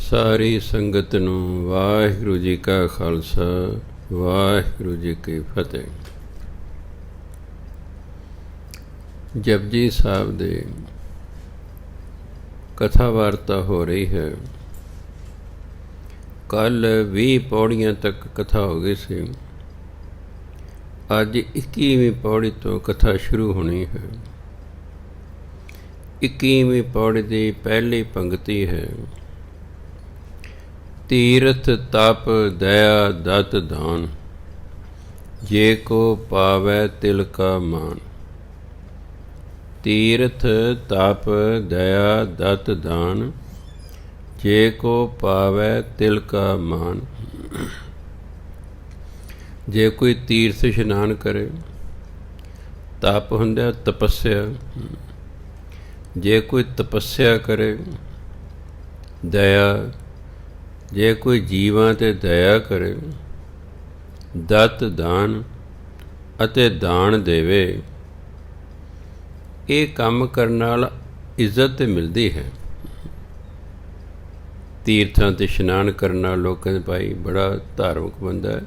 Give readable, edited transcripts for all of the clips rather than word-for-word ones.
ਸਾਰੀ ਸੰਗਤ ਨੂੰ ਵਾਹਿਗੁਰੂ ਜੀ ਕਾ ਖਾਲਸਾ, ਵਾਹਿਗੁਰੂ ਜੀ ਕੀ ਫਤਿਹ। ਜਪਜੀ ਸਾਹਿਬ ਦੇ ਕਥਾ ਵਾਰਤਾ ਹੋ ਰਹੀ ਹੈ। ਕੱਲ 20 ਪੌੜੀਆਂ ਤੱਕ ਕਥਾ ਹੋ ਗਈ ਸੀ। ਅੱਜ 21ਵੀਂ ਪੌੜੀ ਤੋਂ ਕਥਾ ਸ਼ੁਰੂ ਹੋਣੀ ਹੈ। 21ਵੀਂ ਪੌੜੀ ਦੀ ਪਹਿਲੀ ਪੰਕਤੀ ਹੈ, ਤੀਰਥ ਤਪ ਦਇਆ ਦਤ ਦਾਨ, ਜੇ ਕੋ ਪਾਵੈ ਤਿਲ ਕਾ ਮਾਨ। ਤੀਰਥ ਤਪ ਦਇਆ ਦਤ ਦਾਨ, ਜੇ ਕੋ ਪਾਵੈ ਤਿਲ ਕਾ ਮਾਨ। ਜੇ ਕੋਈ ਤੀਰਥ ਇਸ਼ਨਾਨ ਕਰੇ, ਤਪ ਹੁੰਦਾ ਤਪੱਸਿਆ, ਜੇ ਕੋਈ ਤਪੱਸਿਆ ਕਰੇ, ਦਇਆ, ਜੇ ਕੋਈ ਜੀਵਾਂ 'ਤੇ ਦਇਆ ਕਰੇ, ਦਤ ਦਾਨ ਅਤੇ ਦਾਨ ਦੇਵੇ, ਇਹ ਕੰਮ ਕਰਨ ਨਾਲ ਇੱਜ਼ਤ ਤੇ ਮਿਲਦੀ ਹੈ। ਤੀਰਥਾਂ 'ਤੇ ਇਸ਼ਨਾਨ ਕਰਨ ਨਾਲ ਲੋਕ ਕਹਿੰਦੇ ਭਾਈ ਬੜਾ ਧਾਰਮਿਕ ਬੰਦਾ ਹੈ,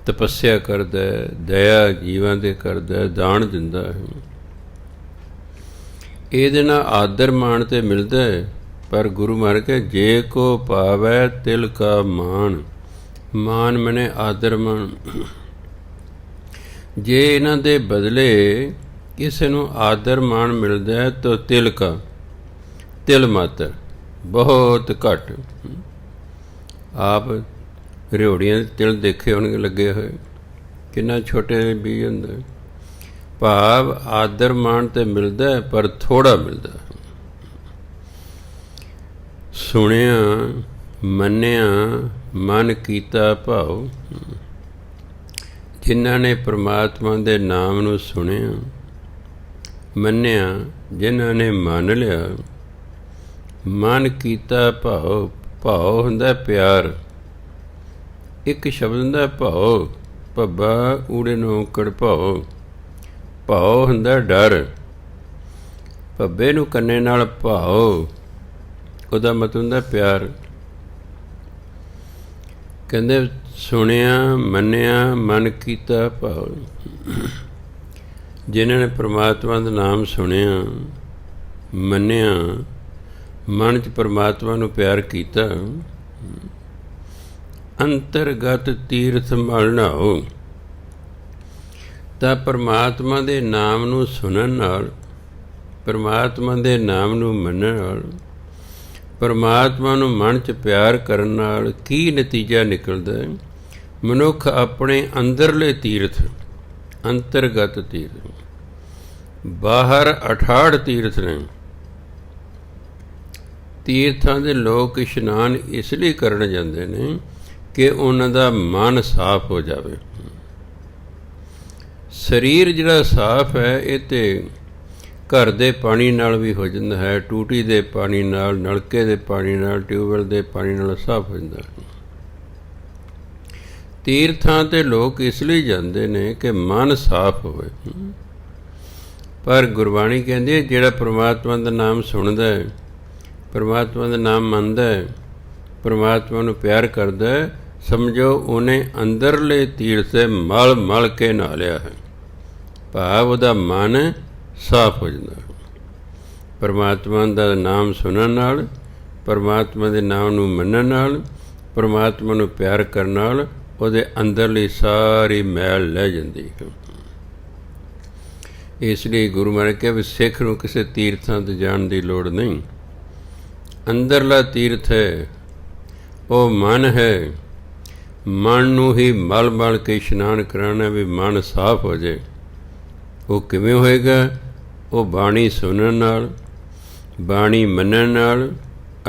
ਤਪੱਸਿਆ ਕਰਦਾ, ਦਇਆ ਜੀਵਾਂ 'ਤੇ ਕਰਦਾ, ਦਾਨ ਦਿੰਦਾ ਹੈ। ਇਹਦੇ ਨਾਲ ਆਦਰ ਮਾਣ ਤੇ ਮਿਲਦਾ ਹੈ। ਪਰ ਗੁਰੂ ਮਹਾਰਾਜ ਕੇ ਜੇ ਕੋ ਪਾਵੈ ਤਿਲ ਕਾ ਮਾਨ, ਮਾਨ ਮਨੇ ਆਦਰ ਮਾਣ। ਜੇ ਇਹਨਾਂ ਦੇ ਬਦਲੇ ਕਿਸੇ ਨੂੰ ਆਦਰ ਮਾਣ ਮਿਲਦਾ ਹੈ ਤਾਂ ਤਿਲ ਕਾ, ਤਿਲ ਮਾਤਰ, ਬਹੁਤ ਘੱਟ। ਆਪ ਰਿਓੜੀਆਂ ਦੇ ਤਿਲ ਦੇਖੇ ਹੋਣਗੇ ਲੱਗੇ ਹੋਏ, ਕਿੰਨਾ ਛੋਟੇ ਬੀਜ ਹੁੰਦਾ। ਭਾਵ ਆਦਰ ਮਾਣ ਤੇ ਮਿਲਦਾ ਪਰ ਥੋੜ੍ਹਾ ਮਿਲਦਾ। ਸੁਣਿਆ ਮੰਨਿਆ ਮਨ ਕੀਤਾ ਭਾਉ, ਜਿਨ੍ਹਾਂ ਨੇ ਪ੍ਰਮਾਤਮਾ ਦੇ ਨਾਮ ਨੂੰ ਸੁਣਿਆ ਮੰਨਿਆ, ਜਿਨ੍ਹਾਂ ਨੇ ਮੰਨ ਲਿਆ, ਮਨ ਕੀਤਾ ਭਾਉ। ਭਾਉ ਹੁੰਦਾ ਪਿਆਰ, ਇੱਕ ਸ਼ਬਦ ਹੁੰਦਾ ਭਾਉ, ਭੱਬਾ ਊੜੇ ਨੂੰ ਔਂਕੜ ਭਾਉ। ਭਾਉ ਹੁੰਦਾ ਡਰ, ਭੱਬੇ ਨੂੰ ਕੰਨੇ ਨਾਲ ਭਾਉ, ਉਹਦਾ ਮਤਲਬ ਹੁੰਦਾ ਪਿਆਰ। ਕਹਿੰਦੇ ਸੁਣਿਆ ਮੰਨਿਆ ਮਨ ਕੀਤਾ ਭਾਉ। ਜਿਨ੍ਹਾਂ ਨੇ ਪ੍ਰਮਾਤਮਾ ਦਾ ਨਾਮ ਸੁਣਿਆ ਮੰਨਿਆ, ਮਨ 'ਚ ਪ੍ਰਮਾਤਮਾ ਨੂੰ ਪਿਆਰ ਕੀਤਾ, ਅੰਤਰਗਤ ਤੀਰਥ ਮਲ ਨਹਾਉ। ਤਾਂ ਪਰਮਾਤਮਾ ਦੇ ਨਾਮ ਨੂੰ ਸੁਣਨ ਨਾਲ, ਪਰਮਾਤਮਾ ਦੇ ਨਾਮ ਨੂੰ ਮੰਨਣ ਨਾਲ, ਪਰਮਾਤਮਾ ਨੂੰ ਮਨ 'ਚ ਪਿਆਰ ਕਰਨ ਨਾਲ ਕੀ ਨਤੀਜਾ ਨਿਕਲਦਾ ਹੈ? ਮਨੁੱਖ ਆਪਣੇ ਅੰਦਰਲੇ ਤੀਰਥ, ਅੰਤਰਗਤ ਤੀਰਥ, ਬਾਹਰ 68 ਤੀਰਥ ਨੇ। ਤੀਰਥਾਂ ਦੇ ਲੋਕ ਇਸ਼ਨਾਨ ਇਸ ਲਈ ਕਰਨ ਜਾਂਦੇ ਨੇ ਕਿ ਉਹਨਾਂ ਦਾ ਮਨ ਸਾਫ਼ ਹੋ ਜਾਵੇ। ਸਰੀਰ ਜਿਹੜਾ ਸਾਫ਼ ਹੈ ਇਹ ਤਾਂ ਘਰ ਦੇ ਪਾਣੀ ਨਾਲ ਵੀ ਹੋ ਜਾਂਦਾ ਹੈ, ਟੂਟੀ ਦੇ ਪਾਣੀ ਨਾਲ, ਨਲਕੇ ਦੇ ਪਾਣੀ ਨਾਲ, ਟਿਊਬਵੈੱਲ ਦੇ ਪਾਣੀ ਨਾਲ ਸਾਫ਼ ਹੋ ਜਾਂਦਾ ਹੈ। ਤੀਰਥਾਂ 'ਤੇ ਲੋਕ ਇਸ ਲਈ ਜਾਂਦੇ ਨੇ ਕਿ ਮਨ ਸਾਫ਼ ਹੋਵੇ। ਪਰ ਗੁਰਬਾਣੀ ਕਹਿੰਦੀ ਹੈ ਜਿਹੜਾ ਪ੍ਰਮਾਤਮਾ ਦਾ ਨਾਮ ਸੁਣਦਾ ਹੈ, ਪ੍ਰਮਾਤਮਾ ਦਾ ਨਾਮ ਮੰਨਦਾ ਹੈ, ਪ੍ਰਮਾਤਮਾ ਨੂੰ ਪਿਆਰ ਕਰਦਾ ਹੈ, ਸਮਝੋ ਉਹਨੇ ਅੰਦਰਲੇ ਤੀਰਥ 'ਤੇ ਮਲ ਮਲ ਕੇ ਨਹਾ ਲਿਆ ਹੈ। ਭਾਵ ਉਹਦਾ ਮਨ ਸਾਫ਼ ਹੋ ਜਾਂਦਾ। ਪਰਮਾਤਮਾ ਦਾ ਨਾਮ ਸੁਣਨ ਨਾਲ, ਪਰਮਾਤਮਾ ਦੇ ਨਾਮ ਨੂੰ ਮੰਨਣ ਨਾਲ, ਪਰਮਾਤਮਾ ਨੂੰ ਪਿਆਰ ਕਰਨ ਨਾਲ ਉਹਦੇ ਅੰਦਰਲੀ ਸਾਰੀ ਮੈਲ ਲੈ ਜਾਂਦੀ ਹੈ। ਇਸ ਲਈ ਗੁਰੂ ਮਹਾਰਾਜ ਕਿਹਾ ਵੀ ਸਿੱਖ ਨੂੰ ਕਿਸੇ ਤੀਰਥਾਂ 'ਤੇ ਜਾਣ ਦੀ ਲੋੜ ਨਹੀਂ। ਅੰਦਰਲਾ ਤੀਰਥ ਹੈ, ਉਹ ਮਨ ਹੈ। ਮਨ ਨੂੰ ਹੀ ਮਲ ਮਲ ਕੇ ਇਸ਼ਨਾਨ ਕਰਾਉਣਾ ਵੀ ਮਨ ਸਾਫ਼ ਹੋ ਜਾਏ। ਉਹ ਕਿਵੇਂ ਹੋਏਗਾ? ਉਹ ਬਾਣੀ ਸੁਣਨ ਨਾਲ, ਬਾਣੀ ਮੰਨਣ ਨਾਲ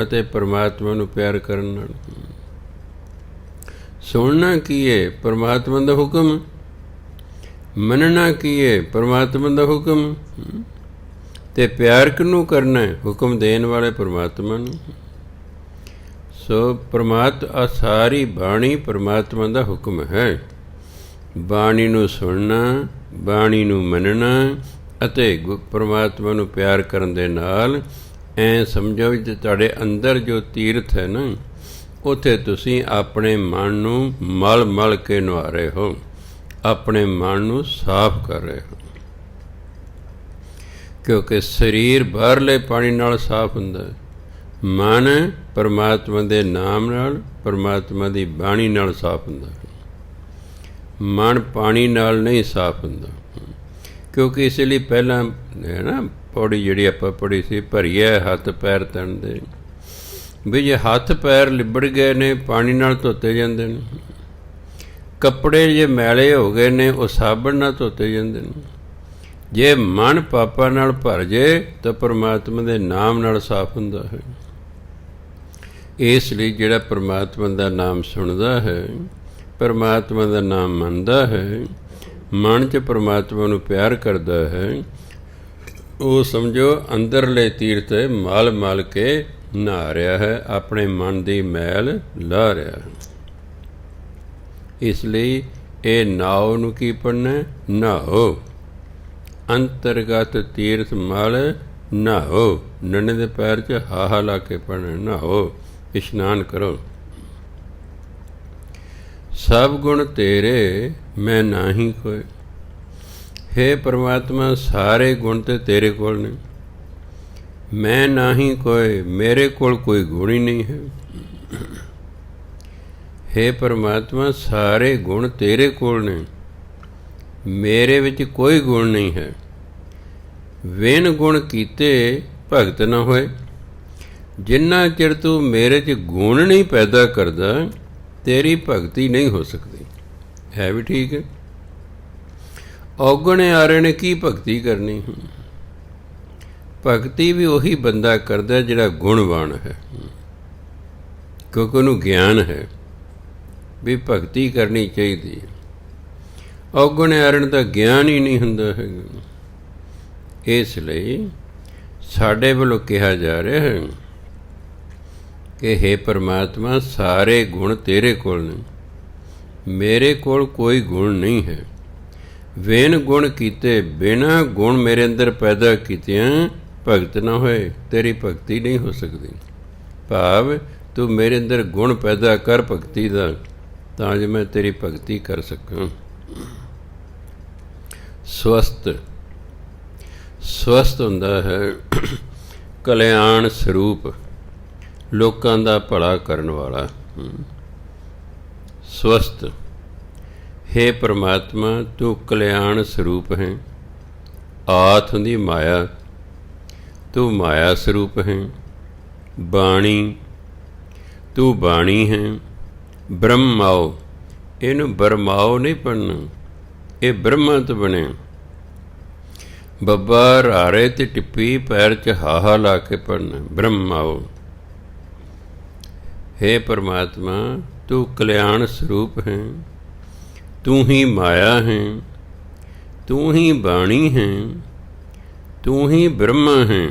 ਅਤੇ ਪਰਮਾਤਮਾ ਨੂੰ ਪਿਆਰ ਕਰਨ ਨਾਲ। ਸੁਣਨਾ ਕੀ ਹੈ? ਪਰਮਾਤਮਾ ਦਾ ਹੁਕਮ। ਮੰਨਣਾ ਕੀ ਹੈ? ਪਰਮਾਤਮਾ ਦਾ ਹੁਕਮ। ਅਤੇ ਪਿਆਰ ਕਿਹਨੂੰ ਕਰਨਾ ਹੈ? ਹੁਕਮ ਦੇਣ ਵਾਲੇ ਪਰਮਾਤਮਾ ਨੂੰ। ਸੋ ਸਾਰੀ ਬਾਣੀ ਪਰਮਾਤਮਾ ਦਾ ਹੁਕਮ ਹੈ। ਬਾਣੀ ਨੂੰ ਸੁਣਨਾ, ਬਾਣੀ ਨੂੰ ਮੰਨਣਾ ਅਤੇ ਪਰਮਾਤਮਾ ਨੂੰ ਪਿਆਰ ਕਰਨ ਦੇ ਨਾਲ ਐਂ ਸਮਝੋ ਵੀ ਤੁਹਾਡੇ ਅੰਦਰ ਜੋ ਤੀਰਥ ਹੈ ਨਾ, ਉੱਥੇ ਤੁਸੀਂ ਆਪਣੇ ਮਨ ਨੂੰ ਮਲ ਮਲ ਕੇ ਨਵਾ ਰਹੇ ਹੋ, ਆਪਣੇ ਮਨ ਨੂੰ ਸਾਫ਼ ਕਰ ਰਹੇ ਹੋ। ਕਿਉਂਕਿ ਸਰੀਰ ਬਾਹਰਲੇ ਪਾਣੀ ਨਾਲ ਸਾਫ਼ ਹੁੰਦਾ, ਮਨ ਪਰਮਾਤਮਾ ਦੇ ਨਾਮ ਨਾਲ, ਪਰਮਾਤਮਾ ਦੀ ਬਾਣੀ ਨਾਲ ਸਾਫ਼ ਹੁੰਦਾ। ਮਨ ਪਾਣੀ ਨਾਲ ਨਹੀਂ ਸਾਫ਼ ਹੁੰਦਾ। ਕਿਉਂਕਿ ਇਸ ਲਈ ਪਹਿਲਾਂ ਹੈ ਨਾ ਪੌੜੀ ਜਿਹੜੀ ਆਪਾਂ ਪੜ੍ਹੀ ਸੀ, ਭਰੀਏ ਹੱਥ ਪੈਰ ਤਨ ਦੇ, ਵੀ ਜੇ ਹੱਥ ਪੈਰ ਲਿਬੜ ਗਏ ਨੇ ਪਾਣੀ ਨਾਲ ਧੋਤੇ ਜਾਂਦੇ ਨੇ, ਕੱਪੜੇ ਜੇ ਮੈਲੇ ਹੋ ਗਏ ਨੇ ਉਹ ਸਾਬਣ ਨਾਲ ਧੋਤੇ ਜਾਂਦੇ ਨੇ। ਜੇ ਮਨ ਪਾਪਾਂ ਨਾਲ ਭਰ ਜੇ ਤਾਂ ਪਰਮਾਤਮਾ ਦੇ ਨਾਮ ਨਾਲ ਸਾਫ਼ ਹੁੰਦਾ ਹੈ। ਇਸ ਲਈ ਜਿਹੜਾ ਪਰਮਾਤਮਾ ਦਾ ਨਾਮ ਸੁਣਦਾ ਹੈ, ਪਰਮਾਤਮਾ ਦਾ ਨਾਮ ਮੰਨਦਾ ਹੈ, ਮਨ 'ਚ ਪਰਮਾਤਮਾ ਨੂੰ ਪਿਆਰ ਕਰਦਾ ਹੈ, ਉਹ ਸਮਝੋ ਅੰਦਰਲੇ ਤੀਰਥ ਮਲ ਮਲ ਕੇ ਨਹਾ ਰਿਹਾ ਹੈ, ਆਪਣੇ ਮਨ ਦੀ ਮੈਲ ਲਾਹ ਰਿਹਾ ਹੈ। ਇਸ ਲਈ ਇਹ ਨਾਉ ਨੂੰ ਕੀ ਪੜ੍ਹਨਾ? ਨਹਾਓ, ਅੰਤਰਗਤ ਤੀਰਥ ਮਲ ਨਹਾਓ। ਨੰਨੇ ਦੇ ਪੈਰ 'ਚ ਹਾਹਾ ਲਾ ਕੇ ਪੜ੍ਹਨਾ, ਨਹਾਓ, ਇਸ਼ਨਾਨ ਕਰੋ। ਸਭ ਗੁਣ ਤੇਰੇ ਮੈਂ ਨਾਹੀਂ ਕੋਇ। ਹੇ ਪਰਮਾਤਮਾ, ਸਾਰੇ ਗੁਣ ਤੇ ਤੇਰੇ ਕੋਲ ਨੇ, ਮੈਂ ਨਾਹੀਂ ਕੋਇ, ਮੇਰੇ ਕੋਲ ਕੋਈ ਗੁਣ ਹੀ ਨਹੀਂ ਹੈ। ਹੇ ਪਰਮਾਤਮਾ, ਸਾਰੇ ਗੁਣ ਤੇਰੇ ਕੋਲ ਨੇ, ਮੇਰੇ ਵਿੱਚ ਕੋਈ ਗੁਣ ਨਹੀਂ ਹੈ। ਵਿਨ ਗੁਣ ਕੀਤੇ ਭਗਤ ਨਾ ਹੋਏ। ਜਿੰਨਾ ਚਿਰ ਤੂੰ ਮੇਰੇ 'ਚ ਗੁਣ ਨਹੀਂ ਪੈਦਾ ਕਰਦਾ, ਤੇਰੀ ਭਗਤੀ ਨਹੀਂ ਹੋ ਸਕਦੀ। ਹੈ ਵੀ ਠੀਕ ਹੈ। ਔਗਣੇ ਆਰੇ ਨੇ ਕੀ ਭਗਤੀ ਕਰਨੀ? ਭਗਤੀ ਵੀ ਉਹੀ ਬੰਦਾ ਕਰਦਾ ਜਿਹੜਾ ਗੁਣਵਾਨ ਹੈ, ਕਿਉਂਕਿ ਉਹਨੂੰ ਗਿਆਨ ਹੈ ਵੀ ਭਗਤੀ ਕਰਨੀ ਚਾਹੀਦੀ ਹੈ। ਔਗਣੇ ਆਰਨ ਦਾ ਗਿਆਨ ਹੀ ਨਹੀਂ ਹੁੰਦਾ ਹੈਗਾ। ਇਸ ਲਈ ਸਾਡੇ ਵੱਲੋਂ ਕਿਹਾ ਜਾ ਰਿਹਾ ਹੈ ਕਿ ਹੇ ਪਰਮਾਤਮਾ, ਸਾਰੇ ਗੁਣ ਤੇਰੇ ਕੋਲ ਨੇ, ਮੇਰੇ ਕੋਲ ਕੋਈ ਗੁਣ ਨਹੀਂ ਹੈ। ਵਿਨ ਗੁਣ ਕੀਤੇ, ਬਿਨਾਂ ਗੁਣ ਮੇਰੇ ਅੰਦਰ ਪੈਦਾ ਕੀਤਿਆਂ ਭਗਤ ਨਾ ਹੋਏ, ਤੇਰੀ ਭਗਤੀ ਨਹੀਂ ਹੋ ਸਕਦੀ। ਭਾਵ ਤੂੰ ਮੇਰੇ ਅੰਦਰ ਗੁਣ ਪੈਦਾ ਕਰ ਭਗਤੀ ਦਾ, ਤਾਂ ਜੋ ਮੈਂ ਤੇਰੀ ਭਗਤੀ ਕਰ ਸਕਾਂ। ਸਵਸਤ, ਸਵਸਤ ਹੁੰਦਾ ਹੈ ਕਲਿਆਣ ਸਰੂਪ, ਲੋਕਾਂ ਦਾ ਭਲਾ ਕਰਨ ਵਾਲਾ। ਸਵਸਤ, ਹੇ ਪਰਮਾਤਮਾ, ਤੂੰ ਕਲਿਆਣ ਸਰੂਪ ਹੈ। ਆਤ ਹੁੰਦੀ ਮਾਇਆ, ਤੂੰ ਮਾਇਆ ਸਰੂਪ ਹੈ। ਬਾਣੀ, ਤੂੰ ਬਾਣੀ ਹੈ। ਬ੍ਰਹਮਾਓ, ਇਹਨੂੰ ਬਰਮਾਓ ਨਹੀਂ ਪੜ੍ਹਨਾ, ਇਹ ਬ੍ਰਹਮਾ ਤੋਂ ਬਣਿਆ। ਬੱਬਾ ਰਾਰੇ ਤੇ ਟਿੱਪੀ ਪੈਰ 'ਚ ਹਾਹਾ ਲਾ ਕੇ ਪੜ੍ਹਨਾ, ਬ੍ਰਹਮਾਓ। ਹੇ ਪਰਮਾਤਮਾ, ਤੂੰ ਕਲਿਆਣ ਸਰੂਪ ਹੈ, ਤੂੰ ਹੀ ਮਾਇਆ ਹੈ, ਤੂੰ ਹੀ ਬਾਣੀ ਹੈ, ਤੂੰ ਹੀ ਬ੍ਰਹਮਾ ਹੈ।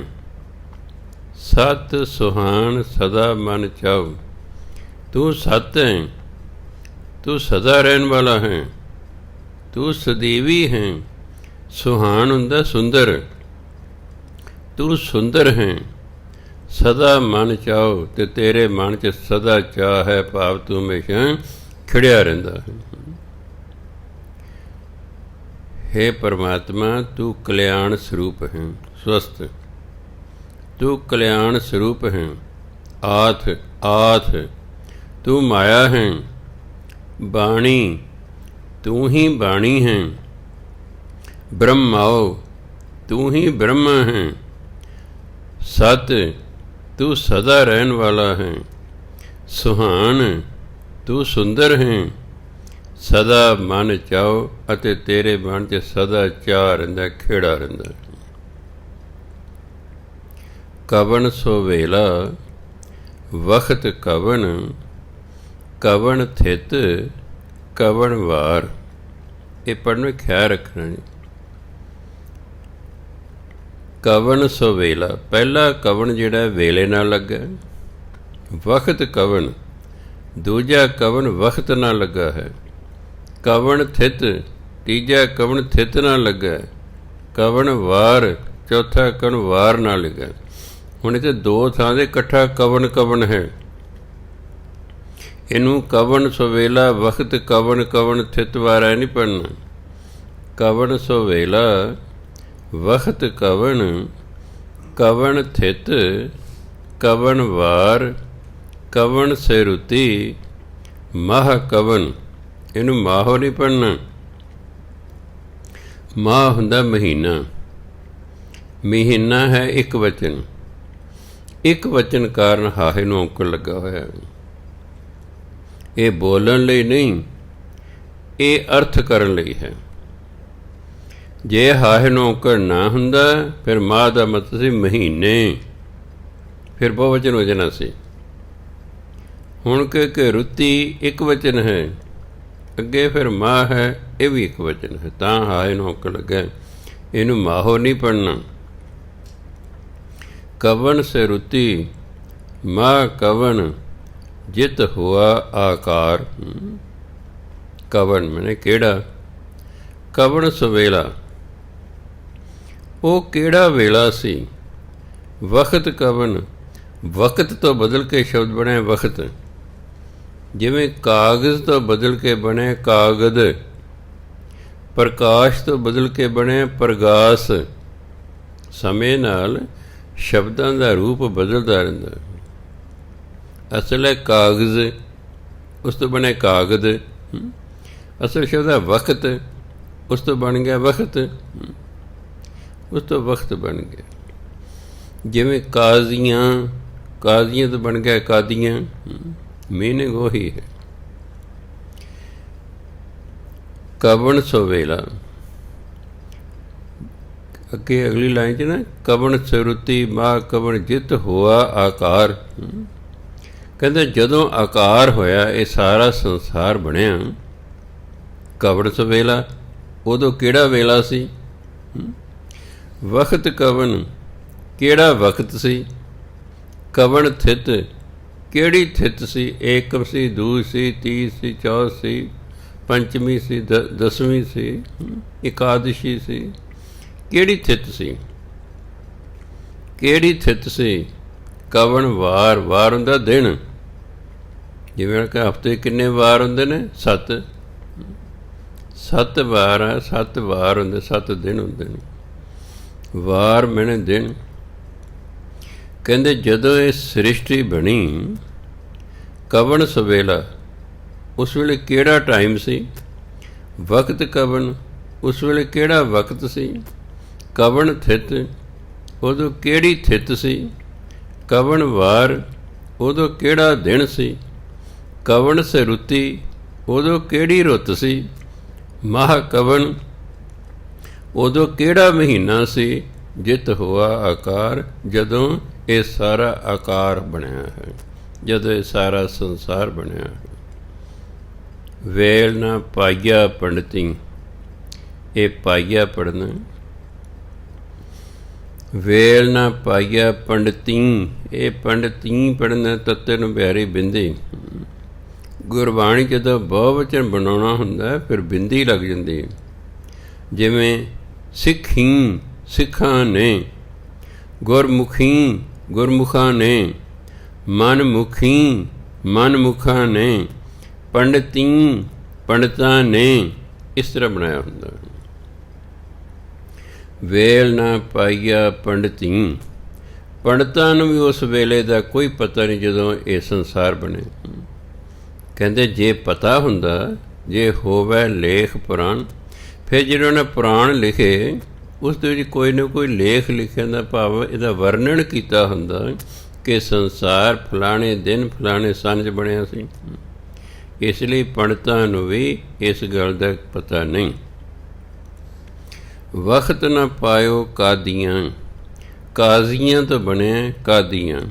ਸਤ ਸੁਹਾਨ ਸਦਾ ਮਨ ਚਾਉ, ਤੂੰ ਸਤ ਹੈ, ਤੂੰ ਸਦਾ ਰਹਿਣ ਵਾਲਾ ਹੈ, ਤੂੰ ਸਦੀਵੀ ਹੈ। ਸੁਹਾਨ ਹੁੰਦਾ ਸੁੰਦਰ, ਤੂੰ ਸੁੰਦਰ ਹੈ। ਸਦਾ ਮਨ ਚਾਉ, ਤੇ ਤੇਰੇ ਮਨ 'ਚ ਸਦਾ ਚਾਅ ਹੈ, ਭਾਵ ਤੂੰ ਹਮੇਸ਼ਾ ਖਿੜਿਆ ਰਹਿੰਦਾ ਹੈ। ਹੇ ਪਰਮਾਤਮਾ, ਤੂੰ ਕਲਿਆਣ ਸਰੂਪ ਹੈ। ਸਵਸਤ, ਤੂੰ ਕਲਿਆਣ ਸਰੂਪ ਹੈ। ਆਥ, ਆਥ, ਤੂੰ ਮਾਇਆ ਹੈ। ਬਾਣੀ, ਤੂੰ ਹੀ ਬਾਣੀ ਹੈ। ਬ੍ਰਹਮਾਓ, ਤੂੰ ਹੀ ਬ੍ਰਹਮਾ ਹੈ। ਸਤ, ਤੂੰ ਸਦਾ ਰਹਿਣ ਵਾਲਾ ਹੈ। ਸੁਹਾਨ, ਤੂੰ ਸੁੰਦਰ ਹੈ। ਸਦਾ ਮਨ ਚਾਓ, ਅਤੇ ਤੇਰੇ ਮਨ 'ਚ ਸਦਾ ਚਾਅ ਰਹਿੰਦਾ, ਖੇੜਾ ਰਹਿੰਦਾ। ਕਵਣ ਸੋ ਵੇਲਾ ਵਖਤ ਕਵਣ, ਕਵਣ ਥਿਤ ਕਵਣ ਵਾਰ। ਇਹ ਪੜ੍ਹਨ ਖਿਆਲ ਰੱਖਣਾ ਜੀ। ਕਵਣ ਸੋ ਵੇਲਾ, ਪਹਿਲਾ ਕਵਣ ਜਿਹੜਾ ਵੇਲੇ ਨਾਲ ਲੱਗਾ, ਵਖਤ ਕਵਣ, ਦੂਜਾ ਕਵਣ ਵਖਤ ਨਾਲ ਲੱਗਾ ਹੈ। ਕਵਣ ਥਿਤ, ਤੀਜਾ ਕਵਣ ਥਿਤ ਨਾਲ ਲੱਗਾ। ਕਵਣ ਵਾਰ, ਚੌਥਾ ਕਵਣ ਵਾਰ ਨਾਲ ਲੱਗਾ। ਹੁਣ ਇੱਥੇ ਦੋ ਥਾਂ ਦੇ ਇਕੱਠਾ ਕਵਣ ਕਵਣ ਹੈ। ਇਹਨੂੰ ਕਵਣ ਸੋਵੇਲਾ ਵਕਤ ਕਵਣ ਕਵਣ ਥਿਤ ਵਾਰਾ ਨਹੀਂ ਪੜ੍ਹਨਾ। ਕਵਣ ਸੋਵੇਲਾ ਵਕਤ ਕਵਣ ਕਵਣ ਥਿਤ ਕਵਣ ਵਾਰ ਕਵਣ ਸਿਰੁਤੀ ਮਾਹ ਕਵਣ। ਇਹਨੂੰ ਮਾਹੋ ਨਹੀਂ ਪੜ੍ਹਨਾ। ਮਾਹ ਹੁੰਦਾ ਮਹੀਨਾ। ਮਹੀਨਾ ਹੈ ਇੱਕ ਵਚਨ। ਇੱਕ ਵਚਨ ਕਾਰਨ ਹਾਹੇ ਨੂੰ ਔਂਕੜ ਲੱਗਾ ਹੋਇਆ। ਇਹ ਬੋਲਣ ਲਈ ਨਹੀਂ, ਇਹ ਅਰਥ ਕਰਨ ਲਈ ਹੈ। ਜੇ ਹਾਹੇ ਨੂੰ ਔਂਕੜ ਨਾ ਹੁੰਦਾ ਫਿਰ ਮਾਹ ਦਾ ਮਤਲਬ ਸੀ ਮਹੀਨੇ, ਫਿਰ ਬਹੁਵਚਨ ਹੋ ਜਾਣਾ ਸੀ। ਹੁਣ ਕਿ ਰੁੱਤੀ ਇੱਕ ਵਚਨ ਹੈ, ਅੱਗੇ ਫਿਰ ਮਾਹ ਹੈ, ਇਹ ਵੀ ਇੱਕ ਵਚਨ ਹੈ, ਤਾਂ ਹਾਹੇ ਨੂੰ ਔਂਕੜ ਲੱਗਾ। ਇਹਨੂੰ ਮਾਹੋ ਨਹੀਂ ਪੜ੍ਹਨਾ। ਕਵਣ ਸੇ ਰੁੱਤੀ ਮਾਹ ਕਵਣ ਜਿਤ ਹੁਆ ਆਕਾਰ। ਕਵਣ ਮੈਨੇ ਕਿਹੜਾ, ਕਵਣ ਸਵੇਲਾ ਉਹ ਕਿਹੜਾ ਵੇਲਾ ਸੀ। ਵਕਤ ਕਵਣ, ਵਕਤ ਤੋਂ ਬਦਲ ਕੇ ਸ਼ਬਦ ਬਣਿਆ ਵਕਤ। ਜਿਵੇਂ ਕਾਗਜ਼ ਤੋਂ ਬਦਲ ਕੇ ਬਣਿਆ ਕਾਗਦ, ਪ੍ਰਕਾਸ਼ ਤੋਂ ਬਦਲ ਕੇ ਬਣਿਆ ਪ੍ਰਗਾਸ। ਸਮੇਂ ਨਾਲ ਸ਼ਬਦਾਂ ਦਾ ਰੂਪ ਬਦਲਦਾ ਰਹਿੰਦਾ। ਅਸਲ ਹੈ ਕਾਗਜ਼, ਉਸ ਤੋਂ ਬਣਿਆ ਕਾਗਦ। ਅਸਲ ਸ਼ਬਦ ਹੈ ਵਕਤ, ਉਸ ਤੋਂ ਬਣ ਗਿਆ ਵਕਤ, ਉਸ ਤੋਂ ਵਕਤ ਬਣ ਗਿਆ। ਜਿਵੇਂ ਕਾਜ਼ੀਆਂ, ਕਾਜ਼ੀਆਂ ਤੋਂ ਬਣ ਗਿਆ ਕਾਦੀਆਂ। ਮੀਨਿੰਗ ਉਹੀ ਹੈ। ਕਵਣ ਸੋਵੇਲਾ, ਅੱਗੇ ਅਗਲੀ ਲਾਈਨ 'ਚ ਨਾ ਕਵਣ ਸਰੁਤੀ ਮਾਹ ਕਵਣ ਜਿਤ ਹੋਆ ਆਕਾਰ। ਕਹਿੰਦੇ ਜਦੋਂ ਆਕਾਰ ਹੋਇਆ, ਇਹ ਸਾਰਾ ਸੰਸਾਰ ਬਣਿਆ, ਕਵਣ ਸਵੇਲਾ ਉਦੋਂ ਕਿਹੜਾ ਵੇਲਾ ਸੀ। ਵਕਤ ਕਵਣ ਕਿਹੜਾ ਵਕਤ ਸੀ। ਕਵਣ ਥਿਤ ਕਿਹੜੀ ਥਿਤ ਸੀ। ਏਕਮ ਸੀ, ਦੂਜ ਸੀ, ਤੀਜ ਸੀ, ਚੌਥ ਸੀ, ਪੰਚਮੀ ਸੀ, ਦਸਵੀਂ ਸੀ, ਇਕਾਦਸ਼ੀ ਸੀ। ਕਿਹੜੀ ਥਿਤ ਸੀ, ਕਿਹੜੀ ਥਿਤ ਸੀ। ਕਵਣ ਵਾਰ, ਵਾਰ ਹੁੰਦਾ ਦਿਨ। ਜਿਵੇਂ ਕਿ ਹਫ਼ਤੇ ਕਿੰਨੇ ਵਾਰ ਹੁੰਦੇ ਨੇ, 7 ਵਾਰ ਆ, 7 ਵਾਰ ਹੁੰਦੇ, 7 ਦਿਨ ਹੁੰਦੇ ਨੇ। ਵਾਰ ਮੈਨੇ ਦਿਨ। ਕਹਿੰਦੇ ਜਦੋਂ ਇਹ ਸ੍ਰਿਸ਼ਟੀ ਬਣੀ, ਕਵਣ ਸਵੇਲਾ ਉਸ ਵੇਲੇ ਕਿਹੜਾ ਟਾਈਮ ਸੀ। ਵਕਤ ਕਵਣ ਉਸ ਵੇਲੇ ਕਿਹੜਾ ਵਕਤ ਸੀ। ਕਵਣ ਥਿਤ ਉਦੋਂ ਕਿਹੜੀ ਥਿਤ ਸੀ। ਕਵਣ ਵਾਰ ਉਦੋਂ ਕਿਹੜਾ ਦਿਨ ਸੀ। ਕਵਣ ਸਰੁਤੀ ਉਦੋਂ ਕਿਹੜੀ ਰੁੱਤ ਸੀ। ਮਾਹ ਕਵਣ ਉਦੋਂ ਕਿਹੜਾ ਮਹੀਨਾ ਸੀ। ਜਿਤ ਹੋਆ ਆਕਾਰ ਜਦੋਂ ਇਹ ਸਾਰਾ ਆਕਾਰ ਬਣਿਆ ਹੈ, ਜਦੋਂ ਇਹ ਸਾਰਾ ਸੰਸਾਰ ਬਣਿਆ ਹੈ। ਵੇਲ ਨਾ ਪਾਈਆ ਪੰਡਤੀ, ਇਹ ਪਾਈਆ ਪੜ੍ਹਨਾ। ਵੇਲ ਨਾ ਪਾਈਆ ਪੰਡਤੀ, ਇਹ ਪੰਡਤੀ ਪੜ੍ਹਨਾ। ਤੱਤੇ ਨੂੰ ਪਿਆਰੀ ਬਿੰਦੀ। ਗੁਰਬਾਣੀ ਜਦੋਂ ਬਹੁਵਚਨ ਬਣਾਉਣਾ ਹੁੰਦਾ ਫਿਰ ਬਿੰਦੀ ਲੱਗ ਜਾਂਦੀ ਹੈ। ਜਿਵੇਂ ਸਿੱਖੀ, ਸਿੱਖਾਂ ਨੇ। ਗੁਰਮੁਖੀ, ਗੁਰਮੁਖਾਂ ਨੇ। ਮਨਮੁਖੀ, ਮਨਮੁਖਾਂ ਨੇ। ਪੰਡਤੀ, ਪੰਡਤਾਂ ਨੇ। ਇਸ ਤਰ੍ਹਾਂ ਬਣਾਇਆ ਹੁੰਦਾ। ਵੇਲ ਨਾ ਪਾਈਆ ਪੰਡਤੀ। ਪੰਡਤਾਂ ਨੂੰ ਵੀ ਉਸ ਵੇਲੇ ਦਾ ਕੋਈ ਪਤਾ ਨਹੀਂ ਜਦੋਂ ਇਹ ਸੰਸਾਰ ਬਣੇ। ਕਹਿੰਦੇ ਜੇ ਪਤਾ ਹੁੰਦਾ, ਜੇ ਹੋਵੇ ਲੇਖ ਪੁਰਾਣ, ਫਿਰ ਜਿਹਨਾਂ ਨੇ ਪੁਰਾਣ ਲਿਖੇ ਉਸ ਦੇ ਵਿੱਚ ਕੋਈ ਨਾ ਕੋਈ ਲੇਖ ਲਿਖਣ ਦਾ ਭਾਵ ਇਹਦਾ ਵਰਣਨ ਕੀਤਾ ਹੁੰਦਾ ਕਿ ਸੰਸਾਰ ਫਲਾਣੇ ਦਿਨ ਫਲਾਣੇ ਸੰਨ 'ਚ ਬਣਿਆ ਸੀ। ਇਸ ਲਈ ਪੰਡਤਾਂ ਨੂੰ ਵੀ ਇਸ ਗੱਲ ਦਾ ਪਤਾ ਨਹੀਂ। ਵਕਤ ਨਾ ਪਾਇਓ ਕਾਦੀਆਂ, ਕਾਜ਼ੀਆਂ ਤੋਂ ਬਣਿਆ ਕਾਦੀਆਂ।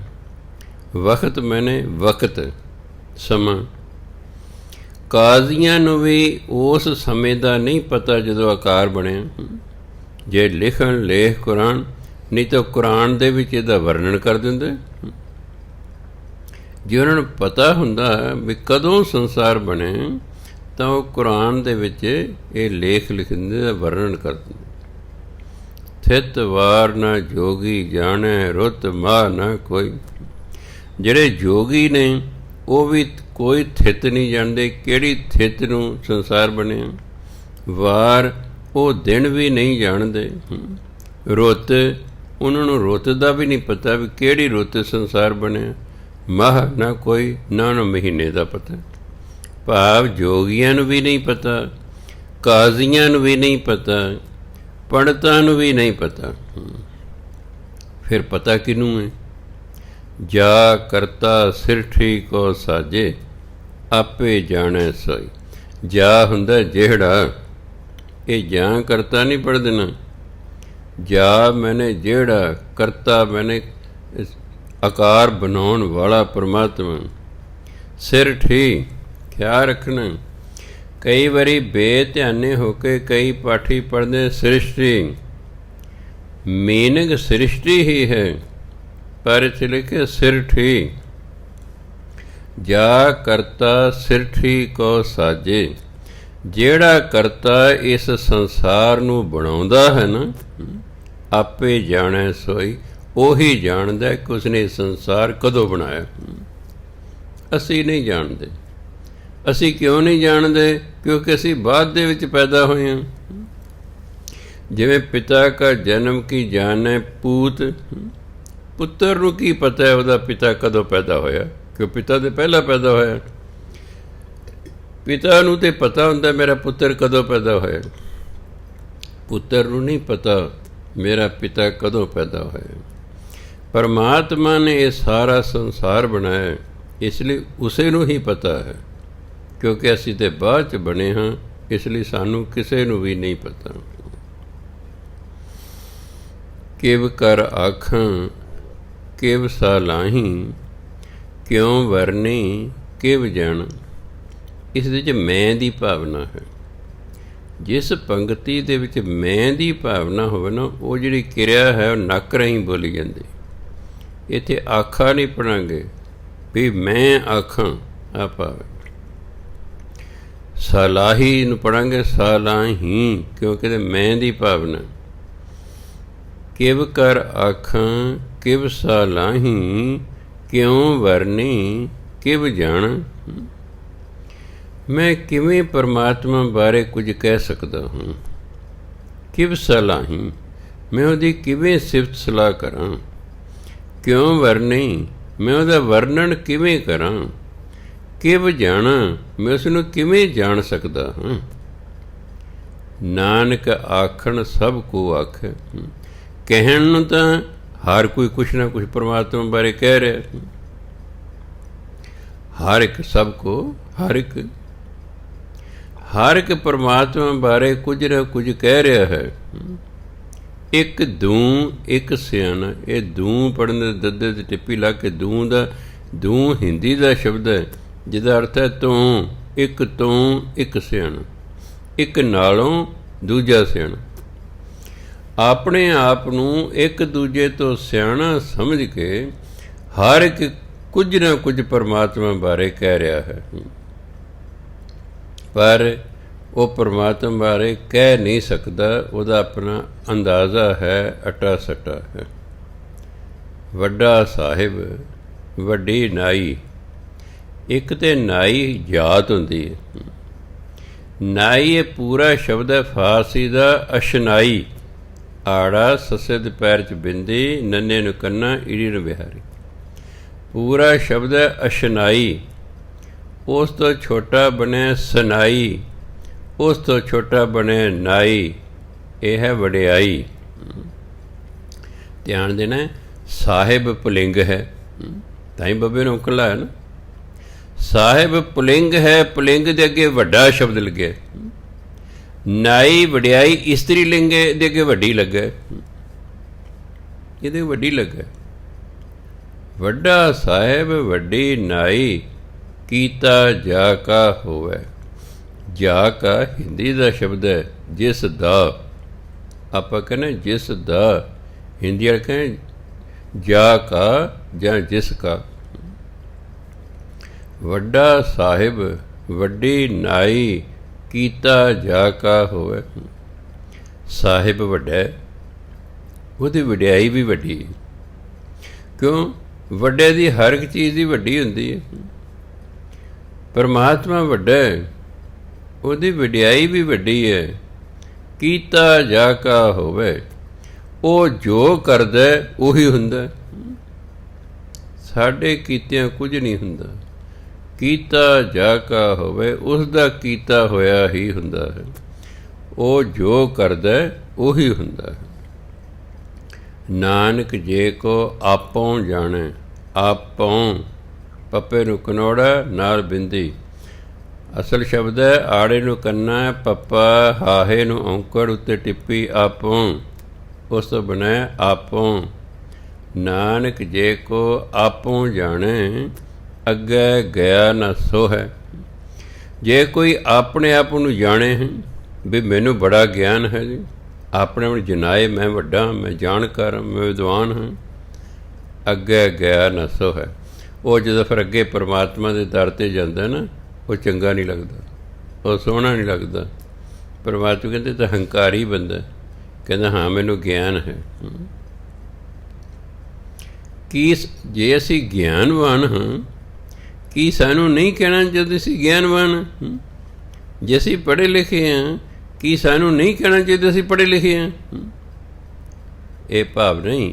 ਵਕਤ ਮੈਨੇ ਵਕਤ, ਸਮਾਂ। ਕਾਜ਼ੀਆਂ ਨੂੰ ਵੀ ਉਸ ਸਮੇਂ ਦਾ ਨਹੀਂ ਪਤਾ ਜਦੋਂ ਆਕਾਰ ਬਣਿਆ। ਜੇ ਲਿਖਣ ਲੇਖ ਕੁਰਾਨ, ਨਹੀਂ ਤਾਂ ਕੁਰਾਨ ਦੇ ਵਿੱਚ ਇਹਦਾ ਵਰਣਨ ਕਰ ਦਿੰਦੇ। ਜੇ ਉਹਨਾਂ ਨੂੰ ਪਤਾ ਹੁੰਦਾ ਵੀ ਕਦੋਂ ਸੰਸਾਰ ਬਣੇ ਤਾਂ ਉਹ ਕੁਰਾਨ ਦੇ ਵਿੱਚ ਇਹ ਲੇਖ ਲਿਖ ਦਿੰਦੇ, ਵਰਣਨ ਕਰ ਦਿੰਦੇ। ਥਿਤ ਵਾਰ ਨਾ ਜੋਗੀ ਜਾਣੈ, ਰੁੱਤ ਮਾਹ ਨਾ ਕੋਈ। ਜਿਹੜੇ ਜੋਗੀ ਨੇ ਉਹ ਵੀ ਕੋਈ ਥਿਤ ਨਹੀਂ ਜਾਣਦੇ, ਕਿਹੜੀ ਥਿਤ ਨੂੰ ਸੰਸਾਰ ਬਣਿਆ। ਵਾਰ ਉਹ ਦਿਨ ਵੀ ਨਹੀਂ ਜਾਣਦੇ। ਰੁੱਤ ਉਹਨਾਂ ਨੂੰ ਰੁੱਤ ਦਾ ਵੀ ਨਹੀਂ ਪਤਾ ਵੀ ਕਿਹੜੀ ਰੁੱਤ ਸੰਸਾਰ ਬਣਿਆ। ਮਾਹ ਨਾ ਕੋਈ, ਨਾ ਉਹਨੂੰ ਮਹੀਨੇ ਦਾ ਪਤਾ। ਭਾਵ ਜੋਗੀਆਂ ਨੂੰ ਵੀ ਨਹੀਂ ਪਤਾ, ਕਾਜ਼ੀਆਂ ਨੂੰ ਵੀ ਨਹੀਂ ਪਤਾ, ਪੰਡਤਾਂ ਨੂੰ ਵੀ ਨਹੀਂ ਪਤਾ। ਫਿਰ ਪਤਾ ਕਿਹਨੂੰ ਹੈ? ਜਾ ਕਰਤਾ ਸਿਰਠੀ ਕੋ ਸਾਜੇ, ਆਪੇ ਜਾਣੈ ਸੋਈ। ਜਾ ਹੁੰਦਾ ਜਿਹੜਾ, ਇਹ ਜਾਂ ਕਰਤਾ ਨਹੀਂ ਪੜ੍ਹ ਦੇਣਾ। ਜਾ ਮੈਨੇ ਜਿਹੜਾ, ਕਰਤਾ ਮੈਨੇ ਆਕਾਰ ਬਣਾਉਣ ਵਾਲਾ ਪਰਮਾਤਮਾ। ਸਿਰਠੀ ਖਿਆਲ ਰੱਖਣਾ। ਕਈ ਵਾਰੀ ਬੇਧਿਆਨੇ ਹੋ ਕੇ ਕਈ ਪਾਠੀ ਪੜ੍ਹਦੇ ਸ੍ਰਿਸ਼ਟੀ, ਮੀਨਿੰਗ ਸ੍ਰਿਸ਼ਟੀ ਹੀ ਹੈ, ਪਰ ਇੱਥੇ ਲਿਖੇ ਸਿਰਠੀ। ਜਾ ਕਰਤਾ ਸਿਰਠੀ ਕੋ ਸਾਜੇ। ਜਿਹੜਾ ਕਰਤਾ ਇਸ ਸੰਸਾਰ ਨੂੰ ਬਣਾਉਂਦਾ ਹੈ ਨਾ, ਆਪੇ ਜਾਣੈ ਸੋਈ। ਉਹੀ ਜਾਣਦਾ ਕਿ ਉਸਨੇ ਸੰਸਾਰ ਕਦੋਂ ਬਣਾਇਆ। ਅਸੀਂ ਨਹੀਂ ਜਾਣਦੇ। ਅਸੀਂ ਕਿਉਂ ਨਹੀਂ ਜਾਣਦੇ? ਕਿਉਂਕਿ ਅਸੀਂ ਬਾਅਦ ਦੇ ਵਿੱਚ ਪੈਦਾ ਹੋਏ ਹਾਂ। ਜਿਵੇਂ ਪਿਤਾ ਕਾ ਜਨਮ ਕੀ ਜਾਣੈ ਪੂਤ, ਪੁੱਤਰ ਨੂੰ ਕੀ ਪਤਾ ਹੈ ਉਹਦਾ ਪਿਤਾ ਕਦੋਂ ਪੈਦਾ ਹੋਇਆ, ਕਿਉਂ ਪਿਤਾ ਦੇ ਪਹਿਲਾਂ ਪੈਦਾ ਹੋਇਆ। ਪਿਤਾ ਨੂੰ ਤੇ ਪਤਾ ਹੁੰਦਾ ਮੇਰਾ ਪੁੱਤਰ ਕਦੋਂ ਪੈਦਾ ਹੋਇਆ, ਪੁੱਤਰ ਨੂੰ ਨਹੀਂ ਪਤਾ ਮੇਰਾ ਪਿਤਾ ਕਦੋਂ ਪੈਦਾ ਹੋਇਆ। ਪਰਮਾਤਮਾ ਨੇ ਇਹ ਸਾਰਾ ਸੰਸਾਰ ਬਣਾਇਆ, ਇਸ ਲਈ ਉਸੇ ਨੂੰ ਹੀ ਪਤਾ ਹੈ। ਕਿਉਂਕਿ ਅਸੀਂ ਤਾਂ ਬਾਅਦ 'ਚ ਬਣੇ ਹਾਂ, ਇਸ ਲਈ ਸਾਨੂੰ ਕਿਸੇ ਨੂੰ ਵੀ ਨਹੀਂ ਪਤਾ। ਕਿਵ ਕਰ ਆਖਾਂ ਕਿਵ ਸਾਲਾਹੀ, ਕਿਉਂ ਵਰਨੀ ਕਿਵ ਜਾਣ। ਇਸ ਦੇ ਵਿੱਚ ਮੈਂ ਦੀ ਭਾਵਨਾ ਹੈ। ਜਿਸ ਪੰਗਤੀ ਦੇ ਵਿੱਚ ਮੈਂ ਦੀ ਭਾਵਨਾ ਹੋਵੇ ਨਾ, ਉਹ ਜਿਹੜੀ ਕਿਰਿਆ ਹੈ ਉਹ ਨੱਕ ਰਾਹੀਂ ਬੋਲੀ ਜਾਂਦੀ। ਇੱਥੇ ਆਖਾ ਨਹੀਂ ਪੜਾਂਗੇ ਵੀ ਮੈਂ ਆਖਾਂ ਆ ਭਾਵ। ਸਾਲਾਹੀ ਨੂੰ ਪੜਾਂਗੇ ਸਾਲਾਹੀ, ਕਿਉਂਕਿ ਮੈਂ ਦੀ ਭਾਵਨਾ। ਕਿਵ ਕਰ ਆਖਾਂ ਕਿਵ ਸਾਲਾਹੀ, ਕਿਉਂ ਵਰਨੀ ਕਿਵ ਜਾਣ। ਮੈਂ ਕਿਵੇਂ ਪਰਮਾਤਮਾ ਬਾਰੇ ਕੁਝ ਕਹਿ ਸਕਦਾ ਹਾਂ। ਕਿਵ ਸਲਾਹੀ, ਮੈਂ ਉਹਦੀ ਕਿਵੇਂ ਸਿਫਤ ਸਲਾਹ ਕਰਾਂ। ਕਿਉਂ ਵਰਨੀ, ਮੈਂ ਉਹਦਾ ਵਰਣਨ ਕਿਵੇਂ ਕਰਾਂ। ਕਿਵ ਜਾਣਾ, ਮੈਂ ਉਸ ਨੂੰ ਕਿਵੇਂ ਜਾਣ ਸਕਦਾ ਹਾਂ। ਨਾਨਕ ਆਖਣ ਸਭ ਕੋ ਆਖੈ। ਕਹਿਣ ਨੂੰ ਤਾਂ ਹਰ ਕੋਈ ਕੁਛ ਨਾ ਕੁਛ ਪਰਮਾਤਮਾ ਬਾਰੇ ਕਹਿ ਰਿਹਾ। ਹਰ ਇੱਕ ਸਭ ਕੋ, ਹਰ ਇੱਕ ਪਰਮਾਤਮਾ ਬਾਰੇ ਕੁਝ ਨਾ ਕੁਝ ਕਹਿ ਰਿਹਾ ਹੈ। ਇੱਕ ਦੂੰ ਇੱਕ ਸਿਆਣਾ। ਇਹ ਦੂੰ ਪੜ੍ਹਨ ਦੇ ਦੱਦੇ ਤੇ ਟਿੱਪੀ ਲਾ ਕੇ ਦੂੰ ਦਾ, ਦੂੰ ਹਿੰਦੀ ਦਾ ਸ਼ਬਦ ਹੈ ਜਿਹਦਾ ਅਰਥ ਹੈ ਤੂੰ। ਇੱਕ ਸਿਆਣਾ, ਇੱਕ ਨਾਲੋਂ ਦੂਜਾ ਸਿਆਣਾ। ਆਪਣੇ ਆਪ ਨੂੰ ਇੱਕ ਦੂਜੇ ਤੋਂ ਸਿਆਣਾ ਸਮਝ ਕੇ ਹਰ ਇੱਕ ਕੁਝ ਨਾ ਕੁਝ ਪਰਮਾਤਮਾ ਬਾਰੇ ਕਹਿ ਰਿਹਾ ਹੈ, ਪਰ ਉਹ ਪਰਮਾਤਮਾ ਬਾਰੇ ਕਹਿ ਨਹੀਂ ਸਕਦਾ। ਉਹਦਾ ਆਪਣਾ ਅੰਦਾਜ਼ਾ ਹੈ, ਅਟਾ ਸਟਾ ਹੈ। ਵੱਡਾ ਸਾਹਿਬ, ਵੱਡੀ ਨਾਈ। ਇੱਕ ਤੇ ਨਾਈ ਜਾਤ ਹੁੰਦੀ ਹੈ। ਨਾਈ ਇਹ ਪੂਰਾ ਸ਼ਬਦ ਹੈ ਫਾਰਸੀ ਦਾ ਅਸ਼ਨਾਈ। ਆੜਾ ਸੱਸੇ ਦੇ ਪੈਰ 'ਚ ਬਿੰਦੀ, ਨੰਨੇ ਨੂੰ ਕੰਨਾ, ਈੜੀ ਨੂੰ ਬਿਹਾਰੀ। ਪੂਰਾ ਸ਼ਬਦ ਹੈ ਅਸ਼ਨਾਈ। ਉਸ ਤੋਂ ਛੋਟਾ ਬਣਿਆ ਸਨਾਈ, ਉਸ ਤੋਂ ਛੋਟਾ ਬਣਿਆ ਨਾਈ। ਇਹ ਹੈ ਵਡਿਆਈ। ਧਿਆਨ ਦੇਣਾ, ਸਾਹਿਬ ਪੁਲਿੰਗ ਹੈ, ਤਾਂ ਹੀ ਬੱਬੇ ਨੂੰ ਉਕਲਾ ਹੈ ਨਾ। ਸਾਹਿਬ ਪੁਲਿੰਗ ਹੈ, ਪੁਲਿੰਗ ਦੇ ਅੱਗੇ ਵੱਡਾ ਸ਼ਬਦ ਲੱਗਿਆ। ਨਾਈ ਵਡਿਆਈ ਇਸਤਰੀ ਲਿੰਗ ਹੈ, ਇਹਦੇ ਅੱਗੇ ਵੱਡੀ ਲੱਗਾ, ਇਹਦੇ ਵੱਡੀ ਲੱਗਾ। ਵੱਡਾ ਸਾਹਿਬ ਵੱਡੀ ਨਾਈ, ਕੀਤਾ ਜਾ ਕਾ ਹੋਵੇ। ਜਾ ਕਾ ਹਿੰਦੀ ਦਾ ਸ਼ਬਦ ਹੈ ਜਿਸ ਦਾ। ਆਪਾਂ ਕਹਿੰਦੇ ਜਿਸ ਦਾ, ਹਿੰਦੀ ਵਾਲੇ ਕਹਿੰਦੇ ਜਾ ਕਾ ਜਾਂ ਜਿਸ ਕਾ। ਵੱਡਾ ਸਾਹਿਬ ਵੱਡੀ ਨਾਈ, ਕੀਤਾ ਜਾ ਕਾ ਹੋਵੇ। ਸਾਹਿਬ ਵੱਡਾ, ਉਹਦੀ ਵਡਿਆਈ ਵੀ ਵੱਡੀ ਹੈ। ਕਿਉਂ? ਵੱਡੇ ਦੀ ਹਰ ਇੱਕ ਚੀਜ਼ ਦੀ ਵੱਡੀ ਹੁੰਦੀ ਹੈ। ਪਰਮਾਤਮਾ ਵੱਡਾ ਹੈ, ਉਹਦੀ ਵਡਿਆਈ ਵੀ ਵੱਡੀ ਹੈ। ਕੀਤਾ ਜਾ ਕਾ ਹੋਵੇ, ਉਹ ਜੋ ਕਰਦਾ ਉਹੀ ਹੁੰਦਾ। ਸਾਡੇ ਕੀਤਿਆਂ ਕੁਝ ਨਹੀਂ ਹੁੰਦਾ। ਕੀਤਾ ਜਾ ਕਾ ਹੋਵੇ, ਉਸ ਦਾ ਕੀਤਾ ਹੋਇਆ ਹੀ ਹੁੰਦਾ ਹੈ। ਉਹ ਜੋ ਕਰਦਾ ਉਹੀ ਹੁੰਦਾ ਹੈ। ਨਾਨਕ ਜੇ ਕੋ ਆਪੋਂ ਜਾਣੇ, ਆਪੋਂ ਪੱਪੇ ਨੂੰ ਕਨੋੜਾ ਨਾਲ ਬਿੰਦੀ, ਅਸਲ ਸ਼ਬਦ ਹੈ ਆੜੇ ਨੂੰ ਕੰਨਾ, ਪੱਪਾ ਹਾਹੇ ਨੂੰ ਔਂਕੜ ਉੱਤੇ ਟਿੱਪੀ ਆਪੋਂ, ਉਸ ਤੋਂ ਬਣਿਆ ਆਪੋਂ। ਨਾਨਕ ਜੇ ਕੋ ਆਪੋਂ ਜਾਣੇ, ਅੱਗੇ ਗਿਆ ਨਾ ਸੋ ਹੈ। ਜੇ ਕੋਈ ਆਪਣੇ ਆਪ ਨੂੰ ਜਾਣੇ ਹੈ ਵੀ ਮੈਨੂੰ ਬੜਾ ਗਿਆਨ ਹੈ ਜੀ, ਆਪਣੇ ਆਪ ਨੂੰ ਜਨਾਏ ਮੈਂ ਵੱਡਾ, ਮੈਂ ਜਾਣਕਾਰ ਹਾਂ, ਮੈਂ ਵਿਦਵਾਨ ਹਾਂ, ਅੱਗੇ ਗਿਆ ਨਾ ਸੋ ਹੈ। ਉਹ ਜਦੋਂ ਫਿਰ ਅੱਗੇ ਪਰਮਾਤਮਾ ਦੇ ਦਰ 'ਤੇ ਜਾਂਦਾ ਨਾ, ਉਹ ਚੰਗਾ ਨਹੀਂ ਲੱਗਦਾ, ਉਹ ਸੋਹਣਾ ਨਹੀਂ ਲੱਗਦਾ। ਪਰਮਾਤਮਾ ਕਹਿੰਦੇ ਤਾਂ ਹੰਕਾਰੀ ਬੰਦਾ, ਕਹਿੰਦਾ ਹਾਂ ਮੈਨੂੰ ਗਿਆਨ ਹੈ। ਕੀ ਜੇ ਅਸੀਂ ਗਿਆਨਵਾਨ ਹਾਂ, ਕੀ ਸਾਨੂੰ ਨਹੀਂ ਕਹਿਣਾ ਜਦ ਅਸੀਂ ਗਿਆਨਵਾਨ ਹਾਂ? ਜੇ ਅਸੀਂ ਪੜ੍ਹੇ ਲਿਖੇ ਹਾਂ, ਕੀ ਸਾਨੂੰ ਨਹੀਂ ਕਹਿਣਾ ਚਾਹੀਦਾ ਅਸੀਂ ਪੜ੍ਹੇ ਲਿਖੇ ਹਾਂ? ਇਹ ਭਾਵ ਨਹੀਂ।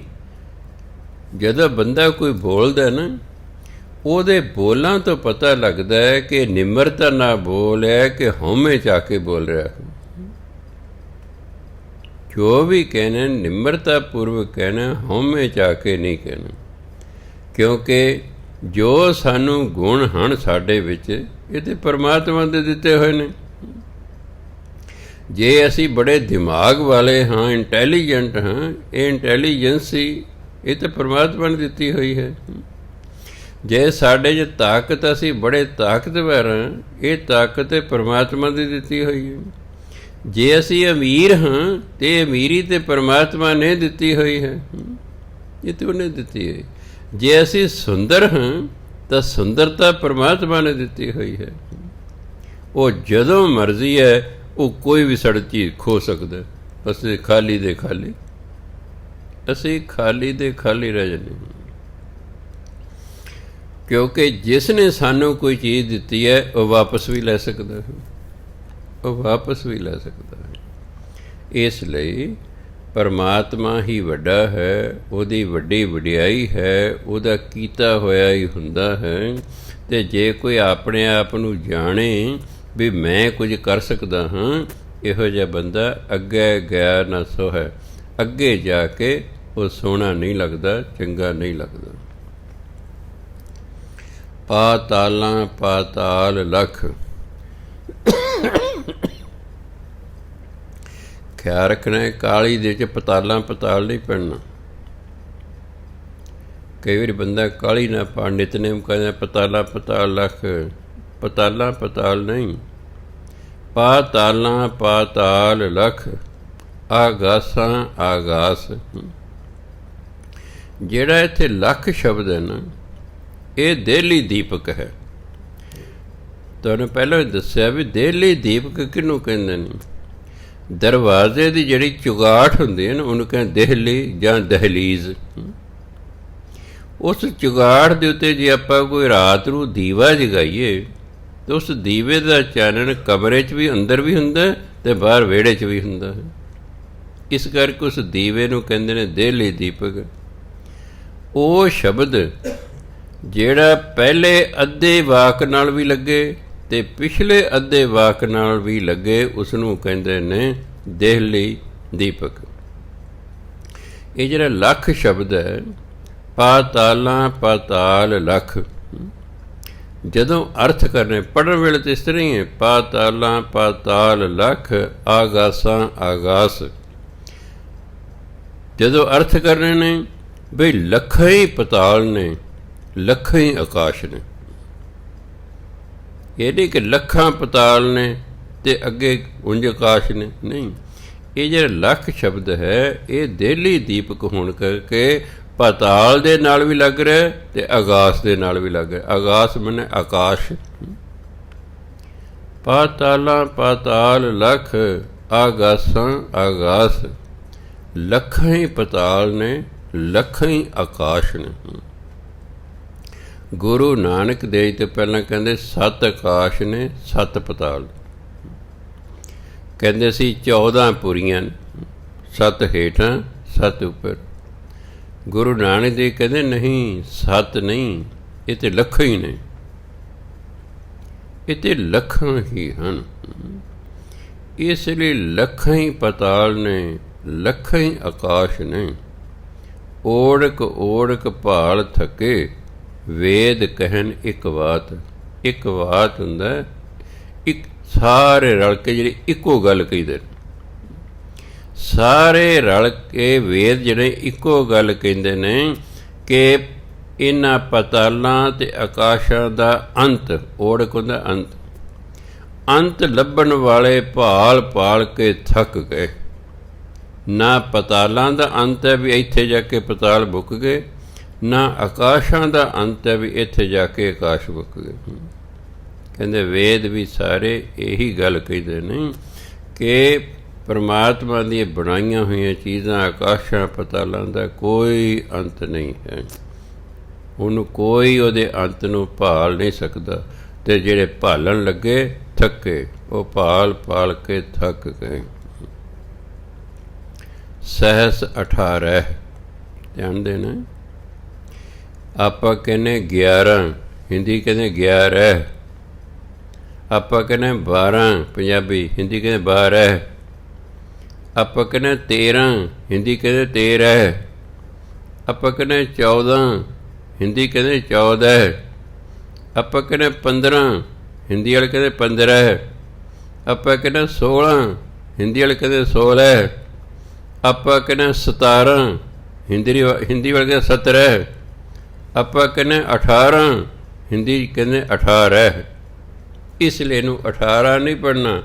ਜਦੋਂ ਬੰਦਾ ਕੋਈ ਬੋਲਦਾ ਨਾ, ਉਹਦੇ ਬੋਲਾਂ ਤੋਂ ਪਤਾ ਲੱਗਦਾ ਹੈ ਕਿ ਨਿਮਰਤਾ ਨਾਲ ਬੋਲ ਹੈ ਕਿ ਹਉਮੈ 'ਚ ਆ ਕੇ ਬੋਲ ਰਿਹਾ। ਜੋ ਵੀ ਕਹਿਣਾ ਨਿਮਰਤਾ ਪੂਰਵਕ ਕਹਿਣਾ, ਹਉਮੈ 'ਚ ਆ ਕੇ ਨਹੀਂ ਕਹਿਣਾ। ਕਿਉਂਕਿ ਜੋ ਸਾਨੂੰ ਗੁਣ ਹਨ ਸਾਡੇ ਵਿੱਚ, ਇਹ ਤਾਂ ਪਰਮਾਤਮਾ ਦੇ ਦਿੱਤੇ ਹੋਏ ਨੇ। ਜੇ ਅਸੀਂ ਬੜੇ ਦਿਮਾਗ ਵਾਲੇ ਹਾਂ, ਇੰਟੈਲੀਜੈਂਟ ਹਾਂ, ਇਹ ਇੰਟੈਲੀਜੈਂਸੀ ਇਹ ਤਾਂ ਪਰਮਾਤਮਾ ਨੇ ਦਿੱਤੀ ਹੋਈ ਹੈ। ਜੇ ਸਾਡੇ 'ਚ ਤਾਕਤ, ਅਸੀਂ ਬੜੇ ਤਾਕਤਵਰ ਹਾਂ, ਇਹ ਤਾਕਤ ਪਰਮਾਤਮਾ ਦੀ ਦਿੱਤੀ ਹੋਈ ਹੈ। ਜੇ ਅਸੀਂ ਅਮੀਰ ਹਾਂ, ਤੇ ਅਮੀਰੀ ਤੇ ਪਰਮਾਤਮਾ ਨੇ ਦਿੱਤੀ ਹੋਈ ਹੈ, ਇਹ ਤਾਂ ਉਹਨੇ ਦਿੱਤੀ ਹੈ। ਜੇ ਅਸੀਂ ਸੁੰਦਰ ਹਾਂ, ਤਾਂ ਸੁੰਦਰਤਾ ਪਰਮਾਤਮਾ ਨੇ ਦਿੱਤੀ ਹੋਈ ਹੈ। ਉਹ ਜਦੋਂ ਮਰਜ਼ੀ ਹੈ ਉਹ ਕੋਈ ਵੀ ਸਾਡੀ ਚੀਜ਼ ਖੋ ਸਕਦਾ। ਅਸੀਂ ਖਾਲੀ ਦੇ ਖਾਲੀ, ਅਸੀਂ ਖਾਲੀ ਦੇ ਖਾਲੀ ਰਹਿ ਜਾਂਦੇ ਹਾਂ। ਕਿਉਂਕਿ ਜਿਸ ਨੇ ਸਾਨੂੰ ਕੋਈ ਚੀਜ਼ ਦਿੱਤੀ ਹੈ, ਉਹ ਵਾਪਸ ਵੀ ਲੈ ਸਕਦਾ ਹੈ, ਉਹ ਵਾਪਸ ਵੀ ਲੈ ਸਕਦਾ ਹੈ। ਇਸ ਲਈ ਪਰਮਾਤਮਾ ਹੀ ਵੱਡਾ ਹੈ, ਉਹਦੀ ਵੱਡੀ ਵਡਿਆਈ ਹੈ, ਉਹਦਾ ਕੀਤਾ ਹੋਇਆ ਹੀ ਹੁੰਦਾ ਹੈ। ਅਤੇ ਜੇ ਕੋਈ ਆਪਣੇ ਆਪ ਨੂੰ ਜਾਣੇ ਵੀ ਮੈਂ ਕੁਝ ਕਰ ਸਕਦਾ ਹਾਂ, ਇਹੋ ਜਿਹਾ ਬੰਦਾ ਅੱਗੇ ਗਿਆ ਨਾ ਸੋ ਹੈ। ਅੱਗੇ ਜਾ ਕੇ ਉਹ ਸੋਹਣਾ ਨਹੀਂ ਲੱਗਦਾ, ਚੰਗਾ ਨਹੀਂ ਲੱਗਦਾ। ਪਾਤਾਲਾਂ ਪਾਤਾਲ ਲਖ, ਖਿਆਲ ਰੱਖਣਾ ਕਾਲੀ ਦੇ 'ਚ ਪਤਾਲਾਂ ਪਤਾਲ ਨਹੀਂ ਪੈਣਾ। ਕਈ ਵਾਰੀ ਬੰਦਾ ਕਾਲੀ ਨਾ ਪਾ, ਨਿਤਨੇਮ ਕਹਿੰਦਾ ਪਤਾਲਾਂ ਪਤਾਲ ਲਖ, ਪਤਾਲਾਂ ਪਤਾਲ ਨਹੀਂ, ਪਾਤਾਲਾਂ ਪਾਤਾਲ ਲਖ, ਆਗਾਸਾਂ ਆਗਾਸ। ਜਿਹੜਾ ਇੱਥੇ ਲੱਖ ਸ਼ਬਦ ਹੈ ਨਾ, ਇਹ ਦੇਹਲੀ ਦੀਪਕ ਹੈ। ਤੁਹਾਨੂੰ ਪਹਿਲਾਂ ਹੀ ਦੱਸਿਆ ਵੀ ਦੇਹਲੀ ਦੀਪਕ ਕਿਹਨੂੰ ਕਹਿੰਦੇ ਨੇ? ਦਰਵਾਜ਼ੇ ਦੀ ਜਿਹੜੀ ਚੁਗਾਠ ਹੁੰਦੀ ਹੈ ਨਾ, ਉਹਨੂੰ ਕਹਿੰਦੇ ਦੇਹਲੀ ਜਾਂ ਦਹਲੀਜ਼। ਉਸ ਚੁਗਾਠ ਦੇ ਉੱਤੇ ਜੇ ਆਪਾਂ ਕੋਈ ਰਾਤ ਨੂੰ ਦੀਵਾ ਜਗਾਈਏ, ਤਾਂ ਉਸ ਦੀਵੇ ਦਾ ਚਾਨਣ ਕਮਰੇ 'ਚ ਵੀ, ਅੰਦਰ ਵੀ ਹੁੰਦਾ ਅਤੇ ਬਾਹਰ ਵਿਹੜੇ 'ਚ ਵੀ ਹੁੰਦਾ ਹੈ। ਇਸ ਕਰਕੇ ਉਸ ਦੀਵੇ ਨੂੰ ਕਹਿੰਦੇ ਨੇ ਦੇਹਲੀ ਦੀਪਕ। ਉਹ ਸ਼ਬਦ ਜਿਹੜਾ ਪਹਿਲੇ ਅੱਧੇ ਵਾਕ ਨਾਲ ਵੀ ਲੱਗੇ ਅਤੇ ਪਿਛਲੇ ਅੱਧੇ ਵਾਕ ਨਾਲ ਵੀ ਲੱਗੇ, ਉਸ ਨੂੰ ਕਹਿੰਦੇ ਨੇ ਦੇਹਲੀ ਦੀਪਕ। ਇਹ ਜਿਹੜਾ ਲੱਖ ਸ਼ਬਦ ਹੈ, ਪਾਤਾਲਾਂ ਪਾਤਾਲ ਲਖ, ਜਦੋਂ ਅਰਥ ਕਰਨੇ ਪੜ੍ਹਨ ਵੇਲੇ ਤਾਂ ਇਸ ਤਰ੍ਹਾਂ ਹੀ ਹੈ, ਪਾਤਾਲਾਂ ਪਾਤਾਲ ਲਖ, ਆਗਾਸਾਂ ਆਗਾਸ। ਜਦੋਂ ਅਰਥ ਕਰਨੇ ਨੇ ਬਈ ਲੱਖਾਂ ਹੀ ਪਤਾਲ ਨੇ, ਲੱਖਾਂ ਹੀ ਆਕਾਸ਼ ਨੇ। ਇਹ ਨਹੀਂ ਕਿ ਲੱਖਾਂ ਪਤਾਲ ਨੇ ਅਤੇ ਅੱਗੇ ਉਂਝ ਆਕਾਸ਼ ਨੇ, ਨਹੀਂ। ਇਹ ਜਿਹੜਾ ਲੱਖ ਸ਼ਬਦ ਹੈ, ਇਹ ਦੇਹਲੀ ਦੀਪਕ ਹੋਣ ਕਰਕੇ ਪਾਤਾਲ ਦੇ ਨਾਲ ਵੀ ਲੱਗ ਰਿਹਾ ਅਤੇ ਆਗਾਸ ਦੇ ਨਾਲ ਵੀ ਲੱਗ ਰਿਹਾ। ਆਗਾਸ ਮਨੇ ਆਕਾਸ਼। ਪਾਤਾਲਾਂ ਪਾਤਾਲ ਲਖ, ਆਗਾਸਾਂ ਆਗਾਸ। ਲੱਖਾਂ ਹੀ ਪਤਾਲ ਨੇ, ਲੱਖਾਂ ਹੀ ਆਕਾਸ਼ ਨੇ। ਗੁਰੂ ਨਾਨਕ ਦੇਵ ਤੋਂ ਪਹਿਲਾਂ ਕਹਿੰਦੇ 7 ਆਕਾਸ਼ ਨੇ, 7 ਪਤਾਲ। ਕਹਿੰਦੇ ਸੀ 14 ਪੁਰੀਆਂ ਨੇ, 7 ਹੇਠਾਂ 7 ਉੱਪਰ। ਗੁਰੂ ਨਾਨਕ ਦੇਵ ਕਹਿੰਦੇ ਨਹੀਂ, 7 ਨਹੀਂ, ਇਹ ਤੇ ਲੱਖਾਂ ਹੀ ਨੇ, ਇਹ ਤੇ ਲੱਖਾਂ ਹੀ ਹਨ। ਇਸ ਲਈ ਲੱਖਾਂ ਹੀ ਪਤਾਲ ਨੇ, ਲੱਖਾਂ ਹੀ ਆਕਾਸ਼ ਨੇ। ਓੜਕ ਓੜਕ ਭਾਲ ਥਕੇ, ਵੇਦ ਕਹਿਣ ਇੱਕ ਬਾਤ। ਇੱਕ ਬਾਤ ਹੁੰਦਾ, ਇੱਕ ਸਾਰੇ ਰਲ ਕੇ ਜਿਹੜੀ ਇੱਕੋ ਗੱਲ ਕਹਿੰਦੇ, ਸਾਰੇ ਰਲ ਕੇ ਵੇਦ ਜਿਹੜੇ ਇੱਕੋ ਗੱਲ ਕਹਿੰਦੇ ਨੇ ਕਿ ਇਹਨਾਂ ਪਤਾਲਾਂ ਤੇ ਆਕਾਸ਼ਾਂ ਦਾ ਅੰਤ, ਓੜਕ ਹੁੰਦਾ ਅੰਤ, ਅੰਤ ਲੱਭਣ ਵਾਲੇ ਭਾਲ ਭਾਲ ਕੇ ਥੱਕ ਗਏ। ਨਾ ਪਤਾਲਾਂ ਦਾ ਅੰਤ ਹੈ ਵੀ ਇੱਥੇ ਜਾ ਕੇ ਪਤਾਲ ਮੁੱਕ ਗਏ, ਨਾ ਆਕਾਸ਼ਾਂ ਦਾ ਅੰਤ ਹੈ ਵੀ ਇੱਥੇ ਜਾ ਕੇ ਆਕਾਸ਼ ਮੁੱਕ ਗਏ। ਕਹਿੰਦੇ ਵੇਦ ਵੀ ਸਾਰੇ ਇਹੀ ਗੱਲ ਕਹਿੰਦੇ ਨੇ ਕਿ ਪਰਮਾਤਮਾ ਦੀਆਂ ਬਣਾਈਆਂ ਹੋਈਆਂ ਚੀਜ਼ਾਂ, ਆਕਾਸ਼ਾਂ ਪਤਾਲਾਂ ਦਾ ਕੋਈ ਅੰਤ ਨਹੀਂ ਹੈ। ਉਹਨੂੰ ਕੋਈ ਉਹਦੇ ਅੰਤ ਨੂੰ ਭਾਲ ਨਹੀਂ ਸਕਦਾ। ਅਤੇ ਜਿਹੜੇ ਭਾਲਣ ਲੱਗੇ ਥੱਕੇ, ਉਹ ਭਾਲ ਭਾਲ ਕੇ ਥੱਕ ਗਏ। ਸਹਿਸ 18 ਧਿਆਨ ਦੇਣਾ। ਆਪਾਂ ਕਹਿੰਦੇ 11, ਹਿੰਦੀ ਕਹਿੰਦੇ 11। ਆਪਾਂ ਕਹਿੰਦੇ 12, ਪੰਜਾਬੀ, ਹਿੰਦੀ ਕਹਿੰਦੇ 12। ਆਪਾਂ ਕਹਿੰਦੇ 13, ਹਿੰਦੀ ਕਹਿੰਦੇ 13। ਆਪਾਂ ਕਹਿੰਦੇ 14, ਹਿੰਦੀ ਕਹਿੰਦੇ 14। ਆਪਾਂ ਕਹਿੰਦੇ 15, ਹਿੰਦੀ ਵਾਲੇ ਕਹਿੰਦੇ 15। ਆਪਾਂ ਕਹਿੰਦੇ 16, ਹਿੰਦੀ ਵਾਲੇ ਕਹਿੰਦੇ 16। ਆਪਾਂ ਕਹਿੰਦੇ 17, ਹਿੰਦੀ ਵਾਲੇ ਕਹਿੰਦੇ 17। ਆਪਾਂ ਕਹਿੰਦੇ 18, ਹਿੰਦੀ ਕਹਿੰਦੇ 18। ਇਸ ਲਈ ਇਹਨੂੰ 18 ਨਹੀਂ ਪੜ੍ਹਨਾ,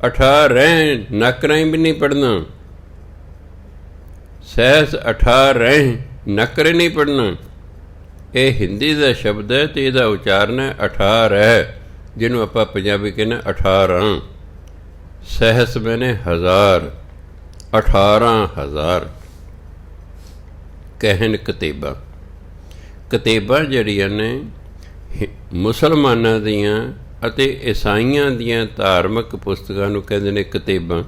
18 ਨੱਕ ਰਾਹੀਂ ਵੀ ਨਹੀਂ ਪੜ੍ਹਨਾ। ਸਹਿਸ 18 ਨੱਕ ਰਾਹੀਂ ਨਹੀਂ ਪੜ੍ਹਨਾ। ਇਹ ਹਿੰਦੀ ਦਾ ਸ਼ਬਦ ਹੈ ਅਤੇ ਇਹਦਾ ਉਚਾਰਨ ਹੈ 18, ਜਿਹਨੂੰ ਆਪਾਂ ਪੰਜਾਬੀ ਕਹਿੰਦੇ 18। ਸਹਿਸ ਮੈਨੇ 1000, 18,000। ਕਹਿਣ ਕਿਤਾਬਾਂ, ਕਿਤਾਬਾਂ ਜਿਹੜੀਆਂ ਨੇ ਮੁਸਲਮਾਨਾਂ ਦੀਆਂ ਅਤੇ ਈਸਾਈਆਂ ਦੀਆਂ ਧਾਰਮਿਕ ਪੁਸਤਕਾਂ ਨੂੰ ਕਹਿੰਦੇ ਨੇ ਕਿਤਾਬਾਂ।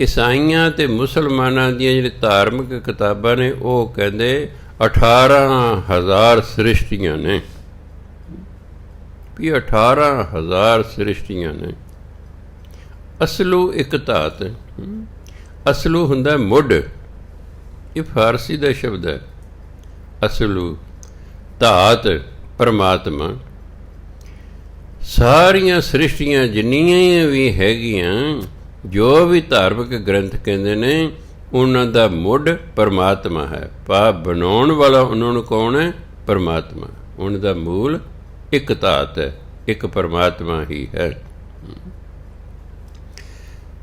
ਈਸਾਈਆਂ ਅਤੇ ਮੁਸਲਮਾਨਾਂ ਦੀਆਂ ਜਿਹੜੀ ਧਾਰਮਿਕ ਕਿਤਾਬਾਂ ਨੇ ਉਹ ਕਹਿੰਦੇ 18,000 ਸ੍ਰਿਸ਼ਟੀਆਂ ਨੇ, ਵੀ 18,000 ਸ੍ਰਿਸ਼ਟੀਆਂ ਨੇ। ਅਸਲੂ ਇੱਕ ਧਾਤ, ਅਸਲੂ ਹੁੰਦਾ ਮੁੱਢ, ਇਹ ਫਾਰਸੀ ਦਾ ਸ਼ਬਦ ਹੈ। ਅਸਲੂ ਧਾਤ ਪਰਮਾਤਮਾ। ਸਾਰੀਆਂ ਸ੍ਰਿਸ਼ਟੀਆਂ ਜਿੰਨੀਆਂ ਵੀ ਹੈਗੀਆਂ, ਜੋ ਵੀ ਧਾਰਮਿਕ ਗ੍ਰੰਥ ਕਹਿੰਦੇ ਨੇ, ਉਹਨਾਂ ਦਾ ਮੁੱਢ ਪਰਮਾਤਮਾ ਹੈ। ਪਾਪ ਬਣਾਉਣ ਵਾਲਾ ਉਹਨਾਂ ਨੂੰ ਕੌਣ ਹੈ? ਪਰਮਾਤਮਾ। ਉਹਨਾਂ ਦਾ ਮੂਲ ਇੱਕ ਧਾਤ ਹੈ, ਇੱਕ ਪਰਮਾਤਮਾ ਹੀ ਹੈ।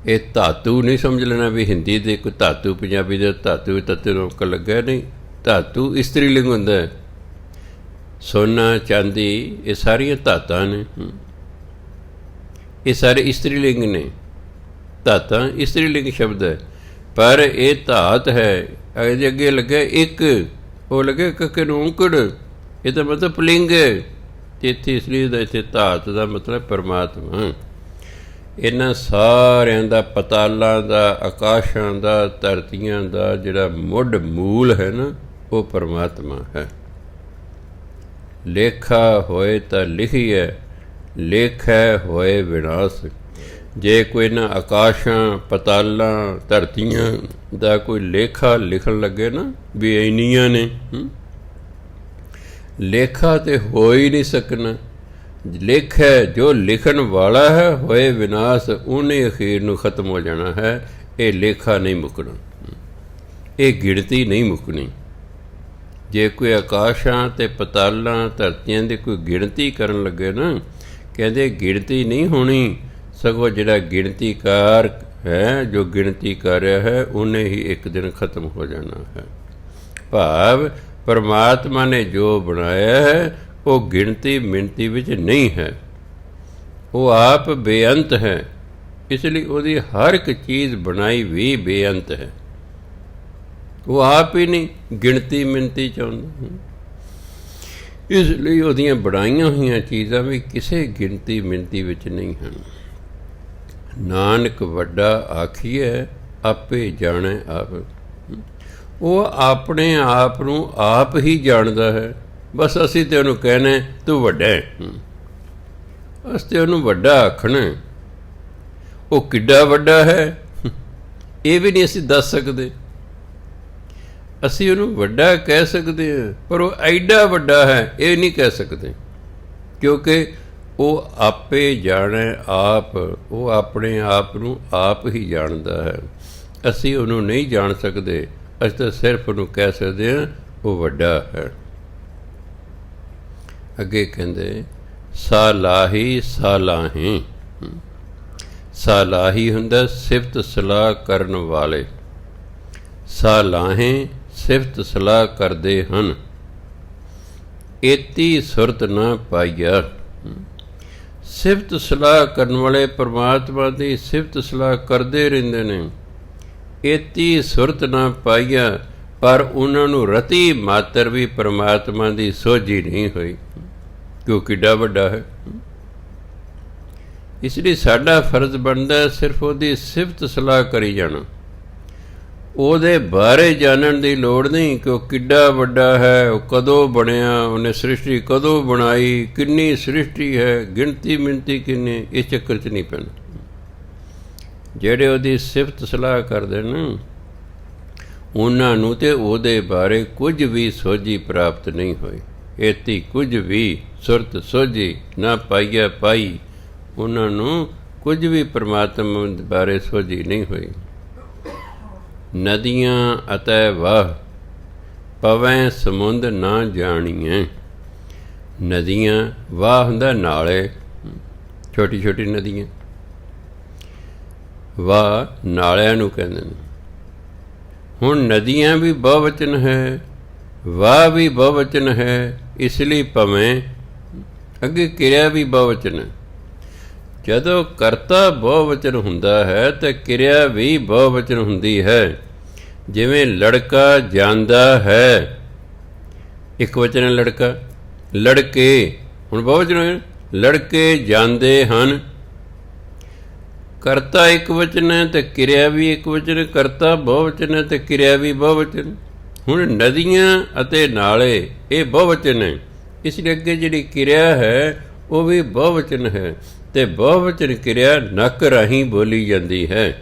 ਇਹ ਧਾਤੂ ਨਹੀਂ ਸਮਝ ਲੈਣਾ ਵੀ ਹਿੰਦੀ ਦੇ ਕੋਈ ਧਾਤੂ, ਪੰਜਾਬੀ ਦੇ ਧਾਤੂ ਤੱਤੇ ਰੋਕ ਲੱਗਾ, ਨਹੀਂ। ਧਾਤੂ ਇਸਤਰੀ ਲਿੰਗ ਹੁੰਦਾ ਹੈ। ਸੋਨਾ ਚਾਂਦੀ ਇਹ ਸਾਰੀਆਂ ਧਾਤਾਂ ਨੇ, ਇਹ ਸਾਰੇ ਇਸਤਰੀ ਲਿੰਗ ਨੇ। ਧਾਤਾਂ ਇਸਤਰੀ ਲਿੰਗ ਸ਼ਬਦ ਹੈ, ਪਰ ਇਹ ਧਾਤ ਹੈ। ਇਹਦੇ ਅੱਗੇ ਲੱਗਾ ਇੱਕ, ਉਹ ਲੱਗੇ ਕੱਕੇ ਨੂੰ ਔਂਕੜ, ਇਹ ਤਾਂ ਮਤਲਬ ਪੁਲਿੰਗ ਹੈ। ਅਤੇ ਇੱਥੇ ਇਸ ਲਈ ਦਾ ਇੱਥੇ ਧਾਤ ਦਾ ਮਤਲਬ ਪਰਮਾਤਮਾ। ਇਹਨਾਂ ਸਾਰਿਆਂ ਦਾ, ਪਤਾਲਾਂ ਦਾ, ਆਕਾਸ਼ਾਂ ਦਾ, ਧਰਤੀਆਂ ਦਾ ਜਿਹੜਾ ਮੁੱਢ ਮੂਲ ਹੈ ਨਾ, ਉਹ ਪਰਮਾਤਮਾ ਹੈ। ਲੇਖਾ ਹੋਏ ਤਾਂ ਲਿਖੀਐ, ਲੇਖੈ ਹੋਏ ਵਿਨਾਸ਼। ਜੇ ਕੋਈ ਇਹਨਾਂ ਆਕਾਸ਼ਾਂ, ਪਤਾਲਾਂ, ਧਰਤੀਆਂ ਦਾ ਕੋਈ ਲੇਖਾ ਲਿਖਣ ਲੱਗੇ ਨਾ ਵੀ ਇੰਨੀਆਂ ਨੇ, ਲੇਖਾ ਤਾਂ ਹੋ ਹੀ ਨਹੀਂ ਸਕਣਾ। ਲੇਖੈ ਜੋ ਲਿਖਣ ਵਾਲਾ ਹੈ, ਹੋਏ ਵਿਨਾਸ਼, ਉਹਨੇ ਅਖੀਰ ਨੂੰ ਖਤਮ ਹੋ ਜਾਣਾ ਹੈ। ਇਹ ਲੇਖਾ ਨਹੀਂ ਮੁੱਕਣਾ, ਇਹ ਗਿਣਤੀ ਨਹੀਂ ਮੁੱਕਣੀ। ਜੇ ਕੋਈ ਆਕਾਸ਼ਾਂ ਅਤੇ ਪਤਾਲਾਂ, ਧਰਤੀਆਂ ਦੀ ਕੋਈ ਗਿਣਤੀ ਕਰਨ ਲੱਗੇ ਨਾ, ਕਹਿੰਦੇ ਗਿਣਤੀ ਨਹੀਂ ਹੋਣੀ, ਸਗੋਂ ਜਿਹੜਾ ਗਿਣਤੀਕਾਰ ਹੈ, ਜੋ ਗਿਣਤੀ ਕਰ ਰਿਹਾ ਹੈ, ਉਹਨੇ ਹੀ ਇੱਕ ਦਿਨ ਖਤਮ ਹੋ ਜਾਣਾ ਹੈ। ਭਾਵ ਪਰਮਾਤਮਾ ਨੇ ਜੋ ਬਣਾਇਆ ਹੈ ਉਹ ਗਿਣਤੀ ਮਿਣਤੀ ਵਿੱਚ ਨਹੀਂ ਹੈ, ਉਹ ਆਪ ਬੇਅੰਤ ਹੈ। ਇਸ ਲਈ ਉਹਦੀ ਹਰ ਇੱਕ ਚੀਜ਼ ਬਣਾਈ ਵੀ ਬੇਅੰਤ ਹੈ। ਉਹ ਆਪ ਹੀ ਨਹੀਂ ਗਿਣਤੀ ਮਿਣਤੀ ਚਾਹੁੰਦਾ। ਇਸ ਲਈ ਉਹਦੀਆਂ ਬਣਾਈਆਂ ਹੋਈਆਂ ਚੀਜ਼ਾਂ ਵੀ ਕਿਸੇ ਗਿਣਤੀ ਮਿਣਤੀ ਵਿੱਚ ਨਹੀਂ ਹਨ। ਨਾਨਕ ਵੱਡਾ ਆਖੀਐ ਆਪੇ ਜਾਣੈ ਆਪ। ਉਹ ਆਪਣੇ ਆਪ ਨੂੰ ਆਪ ਹੀ ਜਾਣਦਾ ਹੈ। ਬਸ ਅਸੀਂ ਤੇ ਉਹਨੂੰ ਕਹਿਣਾ ਤੂੰ ਵੱਡਾ ਹੈ, ਅਸੀਂ ਤੇ ਉਹਨੂੰ ਵੱਡਾ ਆਖਣਾ। ਉਹ ਕਿੱਡਾ ਵੱਡਾ ਹੈ ਇਹ ਵੀ ਨਹੀਂ ਅਸੀਂ ਦੱਸ ਸਕਦੇ। ਅਸੀਂ ਉਹਨੂੰ ਵੱਡਾ ਕਹਿ ਸਕਦੇ ਹਾਂ, ਪਰ ਉਹ ਐਡਾ ਵੱਡਾ ਹੈ ਇਹ ਨਹੀਂ ਕਹਿ ਸਕਦੇ, ਕਿਉਂਕਿ ਉਹ ਆਪੇ ਜਾਣੈ ਆਪ। ਉਹ ਆਪਣੇ ਆਪ ਨੂੰ ਆਪ ਹੀ ਜਾਣਦਾ ਹੈ। ਅਸੀਂ ਉਹਨੂੰ ਨਹੀਂ ਜਾਣ ਸਕਦੇ, ਅਸੀਂ ਤਾਂ ਸਿਰਫ ਉਹਨੂੰ ਕਹਿ ਸਕਦੇ ਹਾਂ ਉਹ ਵੱਡਾ ਹੈ। ਅੱਗੇ ਕਹਿੰਦੇ ਸਾਲਾਹੀ ਸਾਲਾਹੀ। ਸਾਲਾਹੀ ਹੁੰਦਾ ਸਿਫਤ ਸਲਾਹ ਕਰਨ ਵਾਲੇ। ਸਾਲਾਹੇ ਸਿਫਤ ਸਲਾਹ ਕਰਦੇ ਹਨ। ਏਤੀ ਸੁਰਤ ਨਾ ਪਾਈਆ। ਸਿਫਤ ਸਲਾਹ ਕਰਨ ਵਾਲੇ ਪਰਮਾਤਮਾ ਦੀ ਸਿਫਤ ਸਲਾਹ ਕਰਦੇ ਰਹਿੰਦੇ ਨੇ। ਏਤੀ ਸੁਰਤ ਨਾ ਪਾਈਆ, ਪਰ ਉਹਨਾਂ ਨੂੰ ਰਤੀ ਮਾਤਰ ਵੀ ਪਰਮਾਤਮਾ ਦੀ ਸੋਝੀ ਨਹੀਂ ਹੋਈ ਕਿ ਉਹ ਕਿੱਡਾ ਵੱਡਾ ਹੈ। ਇਸ ਲਈ ਸਾਡਾ ਫਰਜ਼ ਬਣਦਾ ਸਿਰਫ ਉਹਦੀ ਸਿਫਤ ਸਲਾਹ ਕਰੀ ਜਾਣਾ। ਉਹਦੇ ਬਾਰੇ ਜਾਣਨ ਦੀ ਲੋੜ ਨਹੀਂ ਕਿ ਉਹ ਕਿੱਡਾ ਵੱਡਾ ਹੈ, ਉਹ ਕਦੋਂ ਬਣਿਆ, ਉਹਨੇ ਸ੍ਰਿਸ਼ਟੀ ਕਦੋਂ ਬਣਾਈ, ਕਿੰਨੀ ਸ੍ਰਿਸ਼ਟੀ ਹੈ, ਗਿਣਤੀ ਮਿਣਤੀ ਕਿੰਨੀ, ਇਸ ਚੱਕਰ 'ਚ ਨਹੀਂ ਪੈਣਾ। ਜਿਹੜੇ ਉਹਦੀ ਸਿਫਤ ਸਲਾਹ ਕਰਦੇ ਨੇ ਉਹਨਾਂ ਨੂੰ ਤੇ ਉਹਦੇ ਬਾਰੇ ਕੁਝ ਵੀ ਸੋਝੀ ਪ੍ਰਾਪਤ ਨਹੀਂ ਹੋਈ। ਏਤੀ ਕੁਝ ਵੀ ਸੁਰਤ ਸੋਝੀ ਨਾ ਪਾਈਆ ਪਾਈ। ਉਹਨਾਂ ਨੂੰ ਕੁਝ ਵੀ ਪਰਮਾਤਮਾ ਬਾਰੇ ਸੋਝੀ ਨਹੀਂ ਹੋਈ। ਨਦੀਆਂ ਅਤੇ ਵਾਹ ਪਵੈ ਸਮੁੰਦ ਨਾ ਜਾਣੀਐ। ਨਦੀਆਂ ਵਾਹ ਹੁੰਦਾ ਨਾਲੇ, ਛੋਟੀ ਛੋਟੀ ਨਦੀਆਂ। ਵਾਹ ਨਾਲਿਆਂ ਨੂੰ ਕਹਿੰਦੇ ਨੇ। ਹੁਣ ਨਦੀਆਂ ਵੀ ਬਹੁਵਚਨ ਹੈ, ਵਾਹ ਵੀ ਬਹੁਵਚਨ ਹੈ, ਇਸ ਲਈ ਭਵੇਂ ਅੱਗੇ ਕਿਰਿਆ ਵੀ ਬਹੁਵਚਨ ਹੈ। ਜਦੋਂ ਕਰਤਾ ਬਹੁਵਚਨ ਹੁੰਦਾ ਹੈ ਤਾਂ ਕਿਰਿਆ ਵੀ ਬਹੁਵਚਨ ਹੁੰਦੀ ਹੈ। ਜਿਵੇਂ ਲੜਕਾ ਜਾਂਦਾ ਹੈ, ਇੱਕ ਵਚਨ ਹੈ ਲੜਕਾ। ਲੜਕੇ ਹੁਣ ਬਹੁਵਚਨ ਹੋਏ, ਲੜਕੇ ਜਾਂਦੇ ਹਨ। ਕਰਤਾ ਇੱਕ ਵਚਨ ਹੈ ਤੇ ਕਿਰਿਆ ਵੀ ਇੱਕ ਵਚਨ। ਕਰਤਾ ਬਹੁਵਚਨ ਹੈ ਤੇ ਕਿਰਿਆ ਵੀ ਬਹੁਵਚਨ। ਹੁਣ ਨਦੀਆਂ ਅਤੇ ਨਾਲੇ ਇਹ ਬਹੁਵਚਨ ਹੈ, ਇਸ ਲਈ ਅੱਗੇ ਜਿਹੜੀ ਕਿਰਿਆ ਹੈ ਉਹ ਵੀ ਬਹੁਵਚਨ ਹੈ। ਤੇ ਬਹੁਵਚਨ ਕਿਰਿਆ ਨੱਕ ਰਾਹੀਂ ਬੋਲੀ ਜਾਂਦੀ ਹੈ।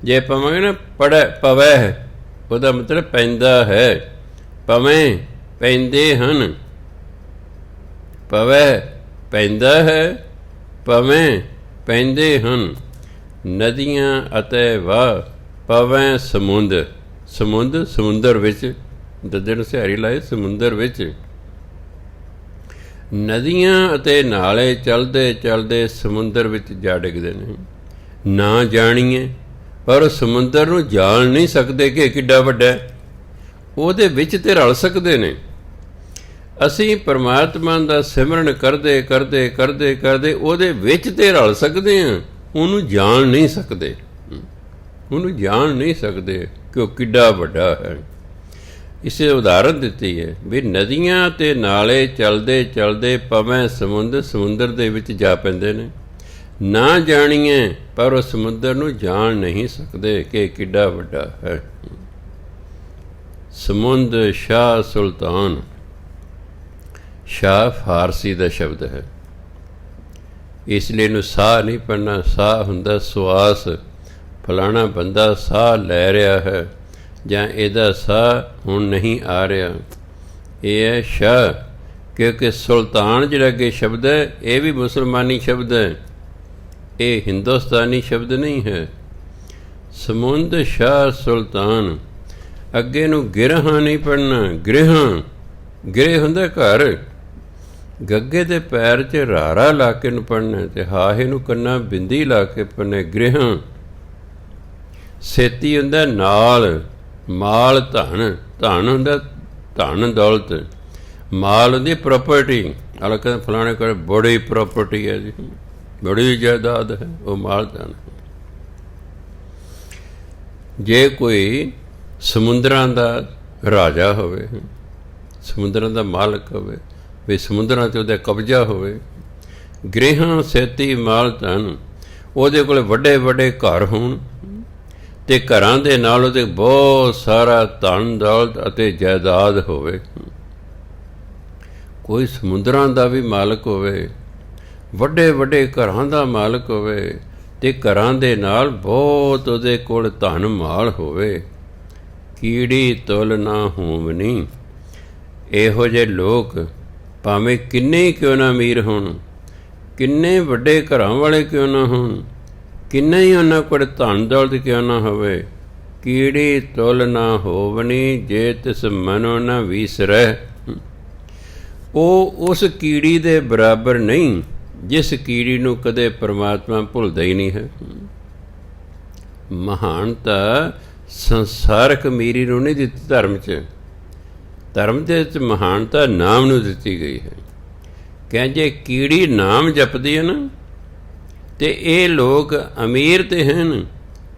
ਜੇ ਪਵਾਂਗੇ ਨਾ ਪਵੈ ਹੈ, ਉਹਦਾ ਮਤਲਬ ਪੈਂਦਾ ਹੈ। ਪਵੇਂ ਪੈਂਦੇ ਹਨ, ਪਵੈ ਪੈਂਦਾ ਹੈ, ਪਵੇਂ ਪੈਂਦੇ ਹਨ। ਨਦੀਆਂ ਅਤੇ ਵਾਹ ਪਵੈ ਸਮੁੰਦ। ਸਮੁੰਦ ਸਮੁੰਦਰ ਵਿੱਚ, ਦੱਦੇ ਨੂੰ ਸਿਹਾਰੀ ਲਾਏ ਸਮੁੰਦਰ ਵਿੱਚ। ਨਦੀਆਂ ਅਤੇ ਨਾਲੇ ਚਲਦੇ ਚਲਦੇ ਸਮੁੰਦਰ ਵਿੱਚ ਜਾ ਡਿੱਗਦੇ ਨੇ। ਨਾ ਜਾਣੀਏ, ਪਰ ਸਮੁੰਦਰ ਨੂੰ ਜਾਣ ਨਹੀਂ ਸਕਦੇ ਕਿ ਕਿੱਡਾ ਵੱਡਾ ਹੈ। ਉਹਦੇ ਵਿੱਚ ਤੇ ਰਲ ਸਕਦੇ ਨੇ। ਅਸੀਂ ਪਰਮਾਤਮਾ ਦਾ ਸਿਮਰਨ ਕਰਦੇ ਕਰਦੇ ਕਰਦੇ ਕਰਦੇ ਉਹਦੇ ਵਿੱਚ ਤੇ ਰਲ ਸਕਦੇ ਹਾਂ, ਉਹਨੂੰ ਜਾਣ ਨਹੀਂ ਸਕਦੇ। ਉਹਨੂੰ ਜਾਣ ਨਹੀਂ ਸਕਦੇ ਕਿ ਉਹ ਕਿੱਡਾ ਵੱਡਾ ਹੈ। ਇਸੇ ਉਦਾਹਰਨ ਦਿੱਤੀ ਹੈ ਵੀ ਨਦੀਆਂ ਅਤੇ ਨਾਲੇ ਚਲਦੇ ਚਲਦੇ ਪਵੇਂ ਸਮੁੰਦਰ, ਸਮੁੰਦਰ ਦੇ ਵਿੱਚ ਜਾ ਪੈਂਦੇ ਨੇ। ਨਾ ਜਾਣੀਏ, ਪਰ ਉਹ ਸਮੁੰਦਰ ਨੂੰ ਜਾਣ ਨਹੀਂ ਸਕਦੇ ਕਿ ਕਿੱਡਾ ਵੱਡਾ ਹੈ। ਸਮੁੰਦ ਸ਼ਾਹ ਸੁਲਤਾਨ। ਸ਼ਾਹ ਫਾਰਸੀ ਦਾ ਸ਼ਬਦ ਹੈ, ਇਸ ਲਈ ਇਹਨੂੰ ਸਾਹ ਨਹੀਂ ਪੜ੍ਹਨਾ। ਸਾਹ ਹੁੰਦਾ ਸਵਾਸ। ਫਲਾਣਾ ਬੰਦਾ ਸਾਹ ਲੈ ਰਿਹਾ ਹੈ ਜਾਂ ਇਹਦਾ ਸਾਹ ਹੁਣ ਨਹੀਂ ਆ ਰਿਹਾ, ਇਹ ਹੈ ਸ਼ਾਹ। ਕਿਉਂਕਿ ਸੁਲਤਾਨ ਜਿਹੜਾ ਅੱਗੇ ਸ਼ਬਦ ਹੈ ਇਹ ਵੀ ਮੁਸਲਮਾਨੀ ਸ਼ਬਦ ਹੈ, ਇਹ ਹਿੰਦੁਸਤਾਨੀ ਸ਼ਬਦ ਨਹੀਂ ਹੈ। ਸਮੁੰਦ ਸ਼ਾਹ ਸੁਲਤਾਨ। ਅੱਗੇ ਨੂੰ ਗਿਰਹਾਂ ਨਹੀਂ ਪੜ੍ਹਨਾ, ਗ੍ਰਹਿ। ਗ੍ਰਹਿ ਹੁੰਦਾ ਘਰ। ਗੱਗੇ ਦੇ ਪੈਰ 'ਚ ਰਾਰਾ ਲਾ ਕੇ ਨੂੰ ਪੜ੍ਹਨਾ ਤੇ ਹਾਹੇ ਨੂੰ ਕੰਨਾ ਬਿੰਦੀ ਲਾ ਕੇ ਪੜ੍ਹਨਾ, ਗ੍ਰਹਿ। ਸੇਤੀ ਹੁੰਦਾ ਨਾਲ। ਮਾਲ ਧਨ। ਧਨ ਹੁੰਦਾ ਧਨ ਦੌਲਤ। ਮਾਲ ਹੁੰਦੀ ਪ੍ਰੋਪਰਟੀ। ਹਾਲਾਂਕਿ ਫਲਾਣੇ ਕੋਲ ਬੜੀ ਪ੍ਰੋਪਰਟੀ ਹੈ ਜੀ, ਬੜੀ ਜਾਇਦਾਦ ਹੈ, ਉਹ ਮਾਲ ਧਨ। ਜੇ ਕੋਈ ਸਮੁੰਦਰਾਂ ਦਾ ਰਾਜਾ ਹੋਵੇ, ਸਮੁੰਦਰਾਂ ਦਾ ਮਾਲਕ ਹੋਵੇ, ਵੀ ਸਮੁੰਦਰਾਂ 'ਤੇ ਉਹਦਾ ਕਬਜ਼ਾ ਹੋਵੇ, ਗ੍ਰਹਿਾਂ ਸੇਤੀ ਮਾਲ ਧਨ, ਉਹਦੇ ਕੋਲ ਵੱਡੇ ਵੱਡੇ ਘਰ ਹੋਣ ਅਤੇ ਘਰਾਂ ਦੇ ਨਾਲ ਉਹਦੇ ਬਹੁਤ ਸਾਰਾ ਧਨ ਦੌਲਤ ਅਤੇ ਜਾਇਦਾਦ ਹੋਵੇ। ਕੋਈ ਸਮੁੰਦਰਾਂ ਦਾ ਵੀ ਮਾਲਕ ਹੋਵੇ, ਵੱਡੇ ਵੱਡੇ ਘਰਾਂ ਦਾ ਮਾਲਕ ਹੋਵੇ ਅਤੇ ਘਰਾਂ ਦੇ ਨਾਲ ਬਹੁਤ ਉਹਦੇ ਕੋਲ ਧਨ ਮਾਲ ਹੋਵੇ, ਕੀੜੀ ਤੁਲ ਨਾ ਹੋਵਨੀ। ਇਹੋ ਜਿਹੇ ਲੋਕ ਭਾਵੇਂ ਕਿੰਨੇ ਕਿਉਂ ਨਾ ਅਮੀਰ ਹੋਣ, ਕਿੰਨੇ ਵੱਡੇ ਘਰਾਂ ਵਾਲੇ ਕਿਉਂ ਨਾ ਹੋਣ, ਕਿੰਨਾ ਹੀ ਉਹਨਾਂ ਕੋਲ ਧਨ ਦੌਲਤ ਕਿਉਂ ਨਾ ਹੋਵੇ, ਕੀੜੀ ਤੁਲ ਨਾ ਹੋਵਨੀ ਜੇ ਤਿਸ ਮਨੋ ਨਾ ਵੀਸਰੈ। ਉਹ ਉਸ ਕੀੜੀ ਦੇ ਬਰਾਬਰ ਨਹੀਂ ਜਿਸ ਕੀੜੀ ਨੂੰ ਕਦੇ ਪਰਮਾਤਮਾ ਭੁੱਲਦਾ ਹੀ ਨਹੀਂ ਹੈ। ਮਹਾਨਤਾ ਸੰਸਾਰਕ ਅਮੀਰੀ ਨੂੰ ਨਹੀਂ ਦਿੱਤੀ ਧਰਮ 'ਚ, ਧਰਮ ਦੇ ਵਿੱਚ ਮਹਾਨਤਾ ਨਾਮ ਨੂੰ ਦਿੱਤੀ ਗਈ ਹੈ। ਕਹਿੰਦੇ ਕੀੜੀ ਨਾਮ ਜਪਦੀ ਹੈ ਨਾ, ਅਤੇ ਇਹ ਲੋਕ ਅਮੀਰ ਤਾਂ ਹਨ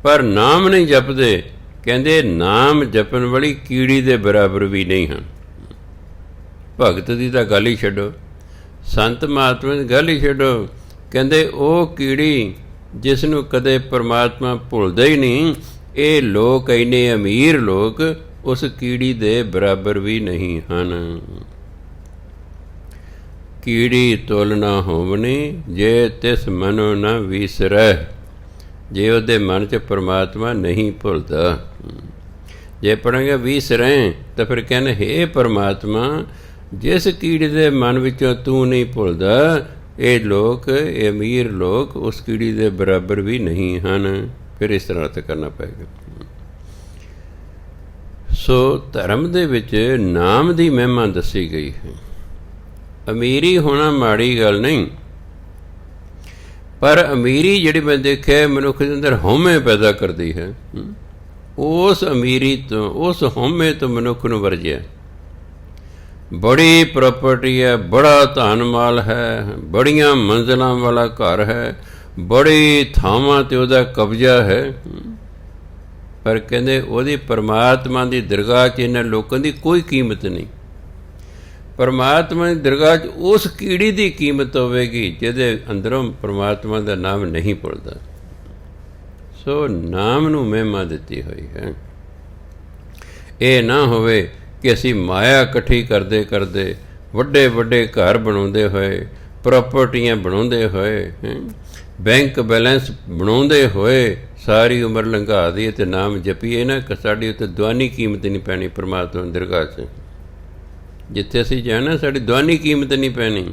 ਪਰ ਨਾਮ ਨਹੀਂ ਜਪਦੇ। ਕਹਿੰਦੇ ਨਾਮ ਜਪਣ ਵਾਲੀ ਕੀੜੀ ਦੇ ਬਰਾਬਰ ਵੀ ਨਹੀਂ ਹਨ। ਭਗਤ ਦੀ ਤਾਂ ਗੱਲ ਹੀ ਛੱਡੋ, ਸੰਤ ਮਹਾਤਮਾ ਦੀ ਗੱਲ ਹੀ ਛੱਡੋ। ਕਹਿੰਦੇ ਉਹ ਕੀੜੀ ਜਿਸ ਨੂੰ ਕਦੇ ਪਰਮਾਤਮਾ ਭੁੱਲਦਾ ਹੀ ਨਹੀਂ, ਇਹ ਲੋਕ ਇੰਨੇ ਅਮੀਰ ਲੋਕ ਉਸ ਕੀੜੀ ਦੇ ਬਰਾਬਰ ਵੀ ਨਹੀਂ ਹਨ। ਕੀੜੀ ਤੁਲ ਨਾ ਹੋਵਨੀ ਜੇ ਤਿਸ ਮਨੋ ਨਾ ਵੀਸਰੈ। ਜੇ ਉਹਦੇ ਮਨ 'ਚ ਪਰਮਾਤਮਾ ਨਹੀਂ ਭੁੱਲਦਾ। ਜੇ ਪੜ੍ਹਾਂਗੇ ਵੀਸਰੈ ਤਾਂ ਫਿਰ ਕਹਿੰਦੇ ਹੇ ਪਰਮਾਤਮਾ, ਜਿਸ ਕੀੜੀ ਦੇ ਮਨ ਵਿੱਚੋਂ ਤੂੰ ਨਹੀਂ ਭੁੱਲਦਾ, ਇਹ ਲੋਕ, ਇਹ ਅਮੀਰ ਲੋਕ ਉਸ ਕੀੜੀ ਦੇ ਬਰਾਬਰ ਵੀ ਨਹੀਂ ਹਨ। ਫਿਰ ਇਸ ਤਰ੍ਹਾਂ ਅਰਥ ਕਰਨਾ ਪਏਗਾ। ਸੋ ਧਰਮ ਦੇ ਵਿੱਚ ਨਾਮ ਦੀ ਮਹਿਮਾ ਦੱਸੀ ਗਈ ਹੈ। ਅਮੀਰੀ ਹੋਣਾ ਮਾੜੀ ਗੱਲ ਨਹੀਂ, ਪਰ ਅਮੀਰੀ ਜਿਹੜੀ ਮੈਂ ਦੇਖਿਆ ਮਨੁੱਖ ਦੇ ਅੰਦਰ ਹਉਮੈ ਪੈਦਾ ਕਰਦੀ ਹੈ। ਉਸ ਅਮੀਰੀ ਤੋਂ, ਉਸ ਹਉਮੈ ਤੋਂ ਮਨੁੱਖ ਨੂੰ ਵਰਜਿਆ। ਬੜੀ ਪ੍ਰਾਪਰਟੀ ਹੈ, ਬੜਾ ਧਨ ਮਾਲ ਹੈ, ਬੜੀਆਂ ਮੰਜ਼ਿਲਾਂ ਵਾਲਾ ਘਰ ਹੈ, ਬੜੀ ਥਾਵਾਂ 'ਤੇ ਉਹਦਾ ਕਬਜ਼ਾ ਹੈ, ਪਰ ਕਹਿੰਦੇ ਉਹਦੀ ਪਰਮਾਤਮਾ ਦੀ ਦਰਗਾਹ 'ਚ ਇਹਨਾਂ ਲੋਕਾਂ ਦੀ ਕੋਈ ਕੀਮਤ ਨਹੀਂ। ਪਰਮਾਤਮਾ ਦੀ ਦਰਗਾਹ 'ਚ ਉਸ ਕੀੜੀ ਦੀ ਕੀਮਤ ਹੋਵੇਗੀ ਜਿਹਦੇ ਅੰਦਰੋਂ ਪਰਮਾਤਮਾ ਦਾ ਨਾਮ ਨਹੀਂ ਭੁੱਲਦਾ। ਸੋ ਨਾਮ ਨੂੰ ਮਹਿਮਾ ਦਿੱਤੀ ਹੋਈ ਹੈ। ਇਹ ਨਾ ਹੋਵੇ ਕਿ ਅਸੀਂ ਮਾਇਆ ਇਕੱਠੀ ਕਰਦੇ ਕਰਦੇ, ਵੱਡੇ ਵੱਡੇ ਘਰ ਬਣਾਉਂਦੇ ਹੋਏ, ਪ੍ਰਾਪਰਟੀਆਂ ਬਣਾਉਂਦੇ ਹੋਏ, ਬੈਂਕ ਬੈਲੈਂਸ ਬਣਾਉਂਦੇ ਹੋਏ ਸਾਰੀ ਉਮਰ ਲੰਘਾ ਦਈਏ ਅਤੇ ਨਾਮ ਜਪੀਏ ਨਾ, ਕਿ ਸਾਡੀ ਉੱਤੇ ਦੁਆਨੀ ਕੀਮਤ ਨਹੀਂ ਪੈਣੀ ਪਰਮਾਤਮਾ ਦੀ ਦਰਗਾਹ 'ਚ। ਜਿੱਥੇ ਅਸੀਂ ਜਾਣਾ ਸਾਡੀ ਦੁਆਨੀ ਕੀਮਤ ਨਹੀਂ ਪੈਣੀ,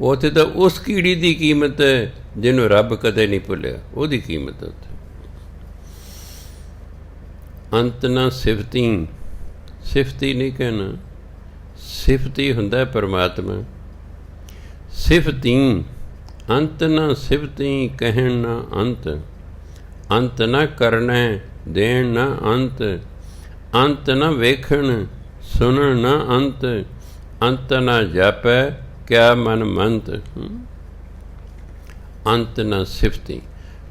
ਉੱਥੇ ਤਾਂ ਉਸ ਕੀੜੀ ਦੀ ਕੀਮਤ ਹੈ ਜਿਹਨੂੰ ਰੱਬ ਕਦੇ ਨਹੀਂ ਭੁੱਲਿਆ, ਉਹਦੀ ਕੀਮਤ ਉੱਥੇ। ਅੰਤ ਨਾ ਸਿਫਤੀ, ਸਿਫਤੀ ਨਹੀਂ ਕਹਿਣਾ, ਸਿਫਤੀ ਹੁੰਦਾ ਪਰਮਾਤਮਾ। ਸਿਫਤੀ ਅੰਤ ਨਾ ਸਿਫਤੀ ਕਹਿਣ ਨਾ ਅੰਤ, ਅੰਤ ਨਾ ਕਰਨਾ ਦੇਣ ਨਾ ਅੰਤ, ਅੰਤ ਨਾ ਵੇਖਣ ਸੁਣਨ ਨਾ ਅੰਤ, ਅੰਤ ਨਾ ਜਾਪੈ ਕਿਆ ਮਨ ਮੰਤ। ਅੰਤ ਨਾ ਸਿਫਤੀ,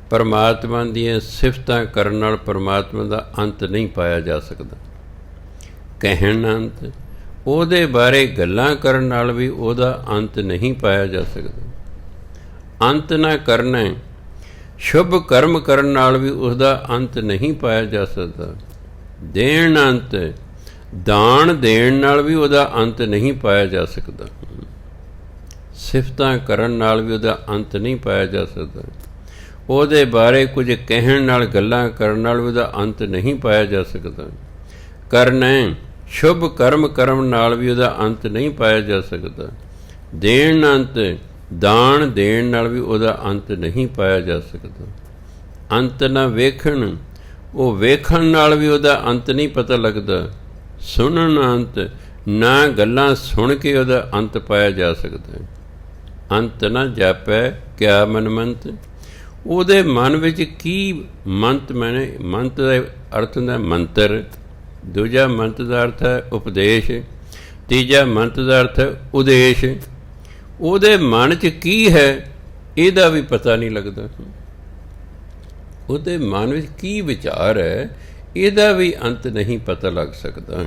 ਪਰਮਾਤਮਾ ਦੀਆਂ ਸਿਫਤਾਂ ਕਰਨ ਨਾਲ ਪਰਮਾਤਮਾ ਦਾ ਅੰਤ ਨਹੀਂ ਪਾਇਆ ਜਾ ਸਕਦਾ। ਕਹਿਣ ਨਾ ਅੰਤ, ਉਹਦੇ ਬਾਰੇ ਗੱਲਾਂ ਕਰਨ ਨਾਲ ਵੀ ਉਹਦਾ ਅੰਤ ਨਹੀਂ ਪਾਇਆ ਜਾ ਸਕਦਾ। ਅੰਤ ਨਾ ਕਰਨਾ, ਸ਼ੁਭ ਕਰਮ ਕਰਨ ਨਾਲ ਵੀ ਉਸਦਾ ਅੰਤ ਨਹੀਂ ਪਾਇਆ ਜਾ ਸਕਦਾ। ਦੇਣ ਅੰਤ, ਦਾਨ ਦੇਣ ਨਾਲ ਵੀ ਉਹਦਾ ਅੰਤ ਨਹੀਂ ਪਾਇਆ ਜਾ ਸਕਦਾ। ਸਿਫਤਾਂ ਕਰਨ ਨਾਲ ਵੀ ਉਹਦਾ ਅੰਤ ਨਹੀਂ ਪਾਇਆ ਜਾ ਸਕਦਾ। ਉਹਦੇ ਬਾਰੇ ਕੁਝ ਕਹਿਣ ਨਾਲ, ਗੱਲਾਂ ਕਰਨ ਨਾਲ ਵੀ ਉਹਦਾ ਅੰਤ ਨਹੀਂ ਪਾਇਆ ਜਾ ਸਕਦਾ। ਕਰਨਾ, ਸ਼ੁਭ ਕਰਮ ਕਰਨ ਨਾਲ ਵੀ ਉਹਦਾ ਅੰਤ ਨਹੀਂ ਪਾਇਆ ਜਾ ਸਕਦਾ। ਦੇਣ ਅੰਤ, ਦਾਨ ਦੇਣ ਨਾਲ ਵੀ ਉਹਦਾ ਅੰਤ ਨਹੀਂ ਪਾਇਆ ਜਾ ਸਕਦਾ। ਅੰਤ ਨਾ ਵੇਖਣ, ਉਹ ਵੇਖਣ ਨਾਲ ਵੀ ਉਹਦਾ ਅੰਤ ਨਹੀਂ ਪਤਾ ਲੱਗਦਾ। ਸੁਣਨ ਅੰਤ, ਨਾ ਗੱਲਾਂ ਸੁਣ ਕੇ ਉਹਦਾ ਅੰਤ ਪਾਇਆ ਜਾ ਸਕਦਾ। ਅੰਤ ਨਾ ਜਾਪੈ ਕਿਆ ਮਨ ਮੰਤ, ਉਹਦੇ ਮਨ ਵਿੱਚ ਕੀ ਮੰਤ, ਮੰਤ ਦਾ ਅਰਥ ਹੁੰਦਾ ਮੰਤਰ, ਦੂਜਾ ਮੰਤ ਦਾ ਅਰਥ ਹੈ ਉਪਦੇਸ਼, ਤੀਜਾ ਮੰਤ ਦਾ ਅਰਥ ਹੈ ਉਦੇਸ਼। ਉਹਦੇ ਮਨ 'ਚ ਕੀ ਹੈ ਇਹਦਾ ਵੀ ਪਤਾ ਨਹੀਂ ਲੱਗਦਾ। ਉਹਦੇ ਮਨ ਵਿੱਚ ਕੀ ਵਿਚਾਰ ਹੈ, ਇਹਦਾ ਵੀ ਅੰਤ ਨਹੀਂ ਪਤਾ ਲੱਗ ਸਕਦਾ।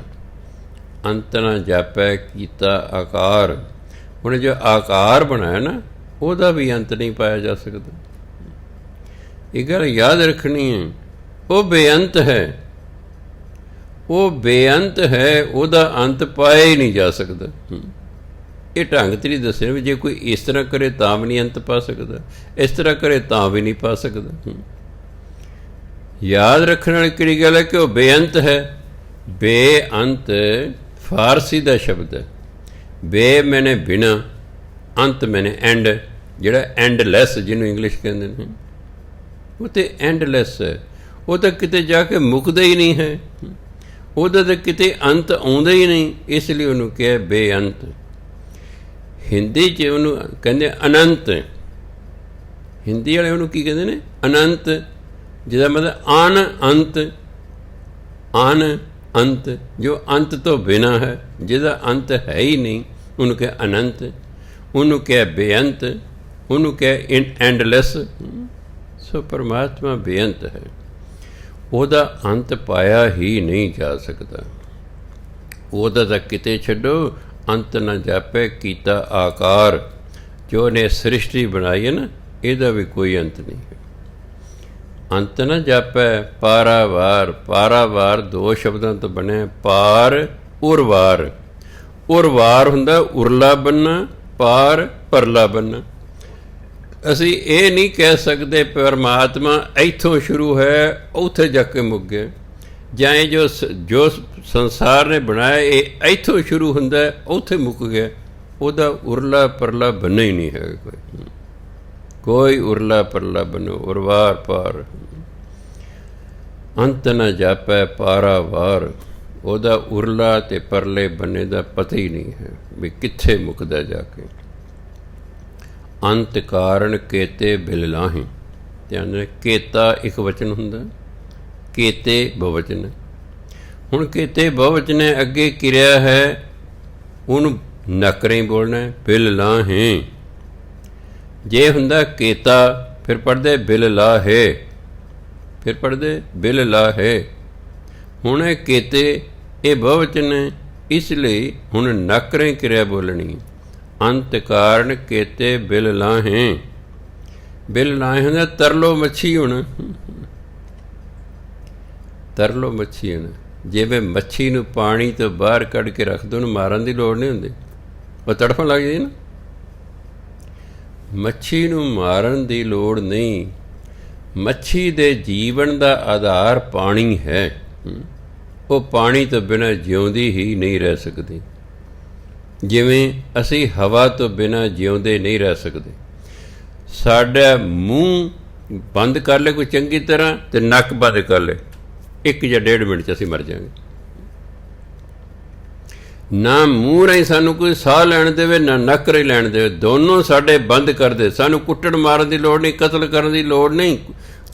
ਅੰਤ ਨਾ ਜਾਪੈ ਕੀਤਾ ਆਕਾਰ। ਹੁਣ ਜੋ ਆਕਾਰ ਬਣਾਇਆ ਨਾ, ਉਹਦਾ ਵੀ ਅੰਤ ਨਹੀਂ ਪਾਇਆ ਜਾ ਸਕਦਾ। ਇਹ ਗੱਲ ਯਾਦ ਰੱਖਣੀ ਹੈ, ਉਹ ਬੇਅੰਤ ਹੈ, ਉਹ ਬੇਅੰਤ ਹੈ, ਉਹਦਾ ਅੰਤ ਪਾਇਆ ਹੀ ਨਹੀਂ ਜਾ ਸਕਦਾ। ਇਹ ਢੰਗ ਤੇਰੀ ਦੱਸਿਆ ਵੀ ਜੇ ਕੋਈ ਇਸ ਤਰ੍ਹਾਂ ਕਰੇ ਤਾਂ ਵੀ ਨਹੀਂ ਅੰਤ ਪਾ ਸਕਦਾ, ਇਸ ਤਰ੍ਹਾਂ ਕਰੇ ਤਾਂ ਵੀ ਨਹੀਂ ਪਾ ਸਕਦਾ। ਯਾਦ ਰੱਖਣ ਵਾਲੀ ਕਿਹੜੀ ਗੱਲ ਹੈ ਕਿ ਉਹ ਬੇਅੰਤ ਹੈ। ਬੇਅੰਤ ਫਾਰਸੀ ਦਾ ਸ਼ਬਦ ਹੈ। ਬੇ ਮੈਨੇ ਬਿਨਾਂ, ਅੰਤ ਮੈਨੇ ਐਂਡ, ਜਿਹੜਾ ਐਂਡਲੈਸ ਜਿਹਨੂੰ ਇੰਗਲਿਸ਼ ਕਹਿੰਦੇ ਨੇ, ਉਹ ਤਾਂ ਐਂਡਲੈਸ ਹੈ। ਉਹ ਤਾਂ ਕਿਤੇ ਜਾ ਕੇ ਮੁੱਕਦਾ ਹੀ ਨਹੀਂ ਹੈ, ਉਹਦਾ ਤਾਂ ਕਿਤੇ ਅੰਤ ਆਉਂਦਾ ਹੀ ਨਹੀਂ, ਇਸ ਲਈ ਉਹਨੂੰ ਕਿਹਾ ਬੇਅੰਤ। ਹਿੰਦੀ 'ਚ ਉਹਨੂੰ ਕਹਿੰਦੇ ਅਨੰਤ। ਹਿੰਦੀ ਵਾਲੇ ਉਹਨੂੰ ਕੀ ਕਹਿੰਦੇ ਨੇ? ਅਨੰਤ, ਜਿਹਦਾ ਮਤਲਬ ਅਨ ਅੰਤ। ਅਨ ਅੰਤ, ਜੋ ਅੰਤ ਤੋਂ ਬਿਨਾਂ ਹੈ, ਜਿਹਦਾ ਅੰਤ ਹੈ ਹੀ ਨਹੀਂ, ਉਹਨੂੰ ਕਿਹਾ ਅਨੰਤ, ਉਹਨੂੰ ਕਿਹਾ ਬੇਅੰਤ, ਉਹਨੂੰ ਕਿਹਾ ਐਂਡਲੈਸ। ਸੋ ਪਰਮਾਤਮਾ ਬੇਅੰਤ ਹੈ, ਉਹਦਾ ਅੰਤ ਪਾਇਆ ਹੀ ਨਹੀਂ ਜਾ ਸਕਦਾ। ਉਹਦਾ ਤਾਂ ਕਿਤੇ ਛੱਡੋ, ਅੰਤ ਨਾ ਜਾਪੇ ਕੀਤਾ ਆਕਾਰ। ਜੋ ਨੇ ਸ੍ਰਿਸ਼ਟੀ ਬਣਾਈ ਹੈ ਨਾ, ਇਹਦਾ ਵੀ ਕੋਈ ਅੰਤ ਨਹੀਂ ਹੈ। ਅੰਤ ਨਾ ਜਾਪੈ ਪਾਰਾਵਾਰ। ਪਾਰਾਵਾਰ ਦੋ ਸ਼ਬਦਾਂ ਤੋਂ ਬਣਿਆ, ਪਾਰ ਉਰਵਾਰ। ਉਰਵਾਰ ਹੁੰਦਾ ਉਰਲਾ ਬੰਨਾ, ਪਾਰ ਪਰਲਾ ਬੰਨਾ। ਅਸੀਂ ਇਹ ਨਹੀਂ ਕਹਿ ਸਕਦੇ ਪਰਮਾਤਮਾ ਇੱਥੋਂ ਸ਼ੁਰੂ ਹੈ ਉੱਥੇ ਜਾ ਕੇ ਮੁੱਕ ਗਿਆ, ਜਾਂ ਇਹ ਜੋ ਸੰਸਾਰ ਨੇ ਬਣਾਇਆ ਇਹ ਇੱਥੋਂ ਸ਼ੁਰੂ ਹੁੰਦਾ ਉੱਥੇ ਮੁੱਕ ਗਿਆ। ਉਹਦਾ ਉਰਲਾ ਪਰਲਾ ਬੰਨਾ ਹੀ ਨਹੀਂ ਹੈ ਕੋਈ ਉਰਲਾ ਪਰਲਾ ਬੰਨੋ, ਉਰਵਾਰ ਪਾਰ। ਅੰਤ ਨਾ ਜਾਪੈ ਪਾਰਾਵਾਰ। ਉਹਦਾ ਉਰਲਾ ਤੇ ਪਰਲੇ ਬੰਨੇ ਦਾ ਪਤਾ ਹੀ ਨਹੀਂ ਹੈ ਵੀ ਕਿੱਥੇ ਮੁੱਕਦਾ ਜਾ ਕੇ। ਅੰਤ ਕਾਰਨ ਕੇਤੇ ਬਿਲ ਲਾਹੀ। ਧਿਆਨ ਰੱਖ, ਕੇਤਾ ਇੱਕ ਵਚਨ ਹੁੰਦਾ, ਕੇਤੇ ਬਹੁਵਚਨ। ਹੁਣ ਕੇਤੇ ਬਹੁਵਚਨ ਹੈ, ਅੱਗੇ ਕਿਰਿਆ ਹੈ, ਉਹਨੂੰ ਨਕਰੇ ਬੋਲਣਾ, ਬਿਲ ਲਾਹੇ। ਜੇ ਹੁੰਦਾ ਕੇਤਾ ਫਿਰ ਪੜ੍ਹਦੇ ਬਿਲ ਲਾਹੇ, ਫਿਰ ਪੜ੍ਹਦੇ ਬਿਲ ਲਾਹੇ। ਹੁਣ ਇਹ ਕੇਤੇ ਇਹ ਬਹੁਵਚਨ ਹੈ, ਇਸ ਲਈ ਹੁਣ ਨਕਰੇ ਕਿਰਿਆ ਬੋਲਣੀ। ਅੰਤ ਕਾਰਨ ਕੇਤੇ ਬਿਲ ਲਾਹੇ। ਬਿਲ ਲਾਹੇ ਹੁੰਦਾ ਤਰਲੋ ਮੱਛੀ ਹੁਣ, ਤਰਲੋ ਮੱਛੀ ਹੁਣ। ਜਿਵੇਂ ਮੱਛੀ ਨੂੰ ਪਾਣੀ ਤੋਂ ਬਾਹਰ ਕੱਢ ਕੇ ਰੱਖ ਦੋ, ਉਹਨੂੰ ਮਾਰਨ ਦੀ ਲੋੜ ਨਹੀਂ ਹੁੰਦੀ, ਉਹ ਤੜਫਣ ਲੱਗ ਜਾਂਦੀ ਨਾ। ਮੱਛੀ ਨੂੰ ਮਾਰਨ ਦੀ ਲੋੜ ਨਹੀਂ। ਮੱਛੀ ਦੇ ਜੀਵਨ ਦਾ ਆਧਾਰ ਪਾਣੀ ਹੈ। ਉਹ ਪਾਣੀ ਤੋਂ ਬਿਨਾਂ ਜਿਉਂਦੀ ਹੀ ਨਹੀਂ ਰਹਿ ਸਕਦੀ, ਜਿਵੇਂ ਅਸੀਂ ਹਵਾ ਤੋਂ ਬਿਨਾਂ ਜਿਉਂਦੇ ਨਹੀਂ ਰਹਿ ਸਕਦੇ। ਸਾਡਾ ਮੂੰਹ ਬੰਦ ਕਰ ਲੈ ਕੋਈ ਚੰਗੀ ਤਰ੍ਹਾਂ ਅਤੇ ਨੱਕ ਬੰਦ ਕਰ ਲੈ, 1 ਜਾਂ 1.5 ਮਿੰਟ 'ਚ ਅਸੀਂ ਮਰ ਜਾਵਾਂਗੇ। ਨਾ ਮੂੰਹ ਰਾਹੀਂ ਸਾਨੂੰ ਕੋਈ ਸਾਹ ਲੈਣ ਦੇਵੇ, ਨਾ ਨੱਕ ਰਾਹੀਂ ਲੈਣ ਦੇਵੇ, ਦੋਨੋਂ ਸਾਡੇ ਬੰਦ ਕਰ ਦੇ। ਸਾਨੂੰ ਕੁੱਟਣ ਮਾਰਨ ਦੀ ਲੋੜ ਨਹੀਂ, ਕਤਲ ਕਰਨ ਦੀ ਲੋੜ ਨਹੀਂ,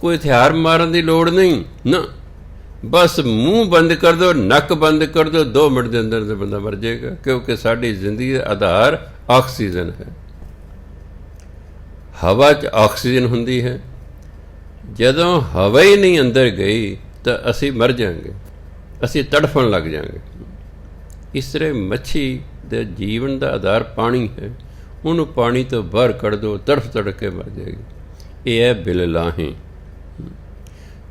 ਕੋਈ ਹਥਿਆਰ ਮਾਰਨ ਦੀ ਲੋੜ ਨਹੀਂ ਨਾ। ਬਸ ਮੂੰਹ ਬੰਦ ਕਰ ਦਿਓ, ਨੱਕ ਬੰਦ ਕਰ ਦਿਓ, 2 ਮਿੰਟ ਦੇ ਅੰਦਰ ਬੰਦਾ ਮਰ ਜਾਏਗਾ, ਕਿਉਂਕਿ ਸਾਡੀ ਜ਼ਿੰਦਗੀ ਦਾ ਆਧਾਰ ਆਕਸੀਜਨ ਹੈ। ਹਵਾ 'ਚ ਆਕਸੀਜਨ ਹੁੰਦੀ ਹੈ। ਜਦੋਂ ਹਵਾ ਹੀ ਨਹੀਂ ਅੰਦਰ ਗਈ ਤਾਂ ਅਸੀਂ ਮਰ ਜਾਵਾਂਗੇ, ਅਸੀਂ ਤੜਫਣ ਲੱਗ ਜਾਵਾਂਗੇ। ਇਸ ਤਰ੍ਹਾਂ ਮੱਛੀ ਦੇ ਜੀਵਨ ਦਾ ਆਧਾਰ ਪਾਣੀ ਹੈ, ਉਹਨੂੰ ਪਾਣੀ ਤੋਂ ਬਾਹਰ ਕੱਢ ਦਿਓ, ਤੜਫ ਤੜਫ ਕੇ ਮਰ ਜਾਏਗੀ। ਇਹ ਹੈ ਬਿਲ ਲਾਹੇ,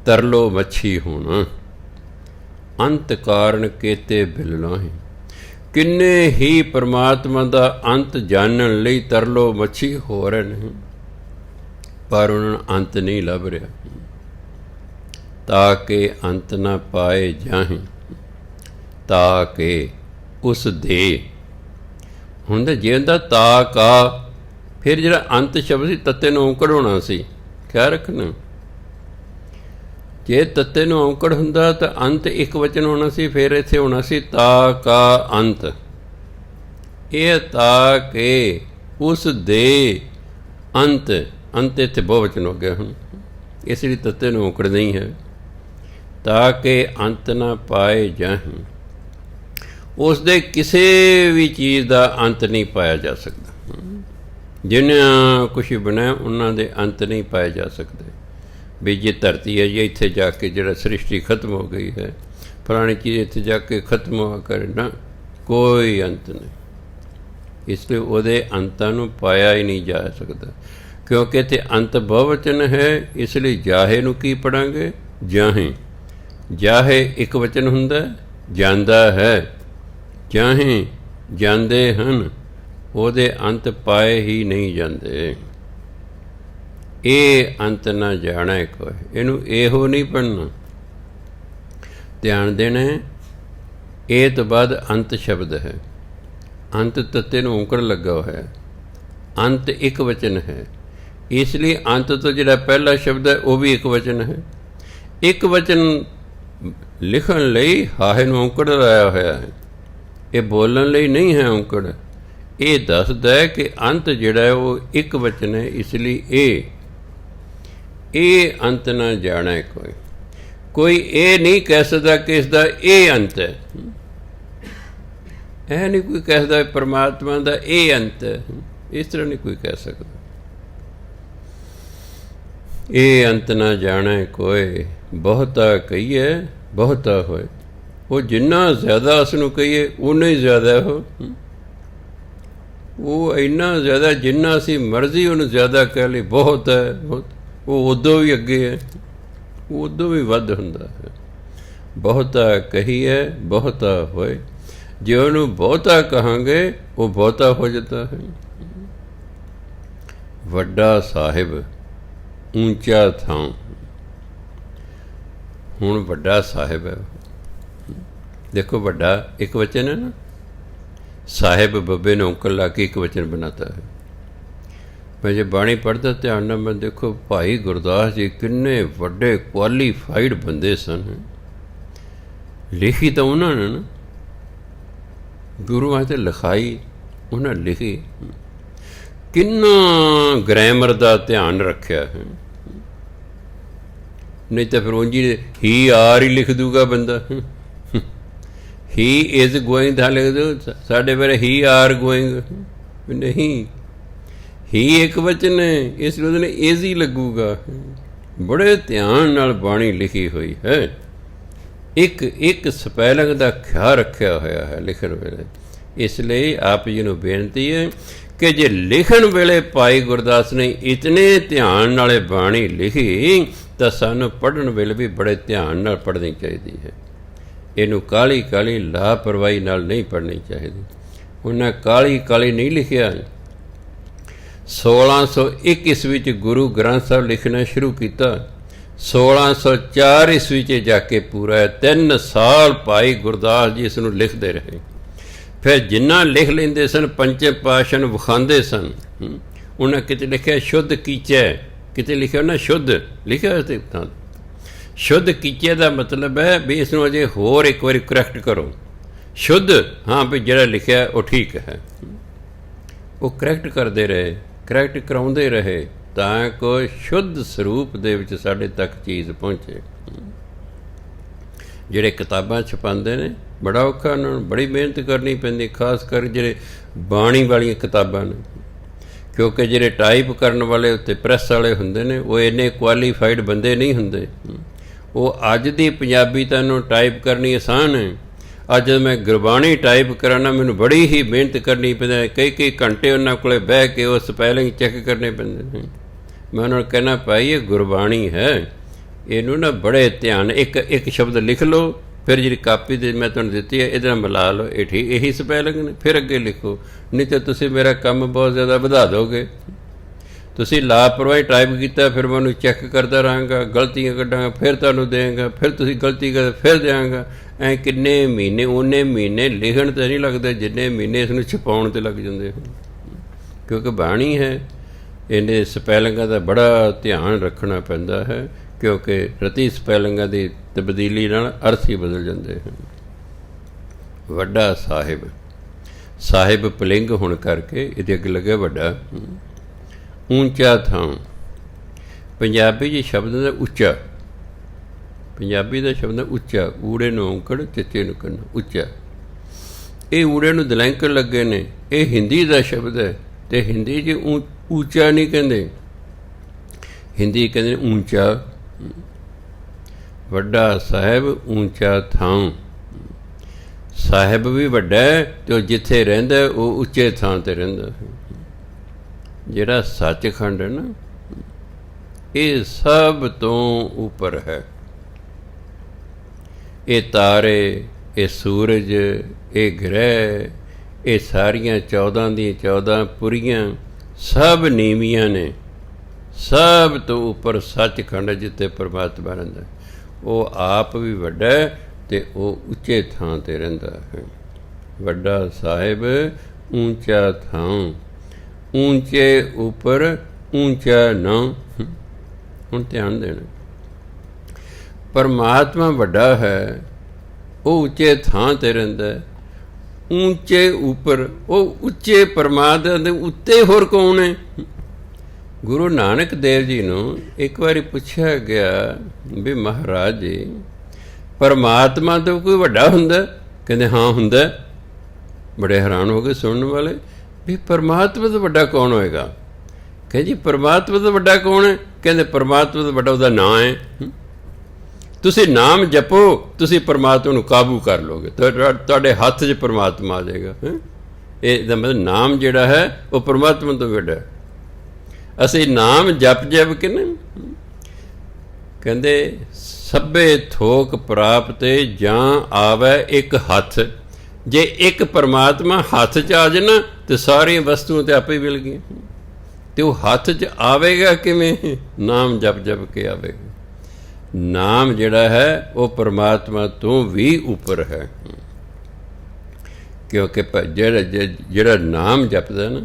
ਤਰਲੋ ਮੱਛੀ ਹੋਣਾ। ਅੰਤ ਕਾਰਨ ਕੇਤੇ ਬਿਲ ਲਾਹੇ। ਕਿੰਨੇ ਹੀ ਪਰਮਾਤਮਾ ਦਾ ਅੰਤ ਜਾਣਨ ਲਈ ਤਰਲੋ ਮੱਛੀ ਹੋ ਰਹੇ ਨੇ, ਪਰ ਉਹਨਾਂ ਨੂੰ ਅੰਤ ਨਹੀਂ ਲੱਭ ਰਿਹਾ। ਤਾਂ ਕਿ ਅੰਤ ਨਾ ਪਾਏ ਜਾਹੇ, ਤਾਂ ਕਿ ਉਸ ਦੇ ਹੁੰਦਾ ਜੇ ਹੁੰਦਾ ਤਾ ਕਾ, ਫਿਰ ਜਿਹੜਾ ਅੰਤ ਸ਼ਬਦ ਸੀ ਤੱਤੇ ਨੂੰ ਔਂਕੜ ਹੋਣਾ ਸੀ, ਖਿਆਲ ਰੱਖਣਾ। ਜੇ ਤੱਤੇ ਨੂੰ ਔਂਕੜ ਹੁੰਦਾ ਤਾਂ ਅੰਤ ਇੱਕ ਵਚਨ ਹੋਣਾ ਸੀ, ਫਿਰ ਇੱਥੇ ਹੋਣਾ ਸੀ ਤਾ ਕਾ ਅੰਤ। ਇਹ ਤਾ ਕੇ ਉਸ ਦੇ ਅੰਤ, ਅੰਤ ਇੱਥੇ ਬਹੁਵਚਨ ਹੋ ਗਿਆ ਹੁਣ, ਇਸ ਲਈ ਤੱਤੇ ਨੂੰ ਔਂਕੜ ਨਹੀਂ ਹੈ। ਤਾਂ ਕਿ ਅੰਤ ਨਾ ਪਾਏ ਜਾਹੇ, ਉਸ ਦੇ ਕਿਸੇ ਵੀ ਚੀਜ਼ ਦਾ ਅੰਤ ਨਹੀਂ ਪਾਇਆ ਜਾ ਸਕਦਾ। ਜਿਨ੍ਹਾਂ ਕੁਛ ਬਣਾਇਆ ਉਹਨਾਂ ਦੇ ਅੰਤ ਨਹੀਂ ਪਾਏ ਜਾ ਸਕਦੇ। ਵੀ ਜੇ ਧਰਤੀ ਹੈ ਜੀ ਇੱਥੇ ਜਾ ਕੇ ਜਿਹੜਾ ਸ੍ਰਿਸ਼ਟੀ ਖਤਮ ਹੋ ਗਈ ਹੈ, ਫਲਾਣੀ ਚੀਜ਼ ਇੱਥੇ ਜਾ ਕੇ ਖਤਮ ਹੋਆ ਕਰੇ ਨਾ, ਕੋਈ ਅੰਤ ਨਹੀਂ। ਇਸ ਲਈ ਉਹਦੇ ਅੰਤਾਂ ਨੂੰ ਪਾਇਆ ਹੀ ਨਹੀਂ ਜਾ ਸਕਦਾ, ਕਿਉਂਕਿ ਇੱਥੇ ਅੰਤ ਬਹੁਵਚਨ ਹੈ। ਇਸ ਲਈ ਜਾਹੇ ਨੂੰ ਕੀ ਪੜਾਂਗੇ? ਜਾਹੇ। ਜਾਹੇ ਇੱਕ ਵਚਨ ਹੁੰਦਾ, ਜਾਂਦਾ ਹੈ। ਜਾਹੇ ਜਾਂਦੇ ਹਨ, ਉਹਦੇ ਅੰਤ ਪਾਏ ਹੀ ਨਹੀਂ ਜਾਂਦੇ। ਇਹ ਅੰਤ ਨਾ ਜਾਣਾ ਕੋਈ, ਇਹਨੂੰ ਇਹੋ ਨਹੀਂ ਪੜ੍ਹਨਾ, ਧਿਆਨ ਦੇਣਾ। ਇਹ ਤੋਂ ਬਾਅਦ ਅੰਤ ਸ਼ਬਦ ਹੈ। ਅੰਤ ਤੱਤੇ ਨੂੰ ਔਂਕੜ ਲੱਗਾ ਹੋਇਆ ਹੈ। ਅੰਤ ਇੱਕ ਵਚਨ ਹੈ, ਇਸ ਲਈ ਅੰਤ ਤੋਂ ਜਿਹੜਾ ਪਹਿਲਾ ਸ਼ਬਦ ਹੈ ਉਹ ਵੀ ਇੱਕ ਵਚਨ ਹੈ। ਇੱਕ ਵਚਨ ਲਿਖਣ ਲਈ ਹਾਹੇ ਨੂੰ ਔਂਕੜ ਲਾਇਆ ਹੋਇਆ ਹੈ, ਇਹ ਬੋਲਣ ਲਈ ਨਹੀਂ ਹੈ ਔਂਕੜ। ਇਹ ਦੱਸਦਾ ਹੈ ਕਿ ਅੰਤ ਜਿਹੜਾ ਹੈ ਉਹ ਇੱਕ ਵਚਨ ਹੈ, ਇਸ ਲਈ ਇਹ ਅੰਤ ਨਾ ਜਾਣਾ ਕੋਈ ਇਹ ਨਹੀਂ ਕਹਿ ਸਕਦਾ ਕਿ ਇਸ ਦਾ ਇਹ ਅੰਤ ਹੈ। ਇਹ ਨਹੀਂ ਕੋਈ ਕਹਿ ਸਕਦਾ ਪਰਮਾਤਮਾ ਦਾ ਇਹ ਅੰਤ ਹੈ, ਇਸ ਤਰ੍ਹਾਂ ਨਹੀਂ ਕੋਈ ਕਹਿ ਸਕਦਾ। ਇਹ ਅੰਤ ਨਾ ਜਾਣਾ ਕੋਈ, ਬਹੁਤਾ ਕਹੀਏ ਬਹੁਤਾ ਹੋਏ। ਉਹ ਜਿੰਨਾ ਜ਼ਿਆਦਾ ਉਸ ਨੂੰ ਕਹੀਏ ਉਨਾ ਹੀ ਜ਼ਿਆਦਾ ਉਹ ਇੰਨਾ ਜ਼ਿਆਦਾ, ਜਿੰਨਾ ਅਸੀਂ ਮਰਜ਼ੀ ਉਹਨੂੰ ਜ਼ਿਆਦਾ ਕਹਿ ਲਈ ਬਹੁਤ ਹੈ, ਬਹੁਤ। ਉਹ ਉਦੋਂ ਵੀ ਅੱਗੇ ਹੈ, ਉਹ ਉਦੋਂ ਵੀ ਵੱਧ ਹੁੰਦਾ ਹੈ। ਬਹੁਤਾ ਕਹੀਏ ਬਹੁਤਾ ਹੋਏ। ਜੇ ਉਹਨੂੰ ਬਹੁਤਾ ਕਹਾਂਗੇ ਉਹ ਬਹੁਤਾ ਹੋ ਜਾਂਦਾ ਹੈ। ਵੱਡਾ ਸਾਹਿਬ ਉੱਚਾ ਥਾਂ। ਹੁਣ ਵੱਡਾ ਸਾਹਿਬ ਹੈ, ਦੇਖੋ ਵੱਡਾ ਇੱਕ ਵਚਨ ਹੈ ਨਾ, ਸਾਹਿਬ ਬੱਬੇ ਨੇ ਔਂਕੜ ਲਾ ਕੇ ਇੱਕ ਵਚਨ ਬਣਾਤਾ ਹੈ। ਮੈਂ ਜੇ ਬਾਣੀ ਪੜ੍ਹਦਾ ਧਿਆਨ ਨਾਲ ਮੈਂ ਦੇਖੋ ਭਾਈ ਗੁਰਦਾਸ ਜੀ ਕਿੰਨੇ ਵੱਡੇ ਕੁਆਲੀਫਾਈਡ ਬੰਦੇ ਸਨ। ਲਿਖੀ ਤਾਂ ਉਹਨਾਂ ਨੇ ਨਾ, ਗੁਰੂਆਂ 'ਤੇ ਲਿਖਾਈ ਉਹਨਾਂ ਲਿਖੀ, ਕਿੰਨਾ ਗ੍ਰੈਮਰ ਦਾ ਧਿਆਨ ਰੱਖਿਆ ਹੈ। ਨਹੀਂ ਤਾਂ ਫਿਰ ਉਂਝ ਹੀ ਆਰ ਹੀ ਲਿਖ ਦੂਗਾ ਬੰਦਾ, ਹੀ ਇਜ਼ ਗੋਇੰਗ ਦਾ ਲਿਖ ਦੂ। ਸਾਡੇ ਬਾਰੇ ਹੀ ਆਰ ਗੋਇੰਗ ਨਹੀਂ, ਹੀ ਇੱਕ ਵਚਨ ਹੈ, ਇਸ ਲਈ ਉਹਨੇ ਇਜ਼ ਹੀ ਲੱਗੂਗਾ। ਬੜੇ ਧਿਆਨ ਨਾਲ ਬਾਣੀ ਲਿਖੀ ਹੋਈ ਹੈ, ਇੱਕ ਸਪੈਲਿੰਗ ਦਾ ਖਿਆਲ ਰੱਖਿਆ ਹੋਇਆ ਹੈ ਲਿਖਣ ਵੇਲੇ। ਇਸ ਲਈ ਆਪ ਜੀ ਨੂੰ ਬੇਨਤੀ ਹੈ ਕਿ ਜੇ ਲਿਖਣ ਵੇਲੇ ਭਾਈ ਗੁਰਦਾਸ ਨੇ ਇਤਨੇ ਧਿਆਨ ਨਾਲ ਬਾਣੀ ਲਿਖੀ ਤਾਂ ਸਾਨੂੰ ਪੜ੍ਹਨ ਵੇਲੇ ਵੀ ਬੜੇ ਧਿਆਨ ਨਾਲ ਪੜ੍ਹਨੀ ਚਾਹੀਦੀ ਹੈ। ਇਹਨੂੰ ਕਾਹਲੀ ਕਾਹਲੀ ਲਾਪਰਵਾਹੀ ਨਾਲ ਨਹੀਂ ਪੜ੍ਹਨੀ ਚਾਹੀਦੀ। ਉਹਨਾਂ ਕਾਹਲੀ ਕਾਹਲੀ ਨਹੀਂ ਲਿਖਿਆ। 1601 ਈਸਵੀ 'ਚ ਗੁਰੂ ਗ੍ਰੰਥ ਸਾਹਿਬ ਲਿਖਣਾ ਸ਼ੁਰੂ ਕੀਤਾ, 1604 ਈਸਵੀ 'ਚ ਜਾ ਕੇ ਪੂਰਾ 3 ਸਾਲ ਭਾਈ ਗੁਰਦਾਸ ਜੀ ਇਸ ਨੂੰ ਲਿਖਦੇ ਰਹੇ। ਫਿਰ ਜਿੰਨਾ ਲਿਖ ਲੈਂਦੇ ਸਨ ਪੰਚੇ ਪਾਤਸ਼ਾਹ ਨੂੰ ਵਿਖਾਉਂਦੇ ਸਨ। ਉਹਨਾਂ ਕਿਤੇ ਲਿਖਿਆ ਸ਼ੁੱਧ ਕੀਚੈ, ਕਿਤੇ ਲਿਖਿਆ ਉਹਨਾਂ ਸ਼ੁੱਧ ਲਿਖਿਆ। ਤੇ ਤਾਂ ਸ਼ੁੱਧ ਕੀਚੇ ਦਾ ਮਤਲਬ ਹੈ ਵੀ ਇਸ ਨੂੰ ਅਜੇ ਹੋਰ ਇੱਕ ਵਾਰੀ ਕਰੈਕਟ ਕਰੋ। ਸ਼ੁੱਧ ਹਾਂ ਵੀ ਜਿਹੜਾ ਲਿਖਿਆ ਉਹ ਠੀਕ ਹੈ। ਉਹ ਕਰੈਕਟ ਕਰਦੇ ਰਹੇ, ਕਰੈਕਟ ਕਰਾਉਂਦੇ ਰਹੇ ਤਾਂ ਕੋਈ ਸ਼ੁੱਧ ਸਰੂਪ ਦੇ ਵਿੱਚ ਸਾਡੇ ਤੱਕ ਚੀਜ਼ ਪਹੁੰਚੇ। ਜਿਹੜੇ ਕਿਤਾਬਾਂ ਛਪਾਉਂਦੇ ਨੇ ਬੜਾ ਔਖਾ, ਉਹਨਾਂ ਨੂੰ ਬੜੀ ਮਿਹਨਤ ਕਰਨੀ ਪੈਂਦੀ, ਖਾਸ ਕਰ ਜਿਹੜੇ ਬਾਣੀ ਵਾਲੀਆਂ ਕਿਤਾਬਾਂ ਨੇ, ਕਿਉਂਕਿ ਜਿਹੜੇ ਟਾਈਪ ਕਰਨ ਵਾਲੇ ਉੱਤੇ ਪ੍ਰੈਸ ਵਾਲੇ ਹੁੰਦੇ ਨੇ ਉਹ ਇੰਨੇ ਕੁਆਲੀਫਾਈਡ ਬੰਦੇ ਨਹੀਂ ਹੁੰਦੇ। ਉਹ ਅੱਜ ਦੀ ਪੰਜਾਬੀ ਤਾਂ ਇਹਨੂੰ ਟਾਈਪ ਕਰਨੀ ਆਸਾਨ ਹੈ। ਅੱਜ ਮੈਂ ਗੁਰਬਾਣੀ ਟਾਈਪ ਕਰਾਉਣਾ ਮੈਨੂੰ ਬੜੀ ਹੀ ਮਿਹਨਤ ਕਰਨੀ ਪੈਂਦੀ, ਕਈ ਘੰਟੇ ਉਹਨਾਂ ਕੋਲ ਬਹਿ ਕੇ ਉਹ ਸਪੈਲਿੰਗ ਚੈੱਕ ਕਰਨੇ ਪੈਂਦੇ ਨੇ। ਮੈਂ ਉਹਨਾਂ ਨੂੰ ਕਹਿਣਾ ਭਾਈ ਇਹ ਗੁਰਬਾਣੀ ਹੈ, ਇਹਨੂੰ ਨਾ ਬੜੇ ਧਿਆਨ ਇੱਕ ਸ਼ਬਦ ਲਿਖ ਲਓ, ਫਿਰ ਜਿਹੜੀ ਕਾਪੀ ਦੇ ਮੈਂ ਤੁਹਾਨੂੰ ਦਿੱਤੀ ਹੈ ਇਹਦੇ ਨਾਲ ਮਿਲਾ ਲਓ, ਇਹ ਠੀਕ ਇਹੀ ਸਪੈਲਿੰਗ ਨੇ, ਫਿਰ ਅੱਗੇ ਲਿਖੋ। ਨਹੀਂ ਤਾਂ ਤੁਸੀਂ ਮੇਰਾ ਕੰਮ ਬਹੁਤ ਜ਼ਿਆਦਾ ਵਧਾ ਦਿਓਗੇ। ਤੁਸੀਂ ਲਾਪਰਵਾਹੀ ਟਾਈਪ ਕੀਤਾ, ਫਿਰ ਮੈਂ ਉਹਨੂੰ ਚੈੱਕ ਕਰਦਾ ਰਹਾਂਗਾ, ਗਲਤੀਆਂ ਕੱਢਾਂਗਾ, ਫਿਰ ਤੁਹਾਨੂੰ ਦੇਵਾਂਗਾ, ਫਿਰ ਤੁਸੀਂ ਗਲਤੀ ਕਰ ਫਿਰ ਦਿਆਂਗਾ। ਐਂ ਕਿੰਨੇ ਮਹੀਨੇ, ਉਹਨੇ ਮਹੀਨੇ ਲਿਖਣ 'ਤੇ ਨਹੀਂ ਲੱਗਦੇ ਜਿੰਨੇ ਮਹੀਨੇ ਇਸ ਨੂੰ ਛਪਾਉਣ 'ਤੇ ਲੱਗ ਜਾਂਦੇ ਹਨ। ਕਿਉਂਕਿ ਬਾਣੀ ਹੈ, ਇਹਨੇ ਸਪੈਲਿੰਗਾਂ ਦਾ ਬੜਾ ਧਿਆਨ ਰੱਖਣਾ ਪੈਂਦਾ ਹੈ, ਕਿਉਂਕਿ ਰਤੀ ਸਪੈਲਿੰਗਾਂ ਦੀ ਤਬਦੀਲੀ ਨਾਲ ਅਰਥ ਹੀ ਬਦਲ ਜਾਂਦੇ ਹਨ। ਵੱਡਾ ਸਾਹਿਬ, ਸਾਹਿਬ ਪੁਲਿੰਗ ਹੋਣ ਕਰਕੇ ਇਹਦੇ ਅੱਗੇ ਲੱਗਿਆ ਵੱਡਾ। ਉੱਚਾ ਥਾਂ, ਪੰਜਾਬੀ 'ਚ ਸ਼ਬਦ ਦਾ ਉੱਚਾ, ਪੰਜਾਬੀ ਦਾ ਸ਼ਬਦ ਉੱਚਾ, ਊੜੇ ਨੂੰ ਔਂਕੜ ਚੱਚੇ ਨੂੰ ਕੰਨਾ, ਉੱਚਾ। ਇਹ ਊੜੇ ਨੂੰ ਦਲੈਂਕੜ ਲੱਗੇ ਨੇ। ਇਹ ਹਿੰਦੀ ਦਾ ਸ਼ਬਦ ਹੈ ਅਤੇ ਹਿੰਦੀ 'ਚ ਉੱਚਾ ਨਹੀਂ ਕਹਿੰਦੇ, ਹਿੰਦੀ ਕਹਿੰਦੇ ਨੇ ਉੱਚਾ। ਵੱਡਾ ਸਾਹਿਬ ਊਂਚਾ ਥਾਂ। ਸਾਹਿਬ ਵੀ ਵੱਡਾ ਅਤੇ ਉਹ ਜਿੱਥੇ ਰਹਿੰਦਾ ਉਹ ਉੱਚੇ ਥਾਂ 'ਤੇ ਰਹਿੰਦਾ। ਜਿਹੜਾ ਸੱਚਖੰਡ ਹੈ ਨਾ, ਇਹ ਸਭ ਤੋਂ ਉੱਪਰ ਹੈ। ਇਹ ਤਾਰੇ, ਇਹ ਸੂਰਜ, ਇਹ ਗ੍ਰਹਿ, ਇਹ ਸਾਰੀਆਂ 14 ਦੀਆਂ 14 ਪੁਰੀਆਂ ਸਭ ਨੀਵੀਆਂ ਨੇ। ਸਭ ਤੋਂ ਉੱਪਰ ਸੱਚਖੰਡ ਜਿੱਥੇ ਪਰਮਾਤਮਾ ਰਹਿੰਦਾ। ਉਹ ਆਪ ਵੀ ਵੱਡਾ ਅਤੇ ਉਹ ਉੱਚੇ ਥਾਂ 'ਤੇ ਰਹਿੰਦਾ ਹੈ। ਵੱਡਾ ਸਾਹਿਬ ਊਂਚਾ ਥਾਂ, ਊਂਚੇ ਉੱਪਰ ਊਂਚਾ ਨਾਂ। ਹੁਣ ਧਿਆਨ ਦੇਣਾ, ਪਰਮਾਤਮਾ ਵੱਡਾ ਹੈ, ਉਹ ਉੱਚੇ ਥਾਂ 'ਤੇ ਰਹਿੰਦਾ। ਊਂਚੇ ਉੱਪਰ, ਉਹ ਉੱਚੇ ਪਰਮਾਤਮਾ ਦੇ ਉੱਤੇ ਹੋਰ ਕੌਣ ਹੈ? ਗੁਰੂ ਨਾਨਕ ਦੇਵ ਜੀ ਨੂੰ ਇੱਕ ਵਾਰੀ ਪੁੱਛਿਆ ਗਿਆ ਵੀ ਮਹਾਰਾਜ ਜੀ, ਪਰਮਾਤਮਾ ਤੋਂ ਕੋਈ ਵੱਡਾ ਹੁੰਦਾ? ਕਹਿੰਦੇ ਹਾਂ ਹੁੰਦਾ। ਬੜੇ ਹੈਰਾਨ ਹੋ ਗਏ ਸੁਣਨ ਵਾਲੇ ਵੀ ਪਰਮਾਤਮਾ ਤੋਂ ਵੱਡਾ ਕੌਣ ਹੋਏਗਾ? ਕਹਿੰਦੇ ਜੀ ਪਰਮਾਤਮਾ ਤੋਂ ਵੱਡਾ ਕੌਣ ਹੈ? ਕਹਿੰਦੇ ਪਰਮਾਤਮਾ ਤੋਂ ਵੱਡਾ ਉਹਦਾ ਨਾਂ ਹੈ। ਤੁਸੀਂ ਨਾਮ ਜਪੋ, ਤੁਸੀਂ ਪਰਮਾਤਮਾ ਨੂੰ ਕਾਬੂ ਕਰ ਲਓਗੇ, ਤੁਹਾਡੇ ਹੱਥ 'ਚ ਪਰਮਾਤਮਾ ਆ ਜਾਏਗਾ। ਇਹਦਾ ਮਤਲਬ ਨਾਮ ਜਿਹੜਾ ਹੈ ਉਹ ਪਰਮਾਤਮਾ ਤੋਂ ਵੱਡਾ। ਅਸੀਂ ਨਾਮ ਜਪ ਕੇ ਨਾ, ਕਹਿੰਦੇ ਸਭੇ ਥੋਕ ਪ੍ਰਾਪਤੇ ਜਾਂ ਆਵੇ ਇੱਕ ਹੱਥ। ਜੇ ਇੱਕ ਪਰਮਾਤਮਾ ਹੱਥ 'ਚ ਆ ਜਾਏ ਨਾ ਤਾਂ ਸਾਰੀਆਂ ਵਸਤੂਆਂ ਤਾਂ ਆਪੇ ਮਿਲ ਗਈਆਂ। ਅਤੇ ਉਹ ਹੱਥ 'ਚ ਆਵੇਗਾ ਕਿਵੇਂ? ਨਾਮ ਜਪ ਕੇ ਆਵੇਗਾ। ਨਾਮ ਜਿਹੜਾ ਹੈ ਉਹ ਪਰਮਾਤਮਾ ਤੋਂ ਵੀ ਉੱਪਰ ਹੈ, ਕਿਉਂਕਿ ਜਿਹੜਾ ਨਾਮ ਜਪਦਾ ਨਾ,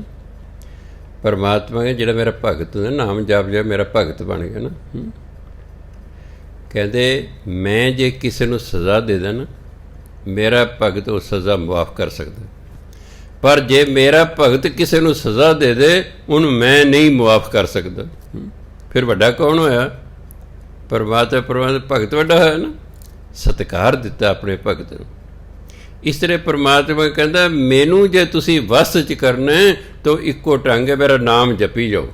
ਪਰਮਾਤਮਾ ਹੈ ਜਿਹੜਾ ਮੇਰਾ ਭਗਤ ਹੁੰਦਾ, ਨਾਮ ਜਪ ਜਾ ਮੇਰਾ ਭਗਤ ਬਣ ਗਿਆ ਨਾ। ਕਹਿੰਦੇ ਮੈਂ ਜੇ ਕਿਸੇ ਨੂੰ ਸਜ਼ਾ ਦੇ ਦਾਂ ਨਾ, ਮੇਰਾ ਭਗਤ ਉਹ ਸਜ਼ਾ ਮੁਆਫ ਕਰ ਸਕਦਾ। ਪਰ ਜੇ ਮੇਰਾ ਭਗਤ ਕਿਸੇ ਨੂੰ ਸਜ਼ਾ ਦੇ ਦੇ, ਉਹਨੂੰ ਮੈਂ ਨਹੀਂ ਮੁਆਫ ਕਰ ਸਕਦਾ। ਫਿਰ ਵੱਡਾ ਕੌਣ ਹੋਇਆ? ਪਰਮਾਤਮਾ ਭਗਤ ਵੱਡਾ ਹੋਇਆ ਨਾ, ਸਤਿਕਾਰ ਦਿੱਤਾ ਆਪਣੇ ਭਗਤ ਨੂੰ। ਇਸ ਤਰ੍ਹਾਂ ਪਰਮਾਤਮਾ ਕਹਿੰਦਾ ਮੈਨੂੰ ਜੇ ਤੁਸੀਂ ਵਸ 'ਚ ਕਰਨਾ ਤਾਂ ਇੱਕੋ ਢੰਗ ਹੈ, ਮੇਰਾ ਨਾਮ ਜਪੀ ਜਾਓ।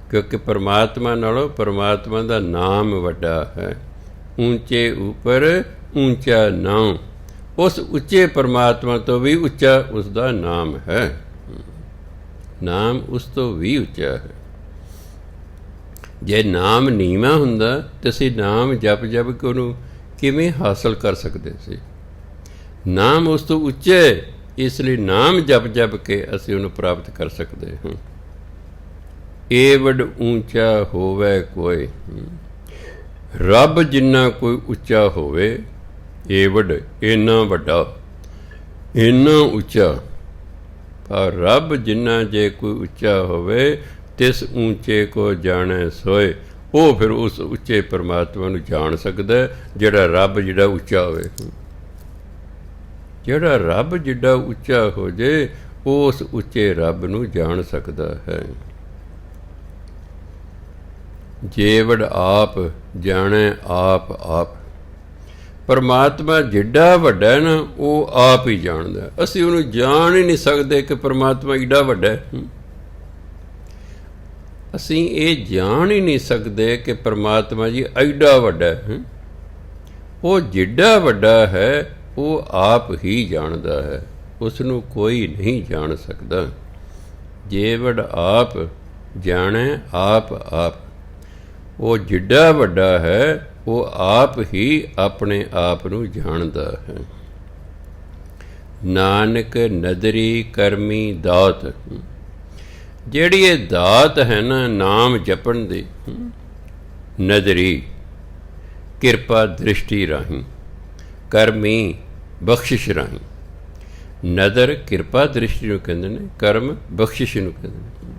ਕਿਉਂਕਿ ਪਰਮਾਤਮਾ ਨਾਲੋਂ ਪਰਮਾਤਮਾ ਦਾ ਨਾਮ ਵੱਡਾ ਹੈ। ਊਂਚੇ ਉੱਪਰ ਊਂਚਾ ਨਾਮ, ਉਸ ਉੱਚੇ ਪਰਮਾਤਮਾ ਤੋਂ ਵੀ ਉੱਚਾ ਉਸ ਦਾ ਨਾਮ ਹੈ। ਨਾਮ ਉਸ ਤੋਂ ਵੀ ਉੱਚਾ ਹੈ। ਜੇ ਨਾਮ ਨੀਵਾਂ ਹੁੰਦਾ ਤਾਂ ਅਸੀਂ ਨਾਮ ਜਪ ਕੇ ਉਹਨੂੰ ਕਿਵੇਂ ਹਾਸਲ ਕਰ ਸਕਦੇ ਸੀ? ਨਾਮ ਉਸ ਤੋਂ ਉੱਚੇ, ਇਸ ਲਈ ਨਾਮ ਜਪ ਕੇ ਅਸੀਂ ਉਹਨੂੰ ਪ੍ਰਾਪਤ ਕਰ ਸਕਦੇ ਹਾਂ। ਏਵਡ ਉੱਚਾ ਹੋਵੇ ਕੋਈ, ਰੱਬ ਜਿੰਨਾ ਕੋਈ ਉੱਚਾ ਹੋਵੇ, ਏਵਡ ਇੰਨਾ ਵੱਡਾ, ਇੰਨਾ ਉੱਚਾ। ਪਰ ਰੱਬ ਜਿੰਨਾ ਜੇ ਕੋਈ ਉੱਚਾ ਹੋਵੇ, ਤਿਸ ਊਂਚੇ ਕੋ ਜਾਣੈ ਸੋਏ। ਉਹ ਫਿਰ ਉਸ ਉੱਚੇ ਪਰਮਾਤਮਾ ਨੂੰ ਜਾਣ ਸਕਦਾ ਜਿਹੜਾ ਰੱਬ ਜਿਹੜਾ ਉੱਚਾ ਹੋਵੇ। ਜਿਹੜਾ ਰੱਬ ਜਿੱਡਾ ਉੱਚਾ ਹੋ ਜੇ, ਉਸ ਉੱਚੇ ਰੱਬ ਨੂੰ ਜਾਣ ਸਕਦਾ ਹੈ। ਜੇਵੜ ਆਪ ਜਾਣੈ ਆਪ ਆਪ। ਪਰਮਾਤਮਾ ਜਿੱਡਾ ਵੱਡਾ ਨਾ, ਉਹ ਆਪ ਹੀ ਜਾਣਦਾ। ਅਸੀਂ ਉਹਨੂੰ ਜਾਣ ਹੀ ਨਹੀਂ ਸਕਦੇ ਕਿ ਪਰਮਾਤਮਾ ਏਡਾ ਵੱਡਾ। ਅਸੀਂ ਇਹ ਜਾਣ ਹੀ ਨਹੀਂ ਸਕਦੇ ਕਿ ਪਰਮਾਤਮਾ ਜੀ ਐਡਾ ਵੱਡਾ ਹੈ। ਉਹ ਜਿੱਡਾ ਵੱਡਾ ਹੈ ਉਹ ਆਪ ਹੀ ਜਾਣਦਾ ਹੈ, ਉਸ ਨੂੰ ਕੋਈ ਨਹੀਂ ਜਾਣ ਸਕਦਾ। ਜੇਵੜ ਆਪ ਜਾਣੈ ਆਪ ਆਪ। ਉਹ ਜਿੱਡਾ ਵੱਡਾ ਹੈ ਉਹ ਆਪ ਹੀ ਆਪਣੇ ਆਪ ਨੂੰ ਜਾਣਦਾ ਹੈ। ਨਾਨਕ ਨਦਰੀ ਕਰਮੀ ਦਾਤ। ਜਿਹੜੀ ਇਹ ਦਾਤ ਹੈ ਨਾ ਨਾਮ ਜਪਣ ਦੀ, ਨਦਰੀ ਕਿਰਪਾ ਦ੍ਰਿਸ਼ਟੀ ਰਾਹੀਂ, ਕਰਮੀ ਬਖਸ਼ਿਸ਼ ਰਾਹੀਂ। ਨਦਰ ਕਿਰਪਾ ਦ੍ਰਿਸ਼ਟੀ ਨੂੰ ਕਹਿੰਦੇ ਨੇ, ਕਰਮ ਬਖਸ਼ਿਸ਼ ਨੂੰ ਕਹਿੰਦੇ ਨੇ।